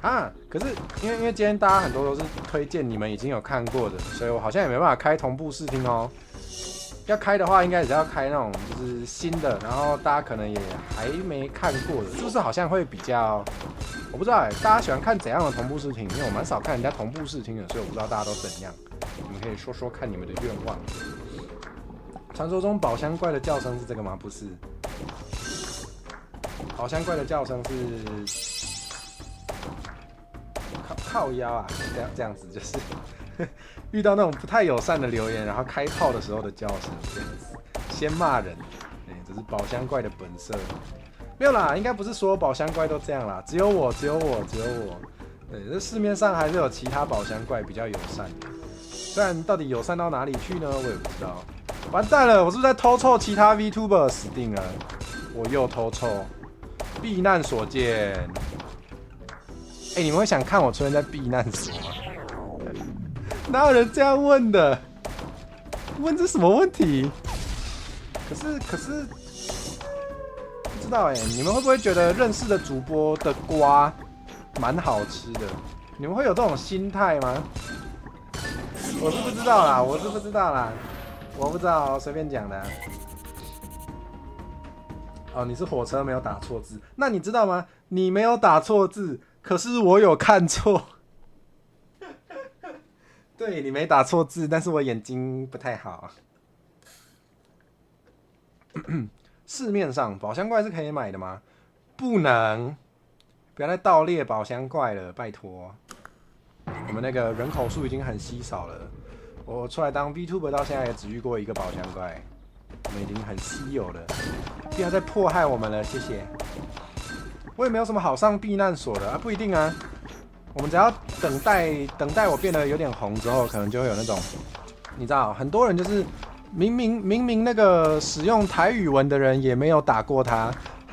A: 啊，可是因为今天大家很多都是推荐你们已经有看过的，所以我好像也没办法开同步试听哦。要开的话，应该也是要开那种就是新的，然后大家可能也还没看过的，是不是好像会比较？我不知道哎，大家喜欢看怎样的同步试听？因为我蛮少看人家同步试听的，所以我不知道大家都怎样。你们可以说说看你们的愿望。传说中宝箱怪的叫声是这个吗？不是，宝箱怪的叫声是靠腰啊，这样子就是遇到那种不太友善的留言，然后开炮的时候的叫声这样子，先骂人，这是宝箱怪的本色。没有啦，应该不是所有宝箱怪都这样啦，只有我。对，这市面上还是有其他宝箱怪比较友善的，虽然到底友善到哪里去呢，我也不知道。完蛋了，我是不是在偷臭其他 VTuber？ 死定了，我又偷臭。避难所见。你们会想看我出现在避难所吗？哪有人这样问的？问这什么问题？可是不知道你们会不会觉得认识的主播的瓜蛮好吃的？你们会有这种心态吗？我是不知道啦，我不知道，随便讲的。哦，你是火车没有打错字，那你知道吗？你没有打错字，可是我有看错。对，你没打错字，但是我眼睛不太好。市面上宝箱怪是可以买的吗？不能，不要再盗猎宝箱怪了，拜托。我们那个人口数已经很稀少了，我出来当 VTuber 到现在也只遇过一个宝箱怪，我们已经很稀有了，不要再迫害我们了，谢谢。我也没有什么好上避难所的啊，不一定啊。我们只要等待我变得有点红之后，可能就会有那种，你知道，很多人就是明明那个使用台语文的人也没有打过他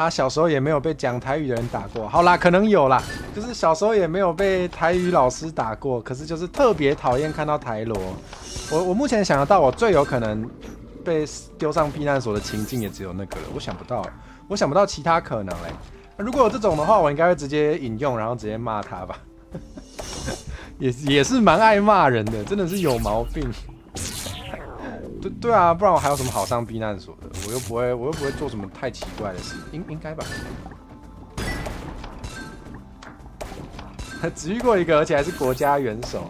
A: 小时候也没有被讲台语的人打过。好啦，可能有啦，就是小时候也没有被台语老师打过，可是就是特别讨厌看到台罗。我目前想得到我最有可能被丢上避难所的情境也只有那个了，我想不到其他可能嘞。如果有这种的话，我应该会直接引用，然后直接骂他吧。也是蛮爱骂人的，真的是有毛病。对啊，不然我还有什么好上避难所的？我又不会做什么太奇怪的事，应该吧？只遇过一个，而且还是国家元首。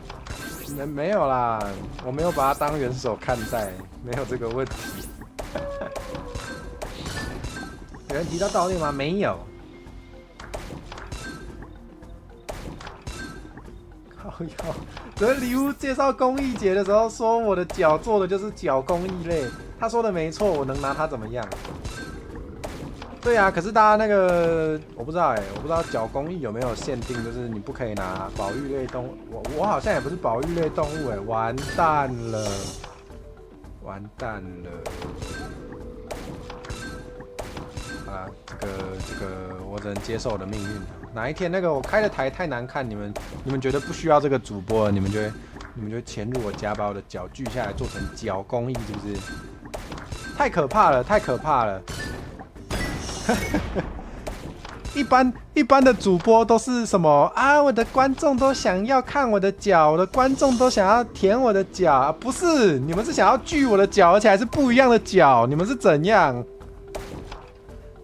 A: 没有啦，我没有把他当元首看待，没有这个问题。有人提到盗猎吗？没有。靠腰，可是礼物介绍公益节的时候说我的脚做的就是脚公益类，他说的没错，我能拿他怎么样？对啊，可是大家那个我不知道我不知道脚公益有没有限定，就是你不可以拿保育类动物。我好像也不是保育类动物完蛋了。啊，这个我只能接受我的命运。哪一天那个我开的台太难看，你们觉得不需要这个主播了，你们就会潜入我家，把我的脚锯下来做成脚公益，是不是？太可怕了！一般的主播都是什么啊？我的观众都想要看我的脚，我的观众都想要舔我的脚，不是？你们是想要锯我的脚，而且还是不一样的脚，你们是怎样？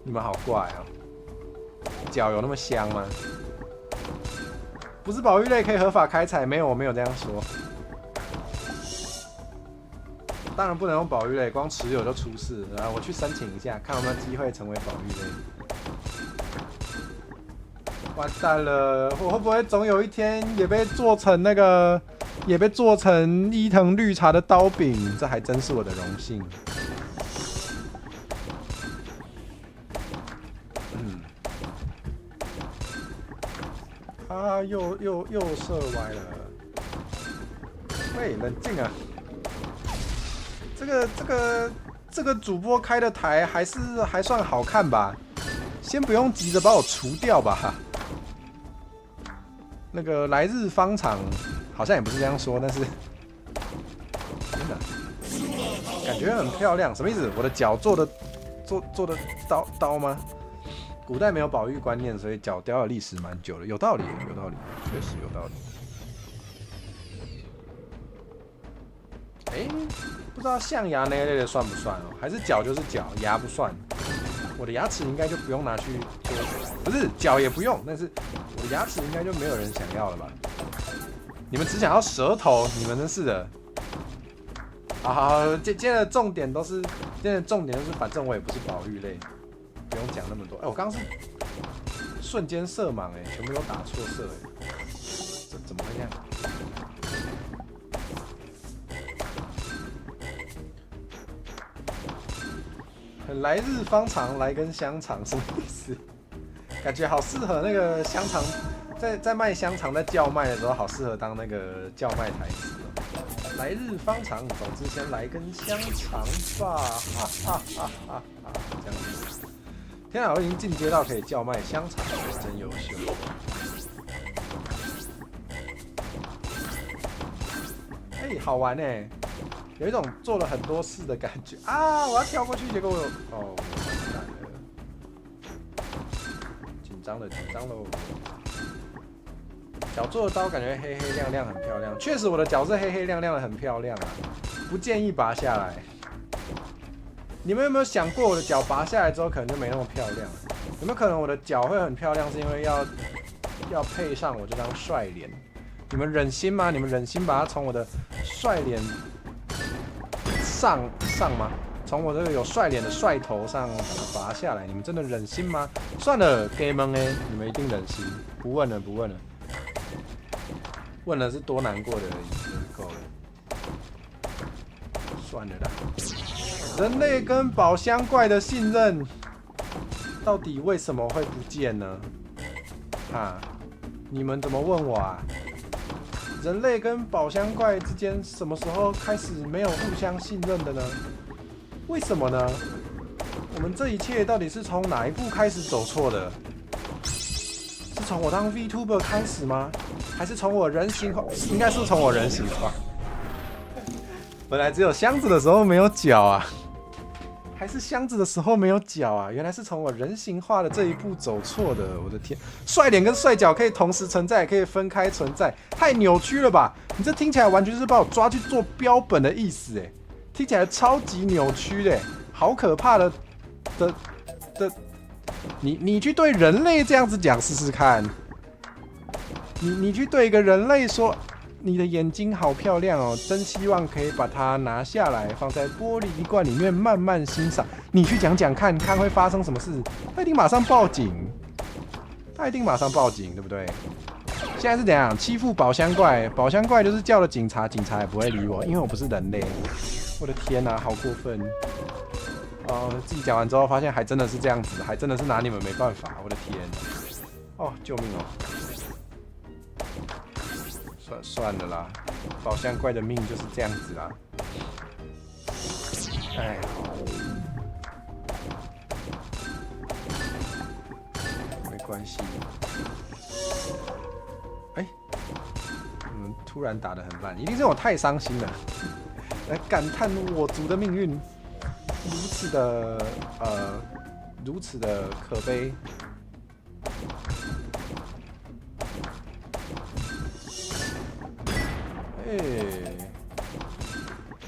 A: 你们好怪哦、脚有那么香吗？不是保育类可以合法开采？没有，我没有这样说。当然不能用保育类，光持有就出事。然后我去申请一下，看有没有机会成为保育类。完蛋了，我会不会总有一天也被做成那个，也被做成伊藤绿茶的刀柄？这还真是我的荣幸。啊，又射歪了。喂，冷静啊！这个主播开的台还算好看吧？先不用急着把我除掉吧。那个来日方长，好像也不是这样说，但是真的感觉很漂亮。什么意思？我的脚做的刀吗？古代没有保育观念，所以角雕的历史蛮久的，有道理，有道理，确实有道理。不知道象牙那一类的算不算哦？还是脚就是脚，牙不算？我的牙齿应该就不用拿去做，不是脚也不用，但是我的牙齿应该就没有人想要了吧？你们只想要舌头，你们真是的。好，今天的重点都是，反正我也不是保育类。不用讲那么多。我刚刚是瞬间色盲全部都打错色怎么会这样？很来日方长，来根香肠什么意思？感觉好适合那个香肠，在卖香肠在叫卖的时候，好适合当那个叫卖台词哦。来日方长，总之先来根香肠吧，哈哈哈哈哈！这样子。天啊，我已经进阶到可以叫卖香肠了，真优秀。好玩欸，有一种做了很多事的感觉啊！我要跳过去，结果我紧张了，紧张喽！脚做的刀感觉黑黑亮亮，很漂亮。确实，我的脚是黑黑亮亮的，很漂亮啊，不建议拔下来。你们有没有想过，我的脚拔下来之后可能就没那么漂亮了？有没有可能我的脚会很漂亮，是因为要配上我这张帅脸？你们忍心吗？你们忍心把它从我的帅脸上吗？从我这个有帅脸的帅头上把它拔下来？你们真的忍心吗？算了，给蒙你们一定忍心。不问了，不问了。问了是多难过的而已，真是够了。算了啦。人类跟宝箱怪的信任，到底为什么会不见呢？你们怎么问我啊？人类跟宝箱怪之间什么时候开始没有互相信任的呢？为什么呢？我们这一切到底是从哪一步开始走错的？是从我当 VTuber 开始吗？还是从我人形化？应该是从我人形化。本来只有箱子的时候没有脚啊，还是箱子的时候没有脚啊？原来是从我人形化的这一步走错的。我的天，帅脸跟帅脚可以同时存在，也可以分开存在，太扭曲了吧？你这听起来完全是把我抓去做标本的意思哎，听起来超级扭曲的，好可怕的。你去对人类这样子讲试试看，你去对一个人类说。你的眼睛好漂亮哦，真希望可以把它拿下来，放在玻璃罐里面慢慢欣赏。你去讲讲看，看会发生什么事？他一定马上报警，对不对？现在是怎样欺负宝箱怪？宝箱怪就是叫了警察，警察也不会理我，因为我不是人类。我的天哪，好过分！自己讲完之后发现还真的是这样子，还真的是拿你们没办法。我的天！救命哦！算了啦，宝箱怪的命就是这样子啦。没关系。突然打得很烂，一定是我太伤心了，来感叹我族的命运如此的可悲。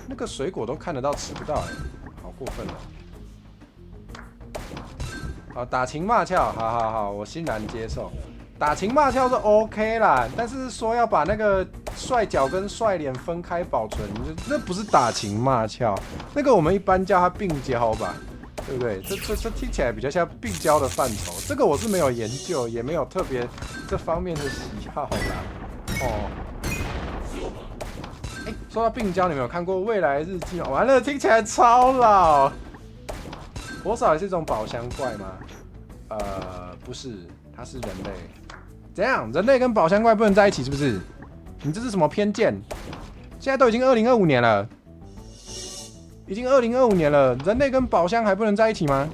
A: 那个水果都看得到，吃不到，好过分哦！哦，打情骂俏，好，我欣然接受。打情骂俏是 OK 啦，但是说要把那个帅脚跟帅脸分开保存，那不是打情骂俏，那个我们一般叫它病娇吧，对不对？这听起来比较像病娇的范畴。这个我是没有研究，也没有特别这方面的喜好啦。哦，说到病娇，你们有看过《未来日记》吗？完了，听起来超老。火扫也是一种宝箱怪吗？不是，它是人类。怎样？人类跟宝箱怪不能在一起是不是？你这是什么偏见？现在都已经2025年了，已经2025年了，人类跟宝箱还不能在一起吗？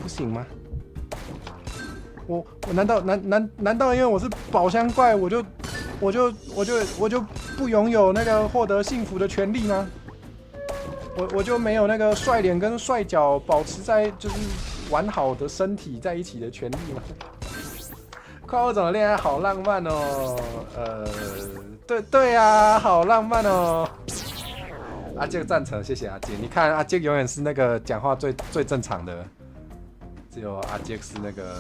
A: 不行吗？我难道因为我是宝箱怪，我就不拥有那个获得幸福的权利吗？我就没有那个帅脸跟帅脚保持在就是完好的身体在一起的权利吗？快乐总的恋爱好浪漫哦，对啊，好浪漫哦。阿杰赞成，谢谢阿杰。你看阿杰永远是那个讲话最正常的，只有阿杰是那个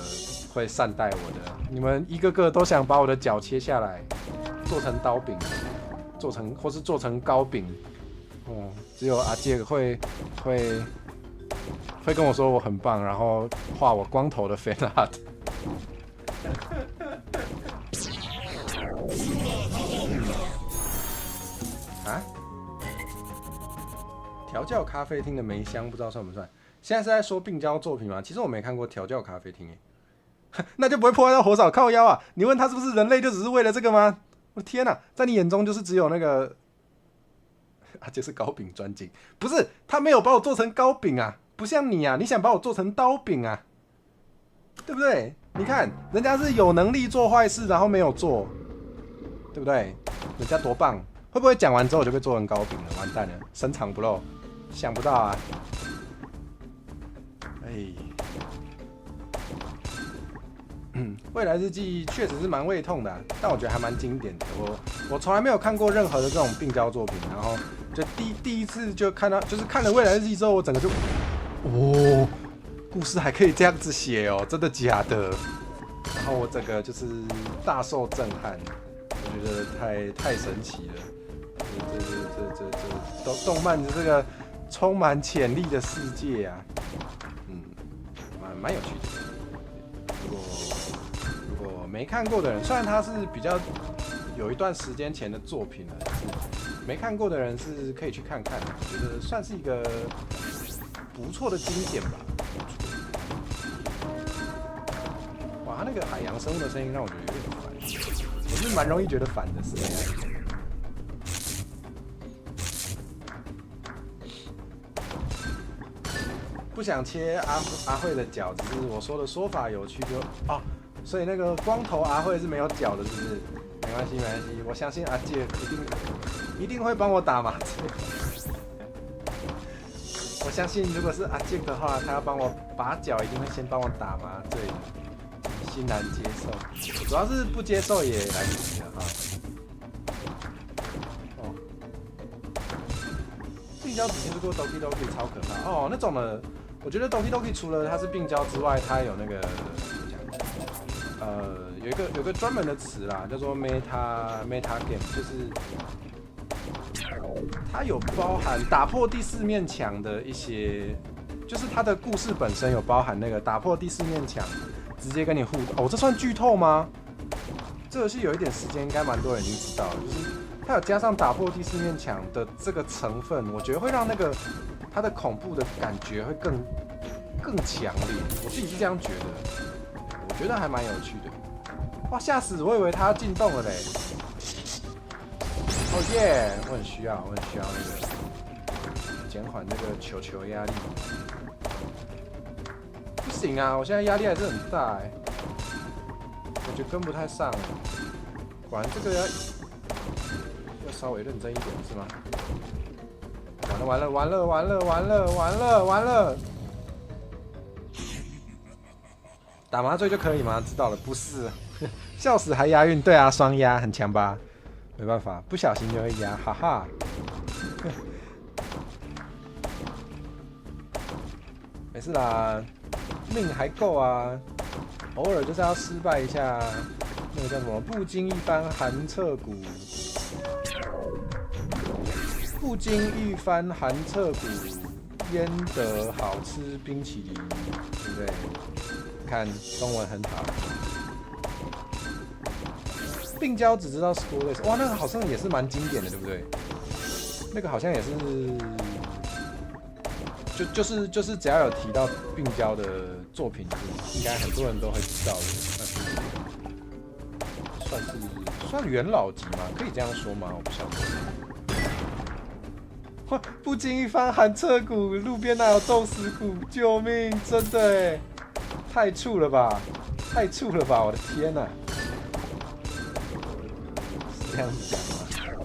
A: 会善待我的。你们一个个都想把我的脚切下来，做成刀饼，或是做成糕饼。只有阿杰会跟我说我很棒，然后画我光头的 fan art。啊？调教咖啡厅的梅香不知道算不算？现在是在说病娇作品吗？其实我没看过调教咖啡厅那就不会破坏到火扫靠腰啊！你问他是不是人类，就只是为了这个吗？我的天哪，在你眼中就是只有那个。就是糕饼专精，不是他没有把我做成糕饼啊，不像你啊，你想把我做成刀饼啊，对不对？你看人家是有能力做坏事，然后没有做，对不对？人家多棒，会不会讲完之后就被做成糕饼了？完蛋了，深藏不露，想不到啊！未来日记确实是蛮胃痛的但我觉得还蛮经典的。我从来没有看过任何的这种病娇作品，然后就第一次就看到，就是看了未来日记之后，我整个就，故事还可以这样子写哦，真的假的？然后我整个就是大受震撼，我觉得太神奇了。这动漫的这个充满潜力的世界啊，蛮有趣的。如果没看过的人，虽然它是比较有一段时间前的作品了，没看过的人是可以去看看，我觉得算是一个不错的经典吧。哇，他那个海洋生物的声音让我觉得有点烦，我是蛮容易觉得烦的是。不想切阿慧的脚，只是我说的说法有趣所以那个光头阿慧是没有脚的，是不是？没关系，我相信阿杰一定会帮我打麻醉。我相信如果是阿杰的话，他要帮我拔脚，一定会先帮我打麻醉的，欣然接受。主要是不接受也来不及了哈。病娇只听说过 Doki Doki 超可怕那种的。我觉得 Doki Doki 除了它是病娇之外，它有那个有个专门的词啦，叫做 meta game， 就是它有包含打破第四面墙的一些，就是它的故事本身有包含那个打破第四面墙，直接跟你互动。这算剧透吗？这个是有一点时间，应该蛮多人已经知道了，就是它有加上打破第四面墙的这个成分，我觉得会让那个它的恐怖的感觉会更强烈。我自己是这样觉得，我觉得还蛮有趣的。哇，吓死！我以为他要进洞了嘞。耶！我很需要那个减缓那个球压力。不行啊，我现在压力还是很大我觉得跟不太上果然这个要稍微认真一点是吗？完了！打麻醉就可以吗？知道了，不是。笑死还押韵，对啊，双押很强吧？没办法，不小心就会押，哈哈。没事啦，命还够啊，偶尔就是要失败一下。那个叫什么？不经一番寒彻骨，不经一番寒彻骨，焉得好吃冰淇淋？对不对？看中文很好。病娇只知道 School Days， 哇，那个好像也是蛮经典的，对不对？那个好像也是。就是只要有提到病娇的作品，应该很多人都会知道的，算元老级吗？可以这样说吗？我不晓得。不经一番寒彻骨，路边哪有冻死骨？救命！真的哎，太触了吧，太触了吧！我的天哪，是这样子讲吗？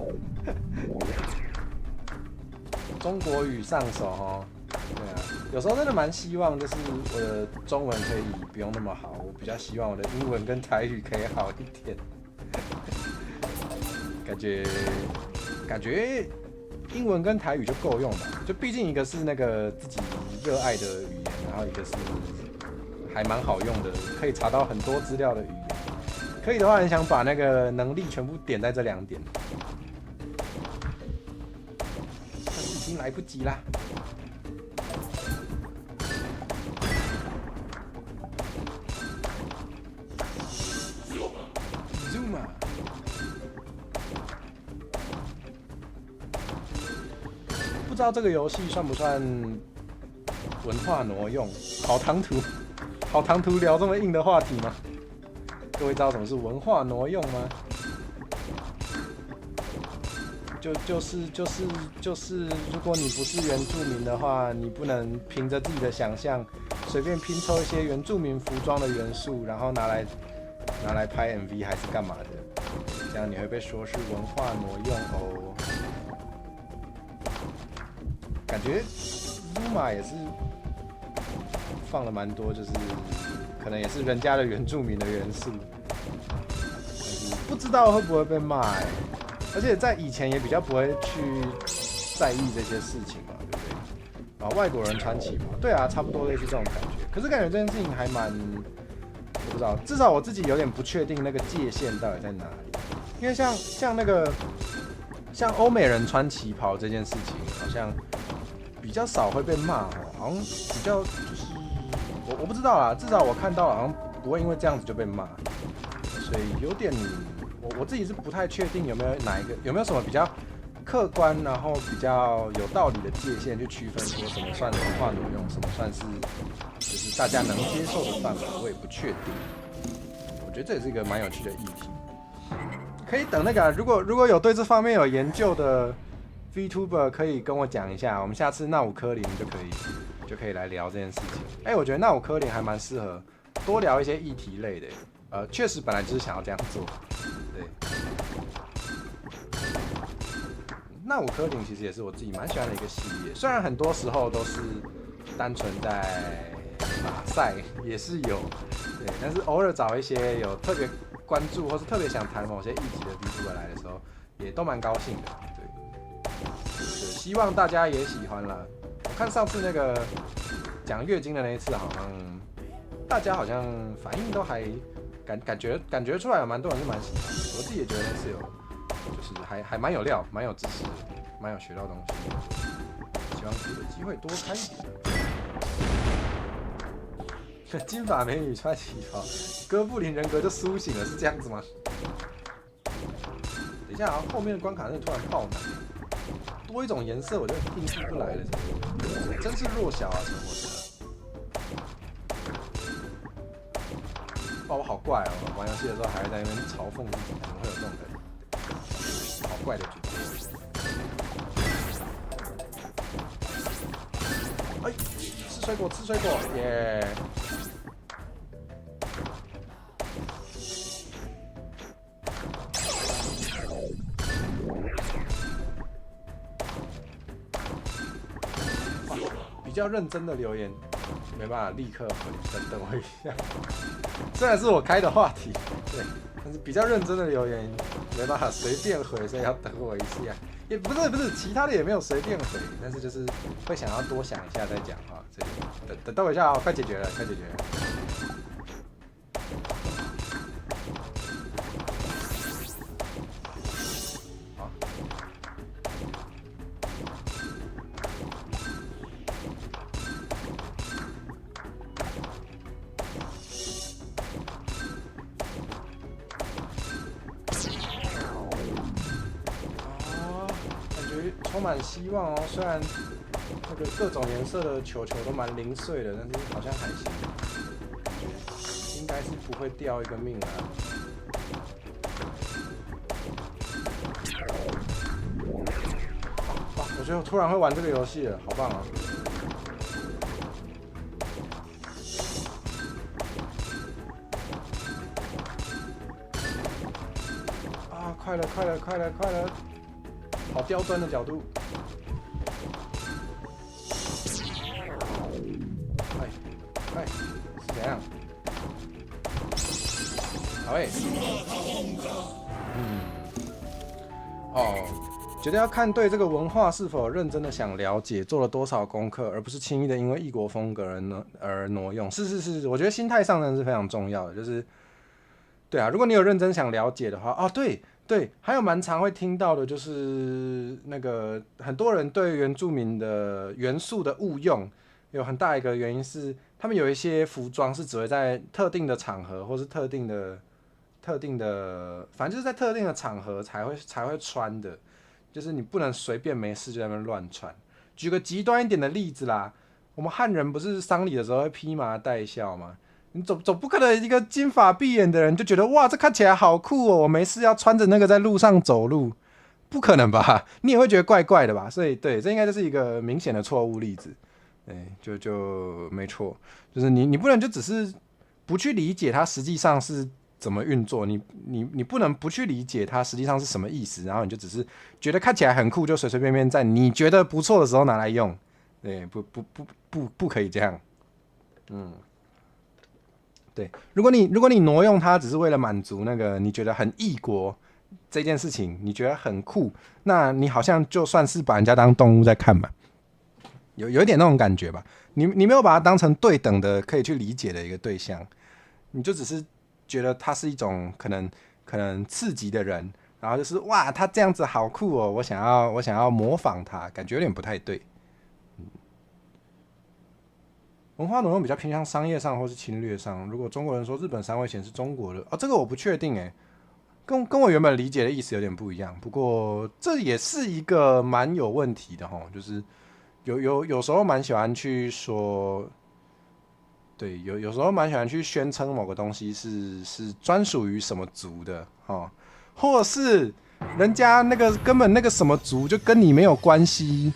A: 中国语上手哦。对啊，有时候真的蛮希望，就是我的中文可以不用那么好，我比较希望我的英文跟台语可以好一点。感觉英文跟台语就够用吧，就毕竟一个是那个自己热爱的语言，然后一个是还蛮好用的，可以查到很多资料的语言。可以的话，很想把那个能力全部点在这2点，但是已经来不及啦。不知道这个游戏算不算文化挪用？好唐突聊这么硬的话题吗？各位知道什么是文化挪用吗？就是，如果你不是原住民的话，你不能凭着自己的想象随便拼凑一些原住民服装的元素，然后拿来拍 MV 还是干嘛的？这样你会被说是文化挪用哦。感觉 Zuma 也是放了蛮多，就是可能也是人家的原住民的元素，但是不知道会不会被骂欸。而且在以前也比较不会去在意这些事情嘛，对不对？然后外国人穿旗袍，对啊，差不多类似这种感觉。可是感觉这件事情还蛮，我不知道，至少我自己有点不确定那个界限到底在哪里。因为像欧美人穿旗袍这件事情，好像比较少会被骂，好像比较就是我不知道啦，至少我看到好像不会因为这样子就被骂，所以有点我自己是不太确定有没有什么比较客观，然后比较有道理的界限去区分说什么算文化挪用，什么算是就是大家能接受的范围，我也不确定。我觉得这也是一个蛮有趣的议题，可以等那个如果有对这方面有研究的 VTuber 可以跟我讲一下，我们下次那武科林就可以来聊这件事情。我觉得那武科林还蛮适合多聊一些议题类的。确实本来就是想要这样做。对，那武科林其实也是我自己蛮喜欢的一个系列，虽然很多时候都是单纯在马赛，也是有，对，但是偶尔找一些有特别关注或是特别想谈某些议题的 VTuber 来的时候，也都蛮高兴的。对，希望大家也喜欢啦。我看上次那个讲月经的那一次，好像大家好像反应都还感觉出来有蛮多人是蛮喜欢的。我自己也觉得那次就是还蛮有料，蛮有知识，蛮有学到东西。希望有机会多开一点。金发美女穿旗袍，哥布林人格就苏醒了，是这样子吗？等一下啊，后面的关卡真的突然爆难，多一种颜色我就应付不来了，真是弱小啊！陈火车。我好怪哦！玩游戏的时候还会在那边嘲讽自己，怎么会有这种人？好怪的主角。吃水果，耶！比较认真的留言，没办法立刻回，等我一下。虽然是我开的话题，对，但是比较认真的留言没办法随便回，所以要等我一下。也不是，其他的也没有随便回，但是就是会想要多想一下再讲哈。等我一下啊，快解决了。充满希望哦，虽然那个各种颜色的球都蛮零碎的，但是好像还行，应该是不会掉一个命啊。我觉得我突然会玩这个游戏了，好棒啊！快了！好刁钻的角度。哎，是怎样？好觉得要看对这个文化是否认真的想了解，做了多少功课，而不是轻易的因为异国风格而挪用。是，我觉得心态上真的是非常重要的。就是，对啊，如果你有认真想了解的话，对，还有蛮常会听到的，就是那个很多人对原住民的元素的误用，有很大一个原因是，他们有一些服装是只会在特定的场合，或是特定的，反正就是在特定的场合才会穿的，就是你不能随便没事就在那边乱穿。举个极端一点的例子啦，我们汉人不是丧礼的时候会披麻戴孝吗？你总不可能一个金发碧眼的人就觉得哇，这看起来好酷哦，我没事要穿着那个在路上走路，不可能吧？你也会觉得怪怪的吧？所以对，这应该就是一个明显的错误例子。对，就没错，就是你不能就只是不去理解它实际上是怎么运作，你不能不去理解它实际上是什么意思，然后你就只是觉得看起来很酷，就随随便便在你觉得不错的时候拿来用。对，不可以这样。对，如果你挪用它只是为了满足那个你觉得很异国这件事情，你觉得很酷，那你好像就算是把人家当动物在看嘛，有一点那种感觉吧。你没有把它当成对等的可以去理解的一个对象，你就只是觉得他是一种可能刺激的人，然后就是哇，他这样子好酷哦，我想要模仿他，感觉有点不太对。文化挪用比较偏向商业上或是侵略上。如果中国人说日本三味线是中国的，这个我不确定跟我原本理解的意思有点不一样。不过这也是一个蛮有问题的齁，就是有时候蛮喜欢去说，对，有时候蛮喜欢去宣称某个东西是专属于什么族的或者是人家那个根本那个什么族就跟你没有关系，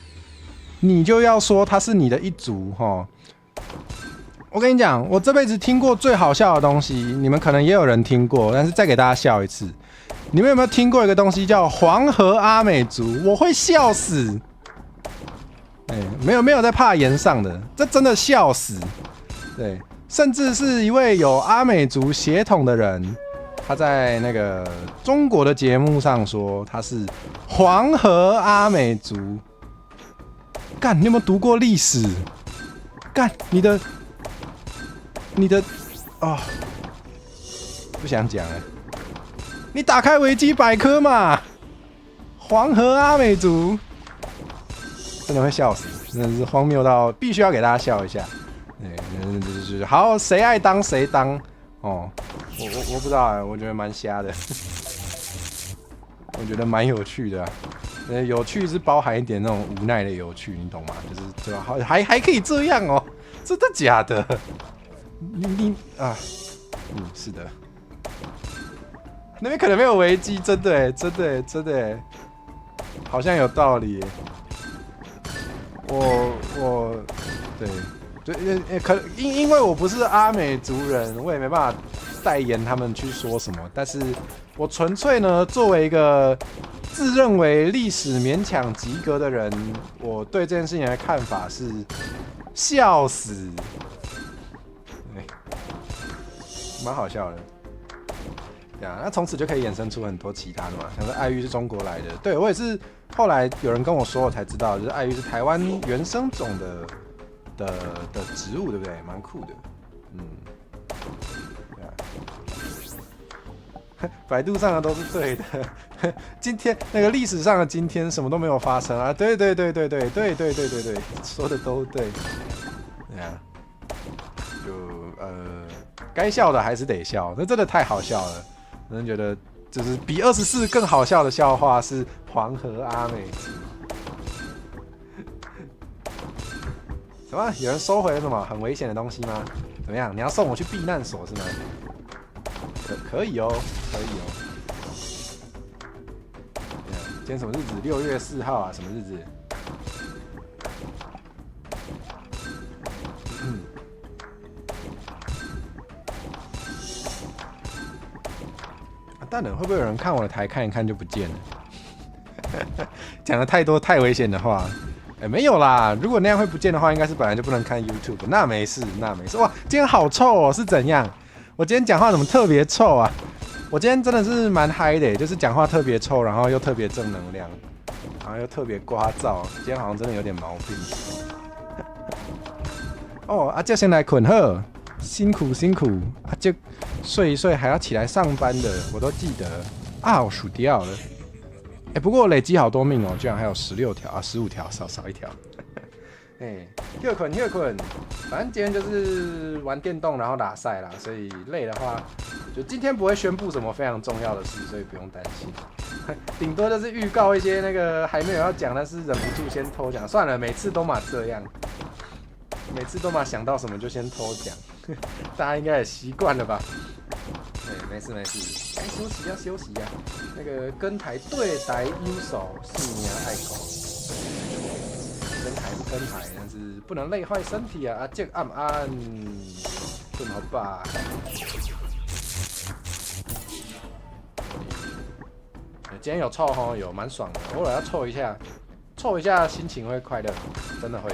A: 你就要说他是你的一族我跟你讲，我这辈子听过最好笑的东西，你们可能也有人听过，但是再给大家笑一次。你们有没有听过一个东西叫黄河阿美族？我会笑死。没有在怕炎上的，这真的笑死。对，甚至是一位有阿美族血统的人，他在那个中国的节目上说他是黄河阿美族。干，你有没有读过历史？干，你的不想讲了。你打开维基百科嘛，黄河阿美族，真的会笑死，真的是荒谬到必须要给大家笑一下。对，好，谁爱当谁当我不知道我觉得蛮瞎的，我觉得蛮有趣的有趣是包含一点那种无奈的有趣，你懂吗？就是对吧？还可以这样哦，真的假的？是的，那边可能没有危机，真的，好像有道理。对，因为我不是阿美族人，我也没办法代言他们去说什么。但是我纯粹呢，作为一个自认为历史勉强及格的人，我对这件事情的看法是笑死。蛮好笑的。对啊，那从此就可以衍生出很多其他的嘛，像是爱玉是中国来的，对我也是后来有人跟我说，我才知道，就是爱玉是台湾原生种的植物，对不对？蛮酷的，嗯，对啊，百度上的都是对的，今天那个历史上的今天什么都没有发生啊，对，说的都对，对啊，就该笑的还是得笑，那真的太好笑了。我真觉得，就是比24更好笑的笑话是黄河阿美族。什么？有人收回了什么很危险的东西吗？怎么样？你要送我去避难所是吗？可以哦，可以哦。今天什么日子？6月4号啊？什么日子？蛋冷会不会有人看我的台看一看就不见了？讲了太多太危险的话，没有啦。如果那样会不见的话，应该是本来就不能看 YouTube。那没事，那没事。哇，今天好臭哦，是怎样？我今天讲话怎么特别臭啊？我今天真的是蛮嗨的，就是讲话特别臭，然后又特别正能量，然后又特别聒噪。今天好像真的有点毛病。哦，阿杰先来捆贺。辛苦啊！就睡一睡还要起来上班的，我都记得啊，我数掉了。不过我累积好多命哦，居然还有16条啊，15条，少一条。休困，反正今天就是玩电动，然后打赛啦，所以累的话，就今天不会宣布什么非常重要的事，所以不用担心。顶多就是预告一些那个还没有要讲，但是忍不住先偷讲。算了，每次都嘛这样。每次都嘛想到什么就先偷讲，大家应该也习惯了吧？对，没事，该休息啊。那个跟台对台优手是你爱狗，跟台是跟台，但是不能累坏身体啊！这暗困好吧？今天有臭吼，有蛮爽的，偶尔要臭一下心情会快乐，真的会。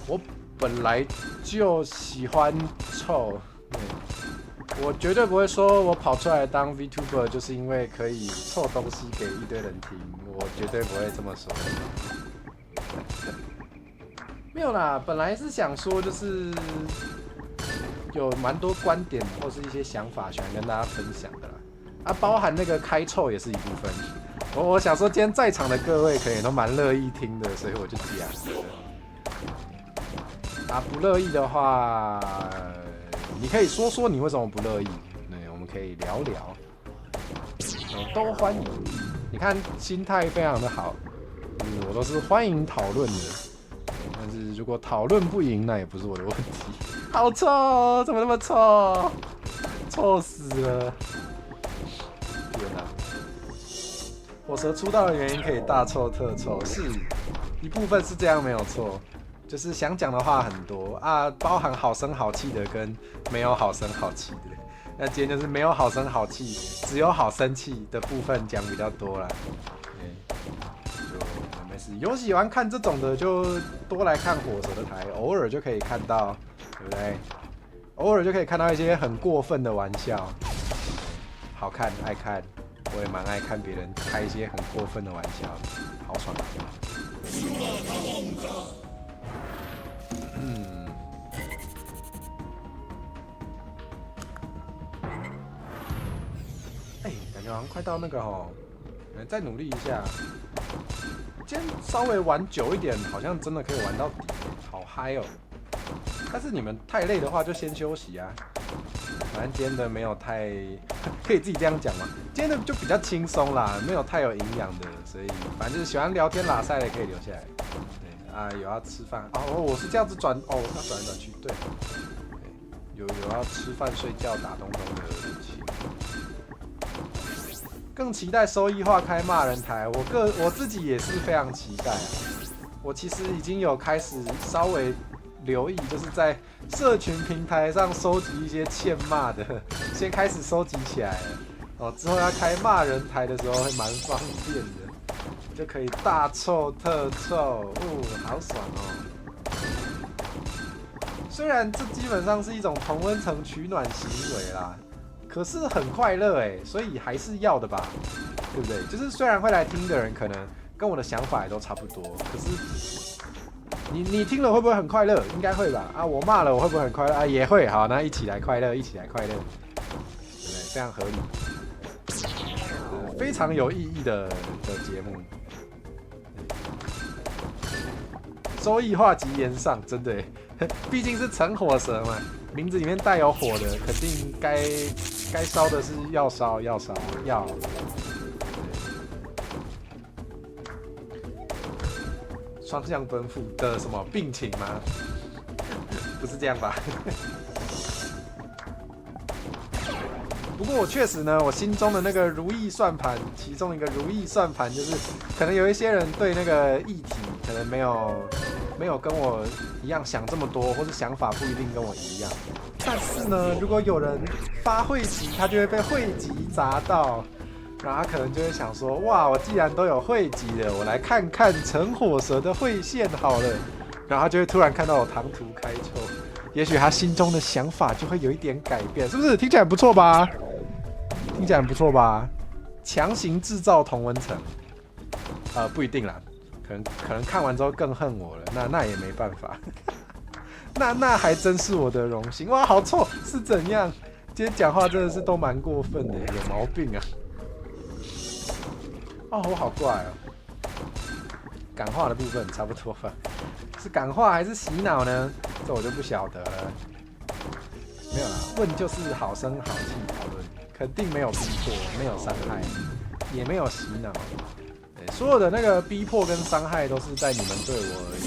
A: 我本来就喜欢臭，我绝对不会说我跑出来当 VTuber 就是因为可以臭东西给一堆人听，我绝对不会这么说。没有啦，本来是想说就是有蛮多观点或是一些想法喜欢跟大家分享的啦，包含那个开臭也是一部分。我想说今天在场的各位可能都蛮乐意听的，所以我就讲了。不乐意的话，你可以说你为什么不乐意，对，我们可以聊聊，都欢迎。你看心态非常的好，我都是欢迎讨论的。但是如果讨论不赢，那也不是我的问题。好臭，怎么那么臭？臭死了！天哪！火蛇出道的原因可以大臭特臭，是一部分是这样没有错。就是想讲的话很多啊，包含好声好气的跟没有好声好气的。那今天就是没有好声好气，只有好生气的部分讲比较多啦。就没事，有喜欢看这种的就多来看火蛇的台，偶尔就可以看到，对不对？偶尔就可以看到一些很过分的玩笑，好看爱看，我也蛮爱看别人开一些很过分的玩笑，好爽。感觉好像快到那个再努力一下。今天稍微玩久一点，好像真的可以玩到底，好嗨哦！但是你们太累的话，就先休息啊。反正今天的没有太，可以自己这样讲嘛。今天的就比较轻松啦，没有太有营养的，所以反正就是喜欢聊天拉塞的可以留下来。对啊，有要吃饭我是这样子转要转来转去，对，有要吃饭睡觉打东东的事情。更期待收益化开骂人台，我自己也是非常期待啊。我其实已经有开始稍微留意，就是在社群平台上收集一些欠骂的，先开始收集起来了。之后要开骂人台的时候会蛮方便的，就可以大臭特臭，好爽哦！虽然这基本上是一种同温层取暖行为啦。
B: 可是很快乐哎，所以还是要的吧，对不对？就是虽然会来听的人可能跟我的想法也都差不多，可是你听了会不会很快乐？应该会吧？啊，我骂了我会不会很快乐？啊，也会。好，那一起来快乐，一起来快乐，对不对？非常合理，非常有意义的节目。收益化及言上，真的，毕竟是橙火蛇嘛，名字里面带有火的，肯定该烧的是要烧，要。双向奔赴的什么病情吗？不是这样吧？不过我确实呢，我心中的那个如意算盘，其中一个如意算盘就是，可能有一些人对那个议题可能没有跟我一样想这么多，或是想法不一定跟我一样。但是呢，如果有人发汇集，他就会被汇集砸到，然后他可能就会想说：哇，我既然都有汇集了，我来看看橙火蛇的汇线好了。然后他就会突然看到我唐突开抽，也许他心中的想法就会有一点改变，是不是？听起来不错吧？听起来不错吧？强行制造同温层，不一定啦。可能看完之后更恨我了，那也没办法，那还真是我的荣幸。哇，好臭，是怎样？今天讲话真的是都蛮过分的，有毛病啊！哦，我好怪哦。感化的部分差不多吧，是感化还是洗脑呢？这我就不晓得了。没有啦，问就是好声好气讨论，肯定没有逼迫，没有伤害，也没有洗脑。所有的那个逼迫跟伤害都是在你们对我而已，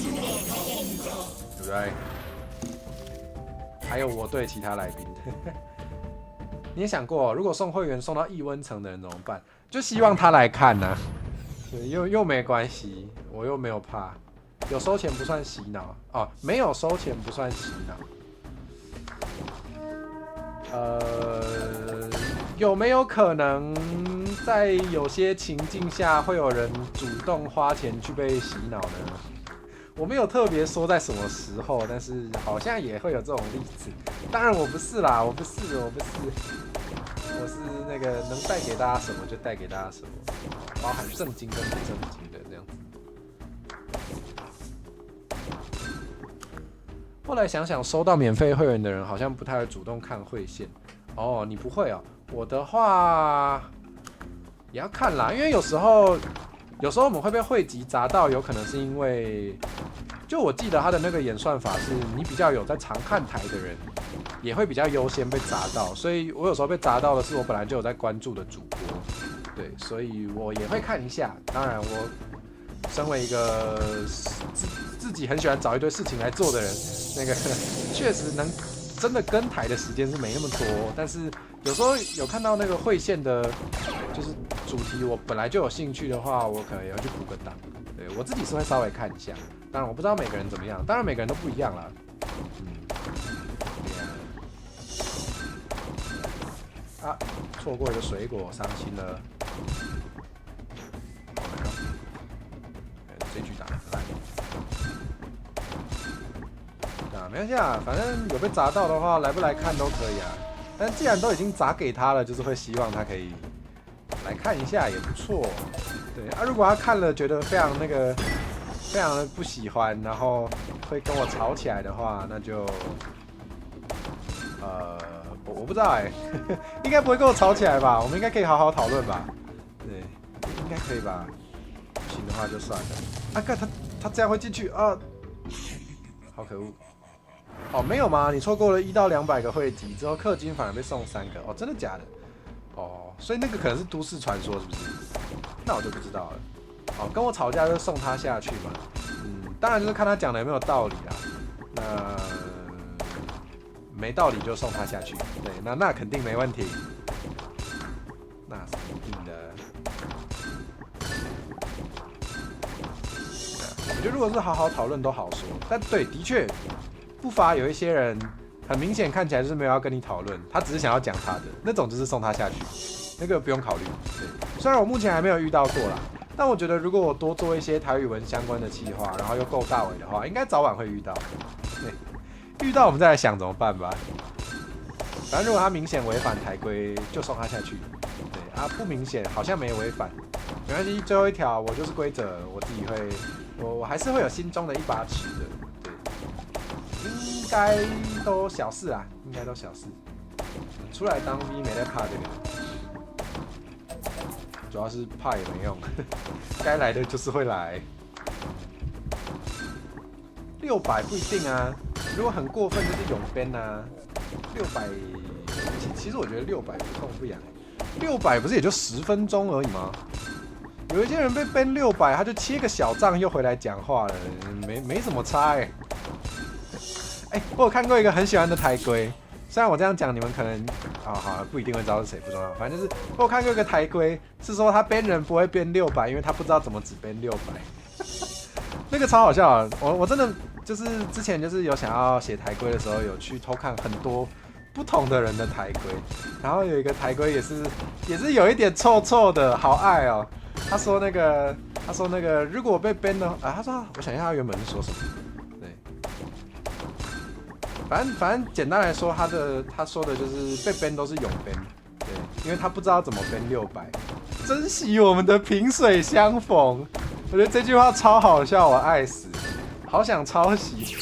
B: 对不对？还有我对其他来宾，你也想过，如果送会员送到异温层的人怎么办？就希望他来看啊，对，又没关系，我又没有怕，有收钱不算洗脑哦，没有收钱不算洗脑。有没有可能在有些情境下会有人主动花钱去被洗脑呢？我没有特别说在什么时候，但是好像也会有这种例子。当然我不是啦，我不是，我是那个能带给大家什么就带给大家什么，包含正经跟不正经的这样子。后来想想，收到免费会员的人好像不太会主动看会线。哦，你不会哦。我的话也要看啦，因为有时候我们会被汇集砸到，有可能是因为，就我记得他的那个演算法是，你比较有在常看台的人，也会比较优先被砸到，所以我有时候被砸到的是我本来就有在关注的主播，对，所以我也会看一下。当然，我身为一个自己很喜欢找一堆事情来做的人，那个确实能真的跟台的时间是没那么多，但是有时候有看到那个会线的，就是主题我本来就有兴趣的话，我可能也要去补个档。对，我自己是会稍微看一下，当然我不知道每个人怎么样，当然每个人都不一样啦。啊，错过一个水果，伤心了。这局打得烂。没关系啊，反正有被砸到的话，来不来看都可以啊。但既然都已经砸给他了，就是会希望他可以来看一下，也不错。对啊，如果他看了觉得非常的不喜欢，然后会跟我吵起来的话，那就我不知道欸，应该不会跟我吵起来吧？我们应该可以好好讨论吧？对，应该可以吧？不行的话就算了。啊，看他这样会进去啊，好可恶！哦，没有吗？你错过了1到200个汇集之后，氪金反而被送3个。哦，真的假的？哦，所以那个可能是都市传说，是不是？那我就不知道了。哦，跟我吵架就送他下去嘛。当然就是看他讲的有没有道理啦。那没道理就送他下去。对，那肯定没问题。那是一定的。我觉得如果是好好讨论都好说，但对，的确不乏有一些人很明显看起来就是没有要跟你讨论，他只是想要讲他的那种，就是送他下去，那个不用考虑。对，虽然我目前还没有遇到过啦，但我觉得如果我多做一些台语文相关的企划，然后又够大尾的话，应该早晚会遇到。对，遇到我们再来想怎么办吧。反正如果他明显违反台规，就送他下去。对啊，不明显好像没违反，没关系。最后一条我就是规则，我自己会，我还是会有心中的一把尺的。对，应该都小事啊，应该都小事。出来当 V 没在怕这个，主要是怕也没用，该来的就是会来。600不一定啊，如果很过分就是永边啊。600，其实我觉得600不痛不痒。600不是也就10分钟而已吗？有一些人被 ban 600，他就切个小账又回来讲话了，没什么差我有看过一个很喜欢的台规，虽然我这样讲你们可能好不一定会知道是谁，不重要。反正就是我有看过一个台规，是说他 ban 人不会 ban 600，因为他不知道怎么只 ban 600。那个超好笑啊！我真的就是之前就是有想要写台规的时候，有去偷看很多不同的人的台规，然后有一个台规也是有一点臭臭的，好爱哦。他说那个如果被 ban 的他说我想一下他原本是说什么，对，反正简单来说，他说的就是被 ban 都是永 ban， 对，因为他不知道怎么 ban 600，珍惜我们的萍水相逢。我觉得这句话超好笑，我爱死，好想抄袭。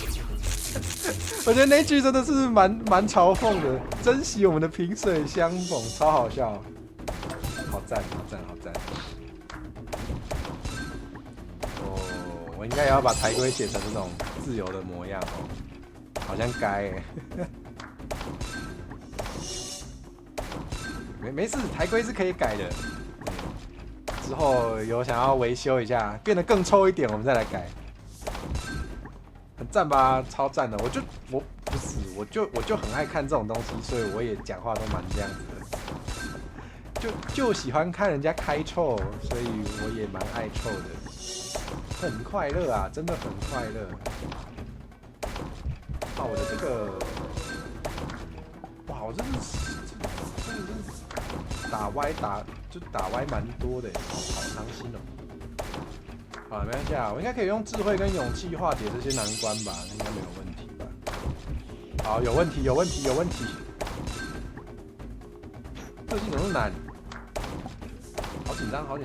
B: 我觉得那句真的是蛮嘲讽的，珍惜我们的萍水相逢，超好笑，好赞。我应该也要把台规写成这种自由的模样哦，好像该没事，台规是可以改的。之后有想要维修一下，变得更臭一点，我们再来改。很赞吧？超赞的！我就很爱看这种东西，所以我也讲话都蛮这样子的。就喜欢看人家开臭，所以我也蛮爱臭的。很快乐啊，真的很快乐。我的这个，哇，我真的是打歪蛮多的，好伤心哦。好，没关系啊，我应该可以用智慧跟勇气化解这些难关吧，应该没有问题吧？好，有问题。特技怎么那么难？好紧张，快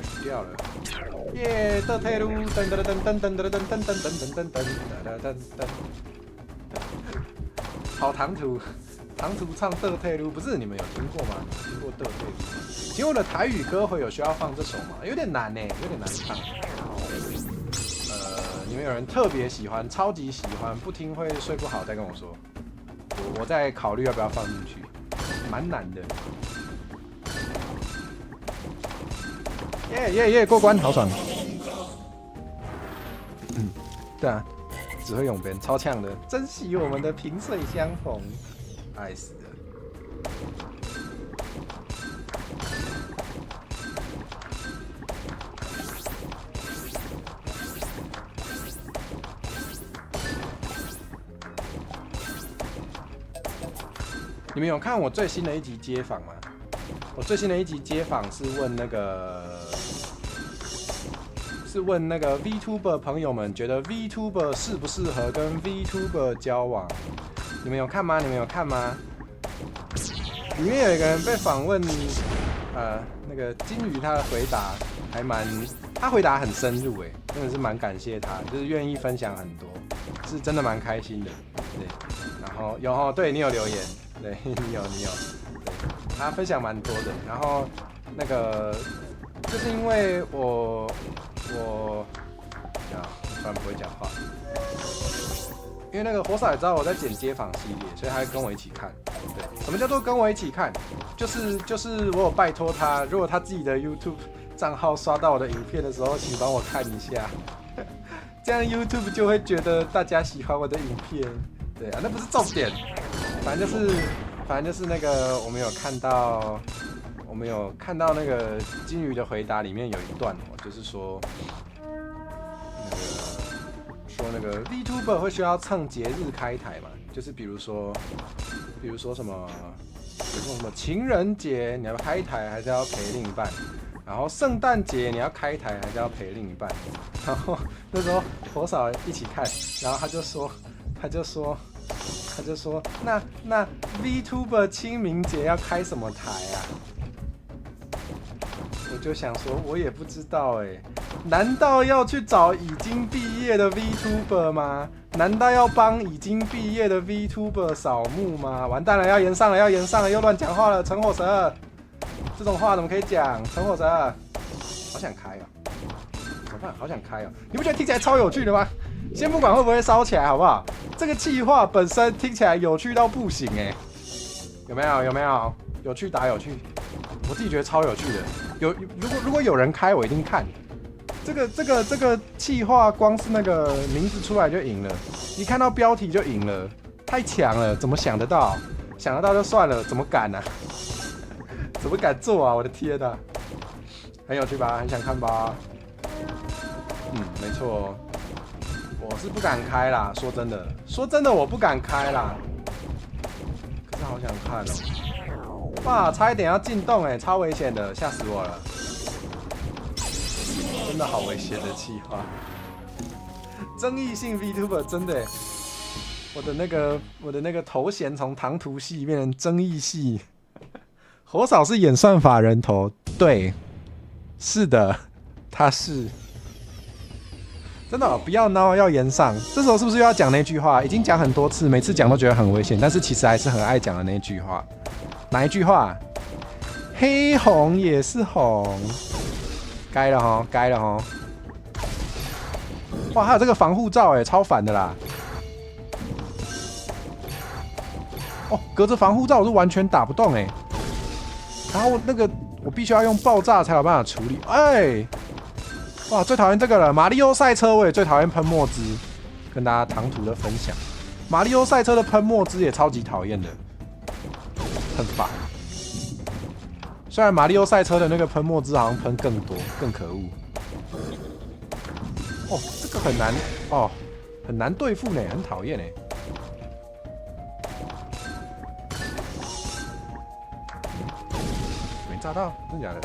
B: 死掉了！耶，的退路，噔，好唐突唱的退路，不是你们有听过吗？听过的退路吗？请问我的台语歌会有需要放这首吗？有点难有点难唱。你们有人特别喜欢，超级喜欢，不听会睡不好，再跟我说，我再考虑要不要放进去，蛮难的。耶，过关，好爽。对啊，只会永边，超呛的，珍惜我们的萍水相逢，爱死了。你们有看我最新的一集街访吗？我最新的一集街访是问那个 VTuber 朋友们，觉得 VTuber 适不适合跟 VTuber 交往？你们有看吗？里面有一个人被访问，那个金鱼他的回答他回答很深入真的是蛮感谢他，就是愿意分享很多，是真的蛮开心的。对，然后对你有留言，对你有，对，他分享蛮多的。然后那个就是因为我突然不会讲话，因为那个火嫂也知道我在剪街访系列，所以他会跟我一起看。对，什么叫做跟我一起看？就是我有拜托他，如果他自己的 YouTube 账号刷到我的影片的时候，请帮我看一下，这样 YouTube 就会觉得大家喜欢我的影片。对啊，那不是重点，反正就是那个我们有看到那个金鱼的回答里面有一段就是说那个 VTuber 会需要蹭节日开台嘛？就是比如说什么情人节你要开台还是要陪另一半，然后圣诞节你要开台还是要陪另一半，然后那时候火嫂一起看，然后他就说他就说那 VTuber 清明节要开什么台啊？我就想说，我也不知道哎，难道要去找已经毕业的 VTuber 吗？难道要帮已经毕业的 VTuber 扫墓吗？完蛋了，要延上了，要延上了，又乱讲话了，陈火蛇，这种话怎么可以讲？陈火蛇，好想开哦，怎么办？好想开哦，你不觉得听起来超有趣的吗？先不管会不会烧起来，好不好？这个企划本身听起来有趣到不行哎，有没有？有没有？有趣打有趣，我自己觉得超有趣的。如果有人开，我一定看。这个企划，光是那个名字出来就赢了，一看到标题就赢了，太强了！怎么想得到？想得到就算了，怎么敢啊？怎么敢做啊？我的天啊！很有趣吧？很想看吧？没错，我是不敢开啦。说真的，我不敢开啦。可是好想看哦！哇，差一点要进洞哎，超危险的，吓死我了！真的好危险的企划，争议性 VTuber 真的耶，我的那个头衔从唐突系变成争议系。火嫂是演算法人头，对，是的，他是。真的哦，不要闹，要延上。这时候是不是又要讲那句话？已经讲很多次，每次讲都觉得很危险，但是其实还是很爱讲的那句话。哪一句话？黑红也是红。该了哈，该了哈！哇，还有这个防护罩哎，超烦的啦！哦，隔着防护罩我是完全打不动哎。然后那个我必须要用爆炸才有办法处理。哎，哇，最讨厌这个了！马里奥赛车我也最讨厌喷墨汁，跟大家唐突的分享。马里奥赛车的喷墨汁也超级讨厌的，很烦。虽然马里奥赛车的那个喷墨汁好像喷更多，更可恶。哦，这个很难哦，很难对付呢，很讨厌呢。没炸到，真的假的？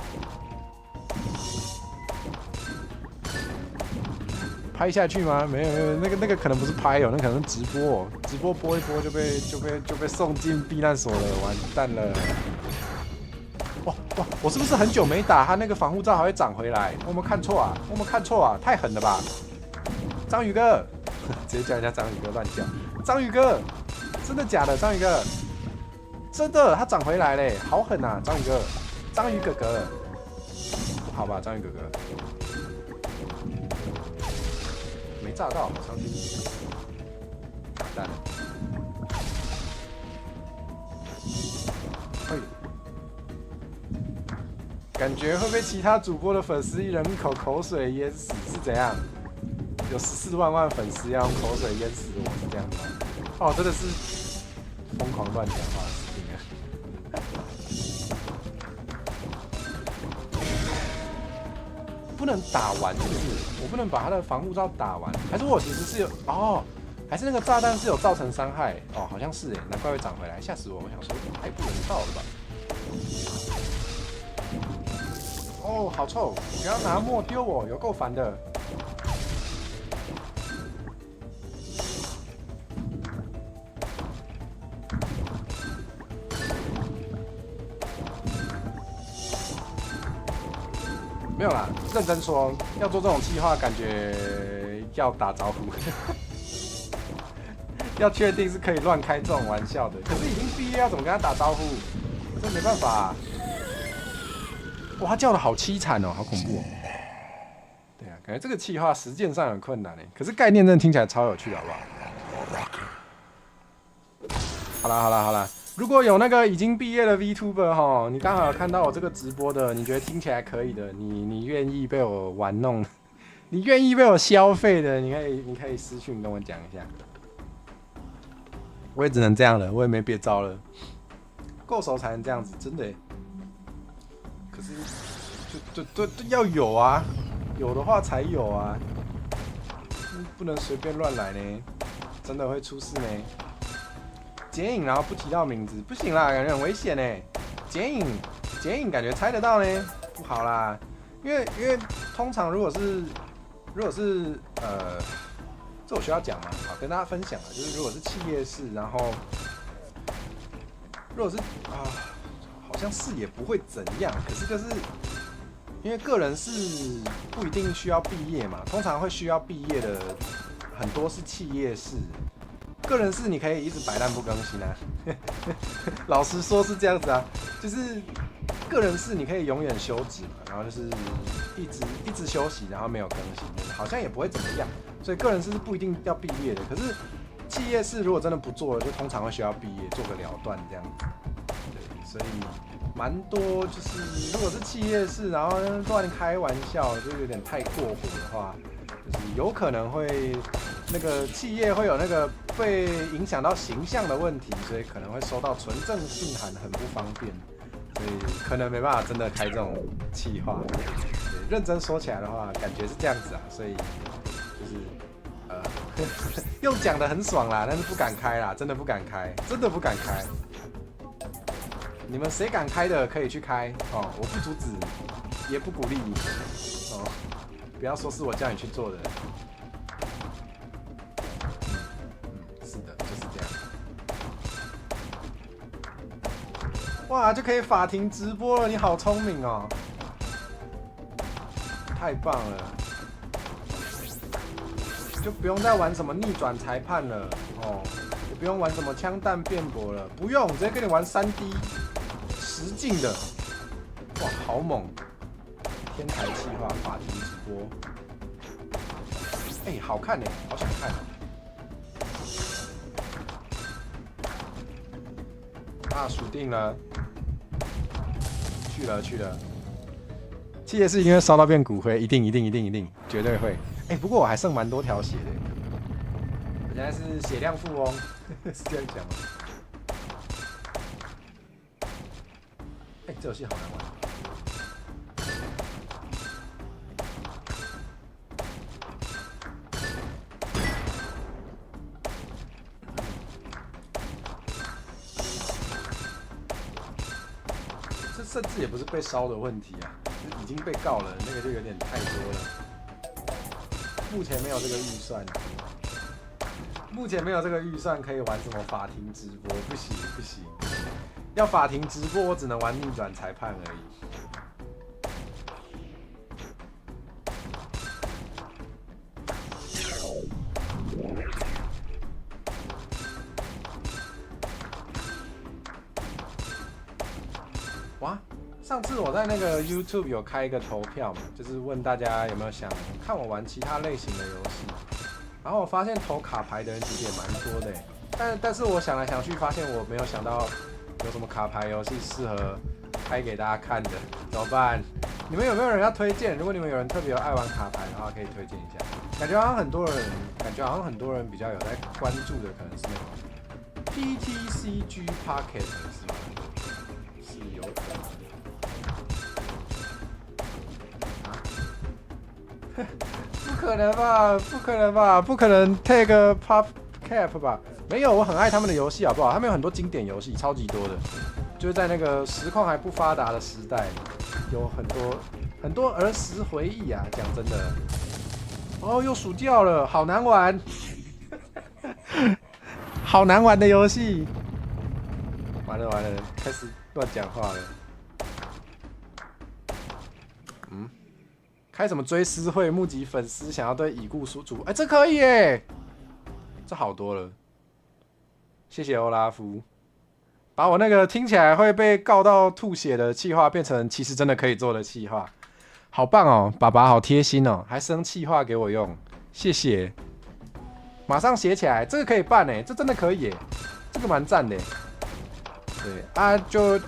B: 拍下去吗？没有，那个可能不是拍哦，那可能是直播哦，直播播一播就被送进避难所了，完蛋了。哇，我是不是很久没打？他那个防护罩还会长回来？我有没有看错啊？我有没有看错啊？太狠了吧！章鱼哥，直接叫人家章鱼哥乱叫。章鱼哥，真的假的？章鱼哥，真的，他长回来嘞，好狠啊！章鱼哥，章鱼哥哥，好吧，章鱼哥哥，没炸到，好伤心。完蛋了。感觉会被其他主播的粉丝一人一口口水淹死，是怎样？有14万粉丝要用口水淹死我，是这样吗？哦，真的是疯狂乱讲话，不能打完是不是？我不能把他的防护罩打完，还是我其实是有哦？还是那个炸弹是有造成伤害？哦，好像是哎，难怪会长回来，吓死我！我想说太不人道了吧？哦，好臭！不要拿墨丢我，有够烦的。没有啦，认真说，要做这种计划，感觉要打招呼，要确定是可以乱开这种玩笑的。可是已经毕业，要怎么跟他打招呼？这没办法啊。哇，他叫的好凄惨哦，好恐怖哦。对啊，感觉这个企划实践上很困难诶，可是概念真的听起来超有趣的，好不好？好啦，如果有那个已经毕业的 VTuber 哈，你刚好有看到我这个直播的，你觉得听起来可以的，你愿意被我玩弄，你愿意被我消费的，你可以私讯跟我讲一下。我也只能这样了，我也没别招了，够熟才能这样子，真的耶。可是，就要有啊，有的话才有啊，不能随便乱来呢，真的会出事呢。剪影然后不提到名字，不行啦，感觉很危险呢。剪影感觉猜得到呢，不好啦，因为通常如果是这我需要讲吗？好，跟大家分享啊，就是如果是企业式，然后如果是好像是也不会怎样，可是就是因为个人是不一定需要毕业嘛，通常会需要毕业的很多是企业式，个人是你可以一直摆烂不更新啊。老实说是这样子啊，就是个人是你可以永远休止嘛，然后就是一直休息，然后没有更新，好像也不会怎么样。所以个人是不一定要毕业的，可是企业是如果真的不做了，就通常会需要毕业做个了断这样子。对，所以蛮多就是如果是企业式，然后乱开玩笑，就有点太过火的话，就是有可能会那个企业会有那个被影响到形象的问题，所以可能会收到存证信函，很不方便。所以可能没办法真的开这种企划。对，认真说起来的话，感觉是这样子啊，所以就是用讲的很爽啦，但是不敢开啦，真的不敢开，真的不敢开。你们谁敢开的可以去开哦，我不阻止，也不鼓励哦，不要说是我叫你去做的。是的，就是这样。哇，就可以法庭直播了，你好聪明哦，太棒了，就不用再玩什么逆转裁判了哦，也不用玩什么枪弹辩驳了，不用，直接跟你玩3D 实境的，哇，好猛！天台企划法庭直播，哎，好看哎，好想看哦。啊，数定了。去了，企业是一定会烧到变骨灰，一定，绝对会。哎，不过我还剩蛮多条血的，我现在是血量富翁，是这样讲吗？哎，这游戏好难玩。甚至也不是被烧的问题啊，已经被告了，那个就有点太多了。目前没有这个预算，可以玩什么法庭直播，不行。要法庭直播，我只能玩逆转裁判而已。哇，上次我在那个 YouTube 有开一个投票嘛，就是问大家有没有想看我玩其他类型的游戏，然后我发现投卡牌的人其实也蛮多的，但是我想来想去，发现我没有想到有什么卡牌游戏适合开给大家看的，怎么办？你们有没有人要推荐？如果你们有人特别爱玩卡牌的话，可以推荐一下。感觉好像很多人比较有在关注的，可能是那种 PTCG Pocket 是吗？是有可能。不可能 take pop cap 吧？没有，我很爱他们的游戏，好不好？他们有很多经典游戏，超级多的，就是在那个实况还不发达的时代，有很多儿时回忆啊。讲真的，哦，又数掉了，好难玩，好难玩的游戏。完了，开始乱讲话了。开什么追思会，募集粉丝想要对已故输出？哎，这可以耶，这好多了。谢谢欧拉夫，把我那个听起来会被告到吐血的企划，变成其实真的可以做的企划，好棒哦！爸爸好贴心哦，还生企划给我用，谢谢。马上写起来，这个可以办哎，这真的可以耶，这个蛮赞的。对啊，就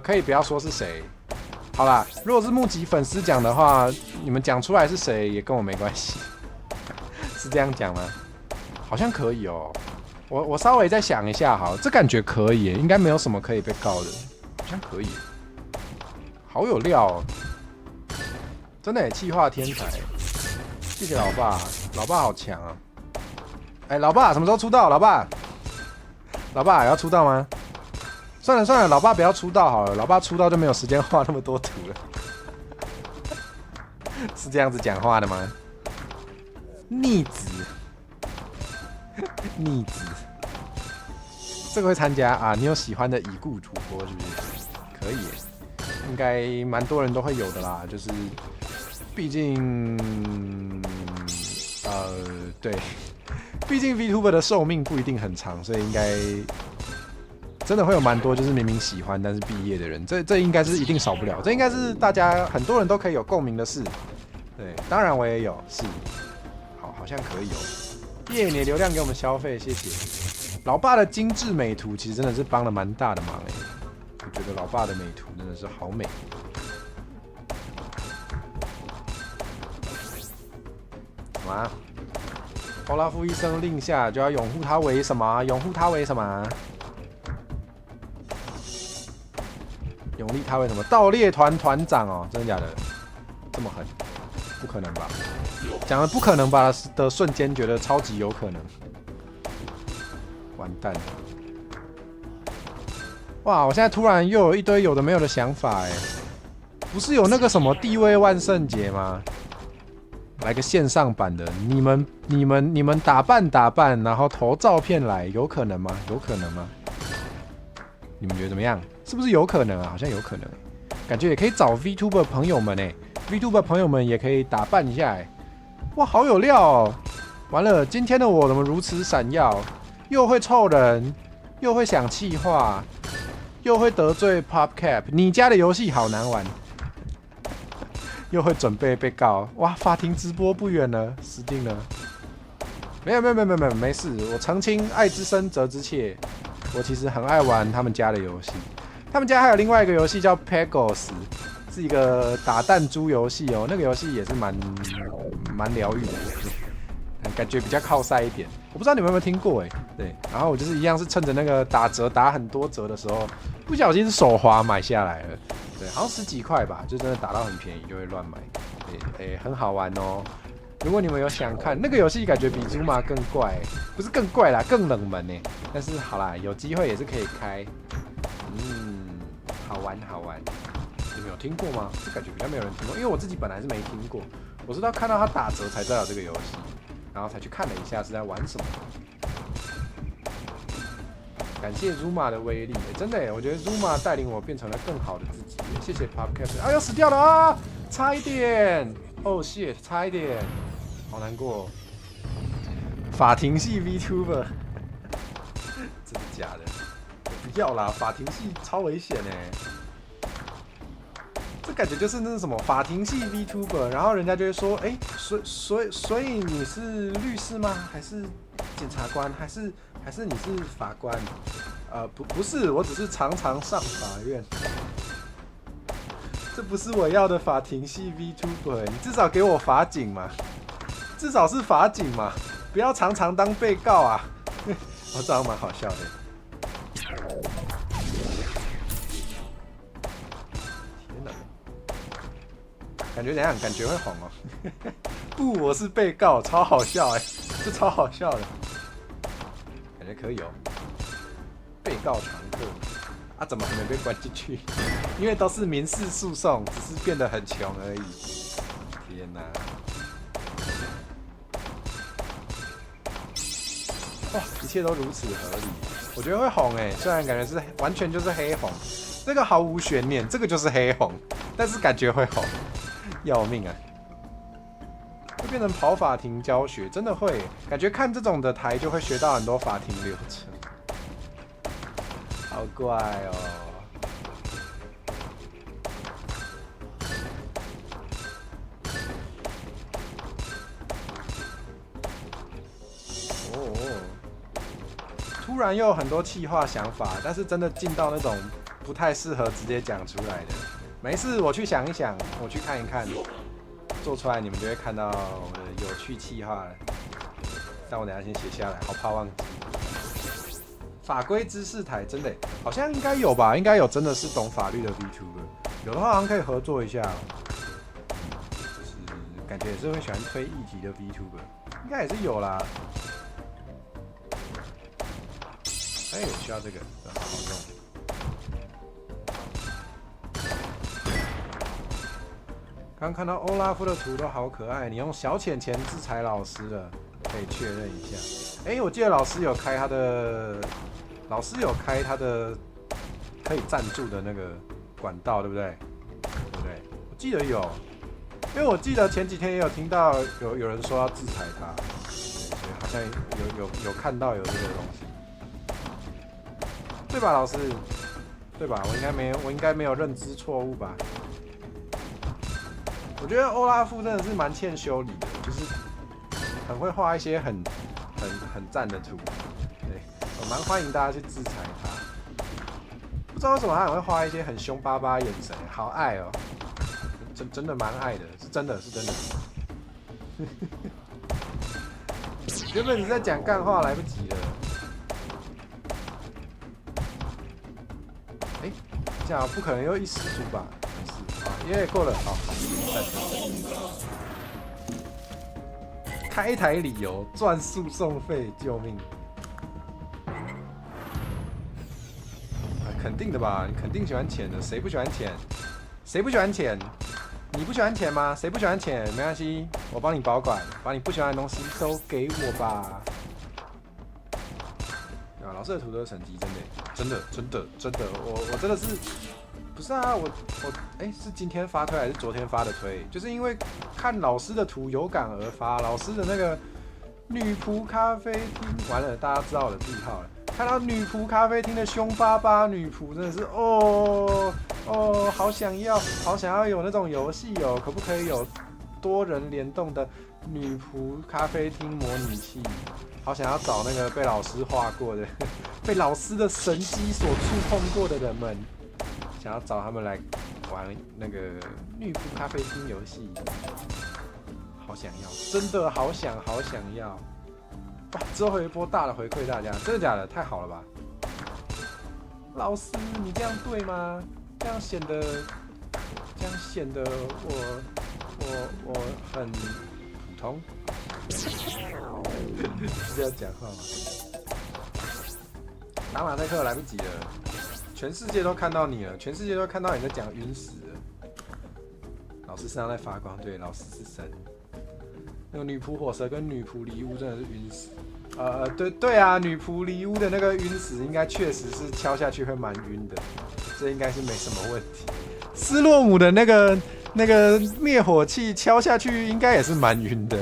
B: 可以不要说是谁。好啦，如果是募集粉丝讲的话，你们讲出来是谁也跟我没关系，是这样讲吗？好像可以哦。我稍微再想一下，好，这感觉可以耶，应该没有什么可以被告的，好像可以。好有料哦，真的耶，企划天才，谢谢老爸，老爸好强啊！哎，老爸什么时候出道？老爸要出道吗？算了，老爸不要出道好了，老爸出道就没有时间画那么多图了。是这样子讲话的吗？逆子，逆子，这个会参加啊？你有喜欢的已故主播是不是？可以耶，应该蛮多人都会有的啦。就是毕竟，对，毕竟 VTuber 的寿命不一定很长，所以应该真的会有蛮多就是明明喜欢但是毕业的人。这应该是一定少不了，这应该是大家很多人都可以有共鸣的事。对，当然我也有，是，好像可以哦。耶，你的流量给我们消费，谢谢。老爸的精致美图其实真的是帮了蛮大的忙哎，我觉得老爸的美图真的是好美。什么啊？欧拉夫医生令下就要拥护他为什么？拥护他为什么？拥立他为什么？盗猎团团长哦，真的假的？这么狠？不可能吧？讲了不可能吧的瞬间，觉得超级有可能。完蛋了！哇，我现在突然又有一堆有的没有的想法哎，不是有那个什么地位万圣节吗？来个线上版的，你们打扮，然后投照片来，有可能吗？有可能吗？你们觉得怎么样？是不是有可能啊？好像有可能，感觉也可以找 VTuber 朋友们哎。VTuber 朋友们也可以打扮一下哎，哇，好有料哦！完了，今天的我怎么如此闪耀？又会凑人，又会想企划，又会得罪 PopCap， 你家的游戏好难玩，又会准备被告，哇，法庭直播不远了，死定了！没有，没事，我澄清，爱之深责之切，我其实很爱玩他们家的游戏，他们家还有另外一个游戏叫 Pegos。是一个打弹珠游戏哦，那个游戏也是蛮疗愈的，感觉比较靠赛一点。我不知道你们有没有听过哎，对。然后我就是一样是趁着那个打折打很多折的时候，不小心手滑买下来了，对，好像10几块吧，就真的打到很便宜就会乱买，对，很好玩哦。如果你们有想看那个游戏，感觉比 Zuma 更怪，不是更怪啦，更冷门呢。但是好啦，有机会也是可以开，好玩。你们有听过吗？这感觉比较没有人听过，因为我自己本来是没听过，我是到看到它打折才知道有这个游戏，然后才去看了一下是在玩什么。感谢 Zuma 的威力，真的耶，我觉得 Zuma 带领我变成了更好的自己。谢谢 PopCap， 哎呦死掉了啊！差一点，哦 shit， 差一点，好难过哦。法庭系 VTuber， 真的假的？不要啦，法庭系超危险哎。这感觉就是那是什么法庭系 VTuber， 然后人家就会说，哎，所以你是律师吗？还是检察官？还是你是法官？不是，我只是常常上法院。这不是我要的法庭系 VTuber， 你至少给我法警嘛，至少是法警嘛，不要常常当被告啊。我这样蛮好笑的。感觉怎样？感觉会红哦。不，我是被告，超好笑哎，这超好笑的，感觉可以哦。被告常客啊，怎么还没被关进去？因为都是民事诉讼，只是变得很穷而已。天哪！哇，一切都如此合理，我觉得会红哎，虽然感觉是完全就是黑红，这个毫无悬念，这个就是黑红，但是感觉会红。要命啊！会变成跑法庭教学，真的会感觉看这种的台就会学到很多法庭流程，好怪哦。突然又有很多企划想法，但是真的进到那种不太适合直接讲出来的。没事，我去想一想，我去看一看，做出来你们就会看到我的有趣企划了。但我等一下先写下来，好怕忘记。法规知识台真的好像应该有吧？应该有真的是懂法律的 VTuber， 有的话好像可以合作一下。就是感觉也是会喜欢推议题的 VTuber， 应该也是有啦。哎，我需要这个，好好用。刚看到欧拉夫的图都好可爱，你用小钱钱制裁老师了，可以确认一下。哎，我记得老师有开他的可以赞助的那个管道，对不对？对不对？我记得有，因为我记得前几天也有听到有人说要制裁他，对，好像有看到有这个东西，对吧，老师？对吧？我应该没有认知错误吧？我觉得欧拉夫真的是蛮欠修理的，就是很会画一些很赞的图，对，我蛮欢迎大家去制裁他。不知道为什么他很会画一些很凶巴巴的眼神，好爱哦，真的蛮爱的，是真的。原本你在讲干话，来不及了。哎，这样不可能又一失足吧？没事，好，耶，过了，好，开台理由赚诉讼费，救命！肯定的吧？你肯定喜欢钱的，谁不喜欢钱？谁不喜欢钱？你不喜欢钱吗？谁不喜欢钱？没关系，我帮你保管，把你不喜欢的东西都给我吧。啊，老师的图都是成绩，真的，我真的是，不是啊？是今天发推还是昨天发的推？就是因为看老师的图有感而发，老师的那个女仆咖啡厅，完了，大家知道我的癖好了。看到女仆咖啡厅的凶巴巴女仆，真的是好想要有那种游戏哦，可不可以有多人联动的女仆咖啡厅模拟器？好想要找那个被老师画过的、被老师的神机所触碰过的人们，想要找他们来玩那个女仆咖啡厅游戏，好想要，真的好想要。哇！之后有一波大的回馈大家，真的假的？太好了吧！老师，你这样对吗？这样显得我很普通，是这样讲话吗？打马赛克来不及了，全世界都看到你了，全世界都看到你在讲晕死了。老师身上在发光，对，老师是神。那个女仆火蛇跟女仆离屋真的是晕死。对啊，女仆离屋的那个晕死，应该确实是敲下去会蛮晕的，这应该是没什么问题。斯洛姆的那个灭火器敲下去，应该也是蛮晕的。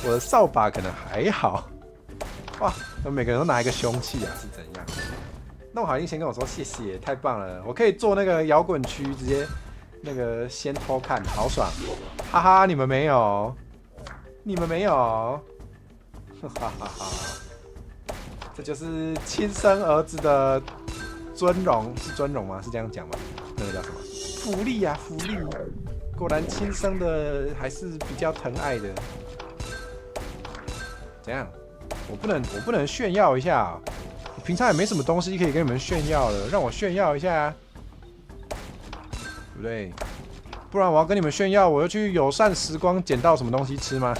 B: 我的扫把可能还好。哇，每个人都拿一个凶器啊，是怎样？那我好，先跟我说谢谢，太棒了，我可以做那个摇滚区，直接那个先偷看，好爽，哈哈，你们没有，哈哈哈，这就是亲生儿子的尊荣，是尊荣吗？是这样讲吗？那个叫什么？福利啊，福利！果然亲生的还是比较疼爱的。怎样？我不能炫耀一下啊？我平常也没什么东西可以跟你们炫耀的，让我炫耀一下啊，对不对？不然我要跟你们炫耀，我要去友善时光捡到什么东西吃吗？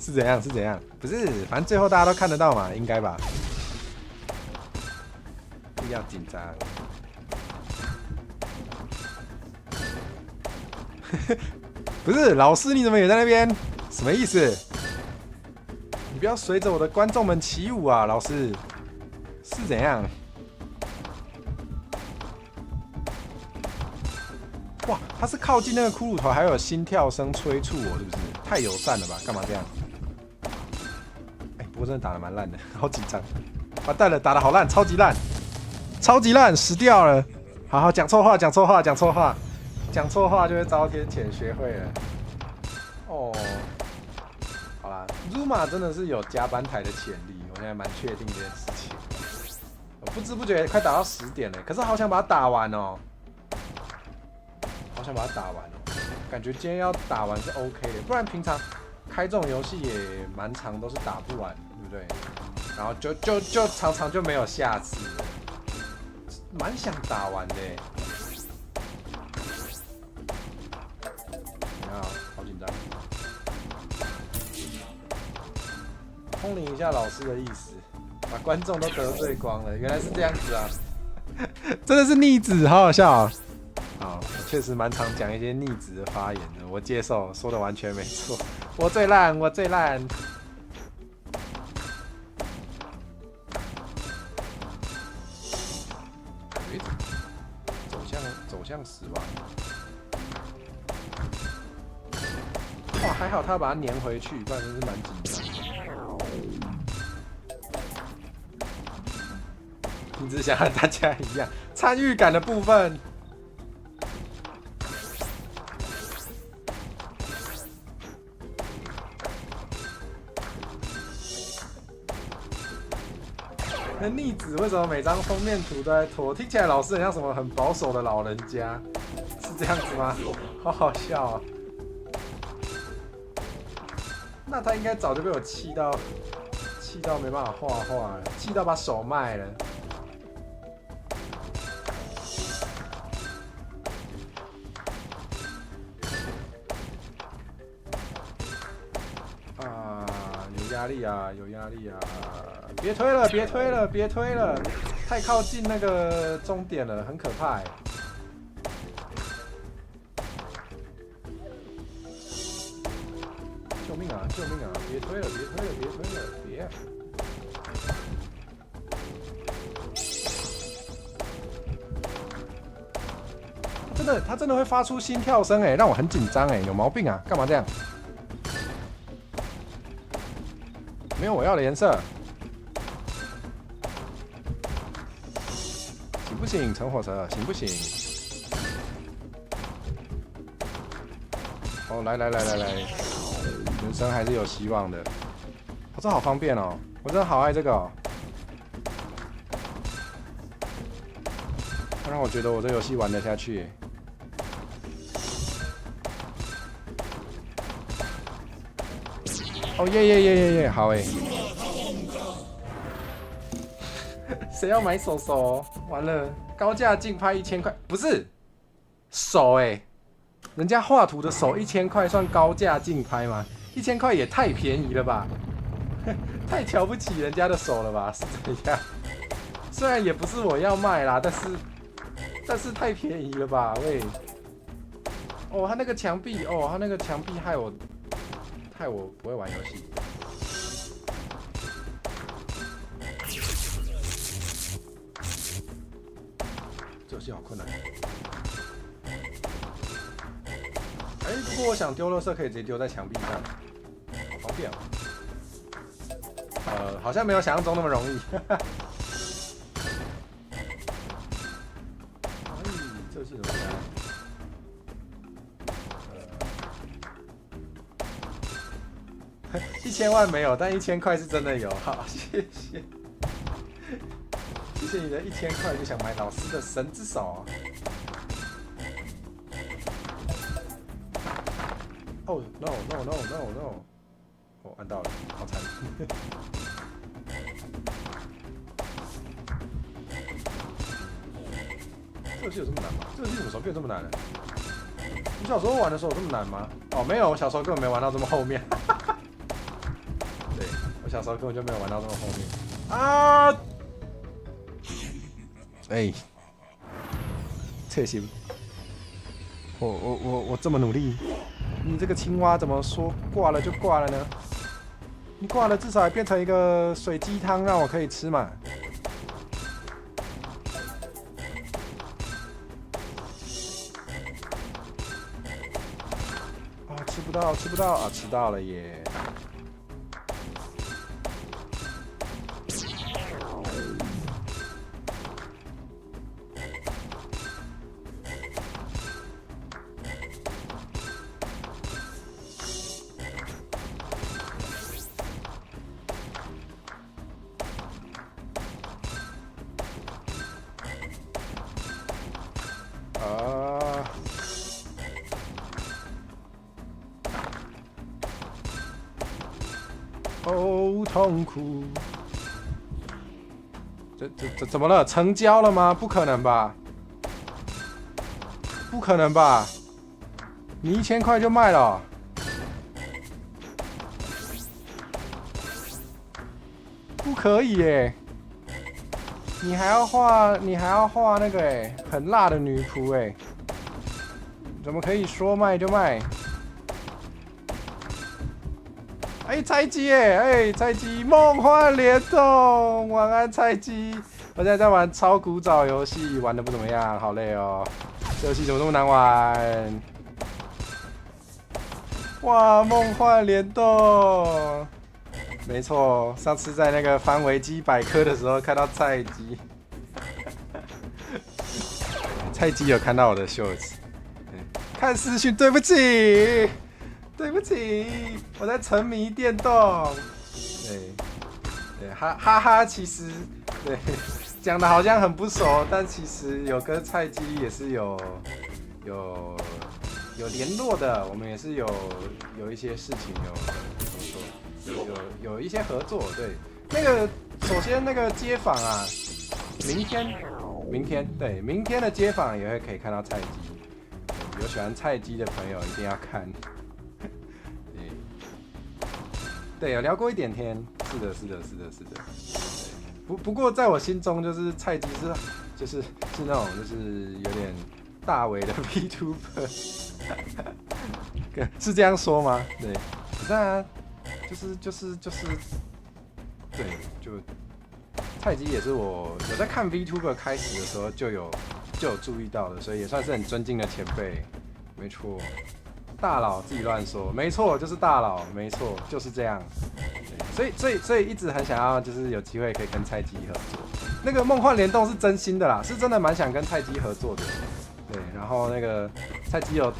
B: 是怎样？不是，反正最后大家都看得到嘛，应该吧？不要紧张。不是，老师你怎么也在那边？什么意思？你不要随着我的观众们起舞啊，老师！是怎样？哇，他是靠近那个骷髅头，还有心跳声催促我，是不是？太友善了吧？干嘛这样？不过真的打得蛮烂的，好紧张。完蛋了，打得好烂，超级烂，死掉了。好，讲错话就会遭天谴，学会了。哦，好啦 ，Zuma 真的是有加班台的潜力，我现在蛮确定这件事情。我不知不觉快打到10点了，可是好想把它打完哦。感觉今天要打完是 OK 的，不然平常开这种游戏也蛮长，都是打不完，对不对？然后就常常就没有下次了，蛮想打完的。好紧张。通灵一下老师的意思，把观众都得罪光了，原来是这样子啊！真的是逆子，好好笑啊！好。确实蛮常讲一些逆子的发言的，我接受，说的完全没错。我最烂，我最烂。走向死亡。哇，还好他把它粘回去，不然真是蛮紧张。你只想和大家一样，参与感的部分。那逆子为什么每张封面图都在拖？听起来老师很像什么很保守的老人家，是这样子吗？好好笑啊！那他应该早就被我气到没办法画画了，气到把手卖了。啊，有压力啊，有压力啊！别推了，别推了，别推了！太靠近那个终点了，很可怕欸。救命啊！救命啊！别推了！别推了！别推了！别！他真的会发出心跳声哎，让我很紧张哎，有毛病啊？干嘛这样？没有我要的颜色。行不行？乘火车行不行？哦，来，人生还是有希望的。哦，这好方便哦，我真的好爱这个哦。它让我觉得我这游戏玩得下去耶。哦耶，好哎。谁要买手手？完了，高价竞拍1000块，不是手哎，人家画图的手1000块算高价竞拍吗？1000块也太便宜了吧，太瞧不起人家的手了吧？是怎样？虽然也不是我要卖啦，但是太便宜了吧？喂，哦，他那个墙壁，害我不会玩游戏。这游戏好困难。哎，不过我想丢垃圾可以直接丢在墙壁上，好方便哦。好像没有想象中那么容易。哎，这游戏怎么样？1000万没有，但1000块是真的有。好，谢谢。谢谢你的1000块，就想买老师的神之手。哦 no！ 我按到了，好惨。这游戏有这么难吗？这游戏什么时候变这么难了？你小时候玩的时候有这么难吗？哦，没有，我小时候根本没玩到这么后面。对，我小时候根本就没有玩到这么后面。啊！哎，切心！我这么努力，你这个青蛙怎么说挂了就挂了呢？你挂了至少也变成一个水鸡汤让我可以吃嘛。啊，吃不到啊，吃到了耶！哦，痛苦！这怎么了？成交了吗？不可能吧！不可能吧！你1000块就卖了？不可以耶！你还要画那个哎，很辣的女仆哎！
A: 怎么可以说卖就卖？哎，菜鸡耶！哎，菜鸡梦幻联动，晚安菜鸡。我现在在玩超古早游戏，玩的不怎么样，好累哦。这游戏怎么那么难玩？哇，梦幻联动！没错，上次在那个翻维基百科的时候看到菜鸡，菜鸡有看到我的袖子。看私讯，对不起，对不起，我在沉迷电动。对，哈哈，其实对讲的好像很不熟，但其实有跟菜鸡也是有联络的，我们也是有一些事情有一些合作。对，那个首先那个街访啊，明天的街访也会可以看到菜鸡。有喜欢菜鸡的朋友一定要看。对，有聊过一点天。是的。不过在我心中，就是菜鸡是那种就是有点大尾的 VTuber， 是这样说吗？对，可是啊，就是对，就菜鸡也是我有在看 VTuber 开始的时候就有注意到的，所以也算是很尊敬的前辈。没错，大佬自己乱说，没错，就是大佬，没错，就是这样。所以一直很想要，就是有机会可以跟菜鸡合作。那个梦幻联动是真心的啦，是真的蛮想跟菜鸡合作的。对，然后那个菜鸡有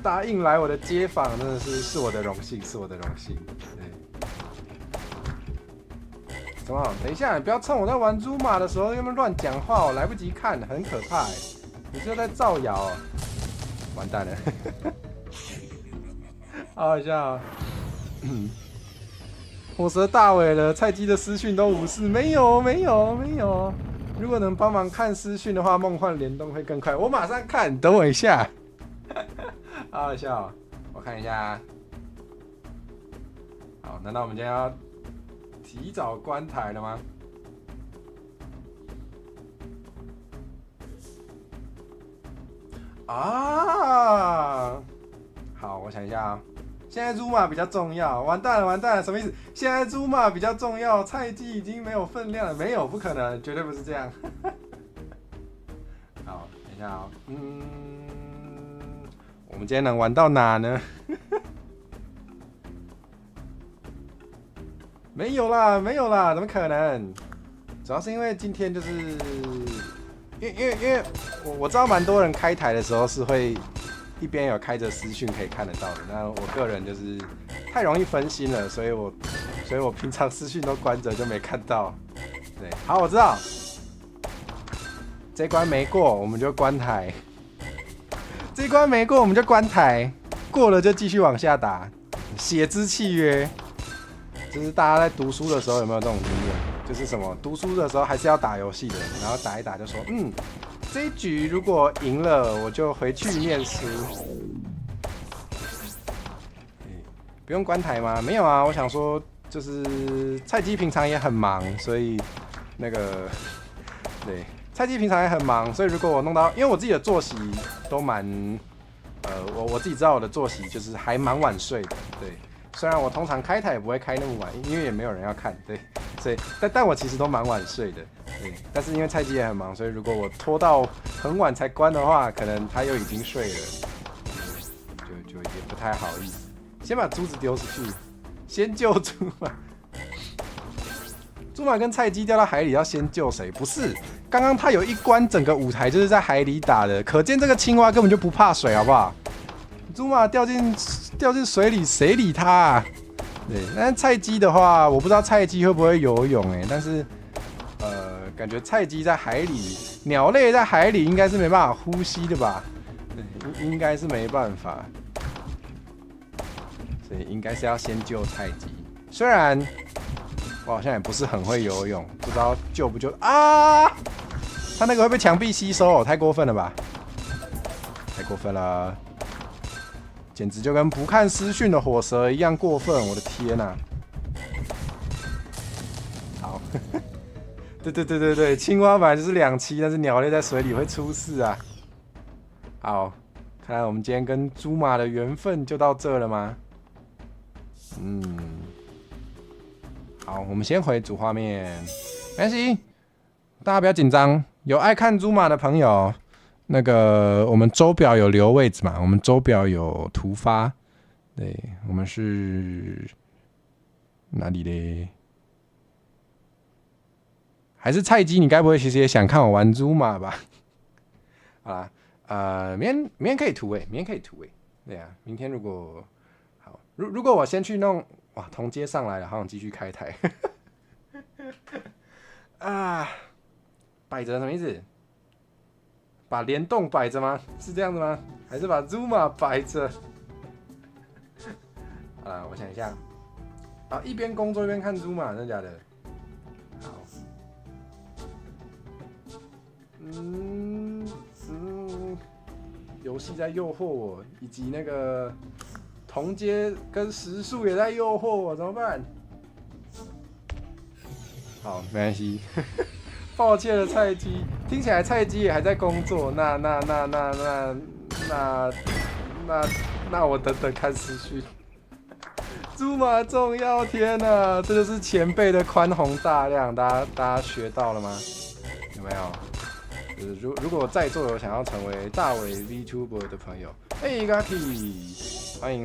A: 答应来我的街访，真的是我的荣幸，是我的荣幸。对。怎么？等一下，你不要趁我在玩猪马的时候那么乱讲话，我来不及看，很可怕哎！你是在造谣哦？完蛋了，好好笑哦。火蛇大尾了，菜鸡的私讯都无视，没有。如果能帮忙看私讯的话，梦幻联动会更快。我马上看，等我一下。好好笑哦，我看一下。好，难道我们今天要提早关台了吗？啊，好，我想一下啊。现在Zuma比较重要，完蛋了，什么意思？现在Zuma比较重要，菜鸡已经没有分量了，没有，不可能，绝对不是这样。好，等一下啊，我们今天能玩到哪呢？没有啦，怎么可能？主要是因为今天就是，因为我知道蛮多人开台的时候是会一边有开着私讯可以看得到的。那我个人就是太容易分心了，所以我平常私讯都关着就没看到。对，好，我知道这关没过我们就关台，这关没过我们就关台，过了就继续往下打，血之契约。就是大家在读书的时候有没有这种经验？就是什么读书的时候还是要打游戏的，然后打一打就说，这一局如果赢了，我就回去念书。不用关台吗？没有啊，我想说，就是菜鸡平常也很忙，所以那个对，菜鸡平常也很忙，所以如果我弄到，因为我自己的作息都蛮，我自己知道我的作息就是还蛮晚睡的，对。虽然我通常开台也不会开那么晚，因为也没有人要看，对，所以但我其实都蛮晚睡的，对。但是因为菜鸡也很忙，所以如果我拖到很晚才关的话，可能他又已经睡了，就也不太好意思。先把珠子丢出去，先救猪马。猪马跟菜鸡掉到海里，要先救谁？不是，刚刚他有一关整个舞台就是在海里打的，可见这个青蛙根本就不怕水，好不好？猪马掉进水里，谁理他啊？对，但菜鸡的话，我不知道菜鸡会不会游泳但是感觉菜鸡在海里，鸟类在海里应该是没办法呼吸的吧？对，应该是没办法，所以应该是要先救菜鸡。虽然我好像也不是很会游泳，不知道救不救啊？他那个会被墙壁吸收太过分了吧？太过分了！简直就跟不看私讯的火蛇一样过分，我的天哪！好，对，青蛙本来就是2栖，但是鸟类在水里会出事啊。好，
B: 看来我们今天跟猪马的缘分就到这了吗？好，我们先回主画面，没关系，大家不要紧张。有爱看猪马的朋友，那个我们周表有留位置嘛？我们周表有突发，对，我们是哪里嘞？还是菜鸡？你该不会其实也想看我玩猪马吧？好啦，明天可以突围，明天可以突围。对啊，明天如果好，如果我先去弄，哇，同阶上来了，好想继续开台。啊，摆着什么意思？把联动摆着吗？是这样子吗？还是把 Zuma 摆着？我想一下。啊，一边工作一边看 Zuma， 真的假的？好。游戏在诱惑我，以及那个同阶跟时速也在诱惑我，怎么办？好，没关系。抱歉了，菜鸡。听起来菜鸡也还在工作，那我等等看时序。猪马重要，天哪，这就是前辈的宽宏大量，大家学到了吗？有没有？如果在座有想要成为大伟 VTuber 的朋友，嘿 Gaki， 欢迎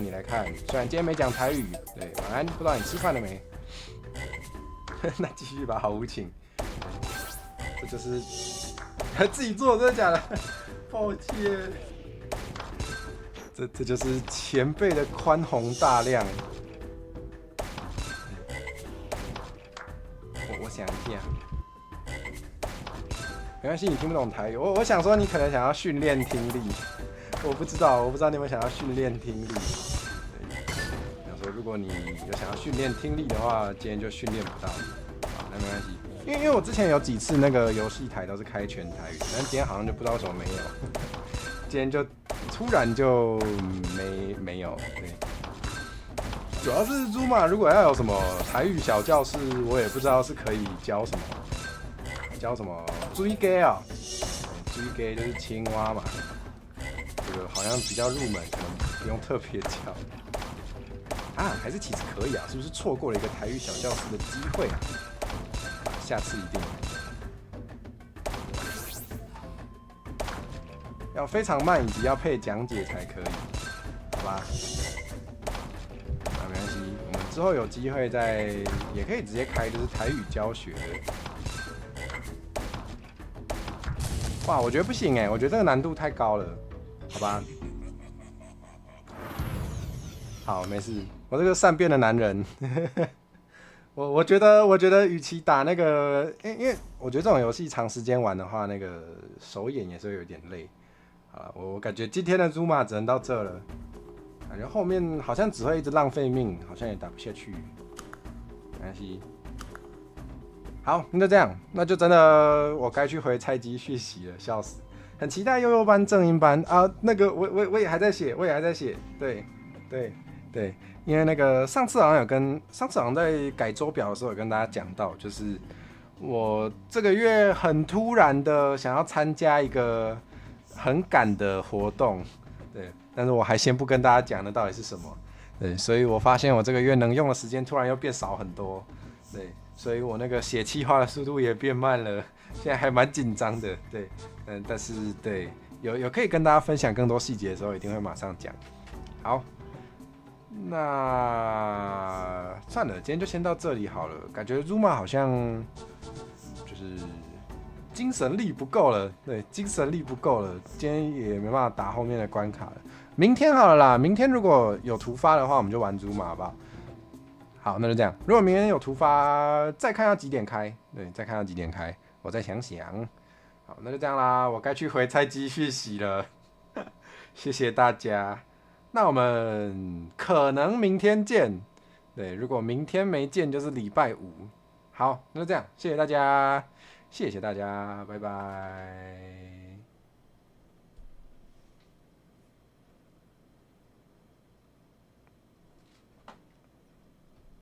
B: 你来看。虽然今天没讲台语，对，晚安，不知道你吃饭了没？那继续吧，好无情。这就是自己做，真的假的？抱歉。这就是前辈的宽宏大量。我想一下。没关系，你听不懂台语。我想说，你可能想要训练听力，我不知道你们想要训练听力。想说，如果你有想要训练听力的话，今天就训练不到。好，那没关系，因为我之前有几次那个游戏台都是开全台语，但今天好像就不知道为什么没有。今天就突然就没有，对。主要是Zuma如果要有什么台语小教室，我也不知道是可以教什么。教什么水鸡啊？水鸡就是青蛙嘛，这个好像比较入门，可能不用特别教。啊，还是其实可以啊，是不是错过了一个台语小教室的机会啊？下次一定要非常慢，以及要配讲解才可以，好吧？没关系，我们之后有机会也可以直接开，就是台语教学的。哇，我觉得不行哎，我觉得这个难度太高了，好吧？好，没事，我这个善变的男人，我觉得，与其打那个，因为我觉得这种游戏长时间玩的话，那个手眼也是会有点累。好，我感觉今天的Zuma只能到这了，感觉后面好像只会一直浪费命，好像也打不下去。没关系。好，那就这样，那就真的我该去回菜鸡续习了，笑死！很期待幼幼班、正音班啊，那个我也还在写，对，因为那个上次好像在改周表的时候有跟大家讲到，就是我这个月很突然的想要参加一个很赶的活动，对，但是我还先不跟大家讲那到底是什么，对，所以我发现我这个月能用的时间突然又变少很多，对。所以我那个写企划的速度也变慢了，现在还蛮紧张的，对，但是对，有可以跟大家分享更多细节的时候，一定会马上讲。好，那算了，今天就先到这里好了。感觉 Zuma 好像就是精神力不够了，对，精神力不够了，今天也没办法打后面的关卡了。明天好了啦，明天如果有突发的话，我们就玩Zuma好不好？好，那就这样。如果明天有突发，再看要几点开。对，再看要几点开，我再想想。好，那就这样啦，我该去回菜鸡续习了。谢谢大家。那我们可能明天见。对，如果明天没见，就是礼拜五。好，那就这样，谢谢大家，拜拜。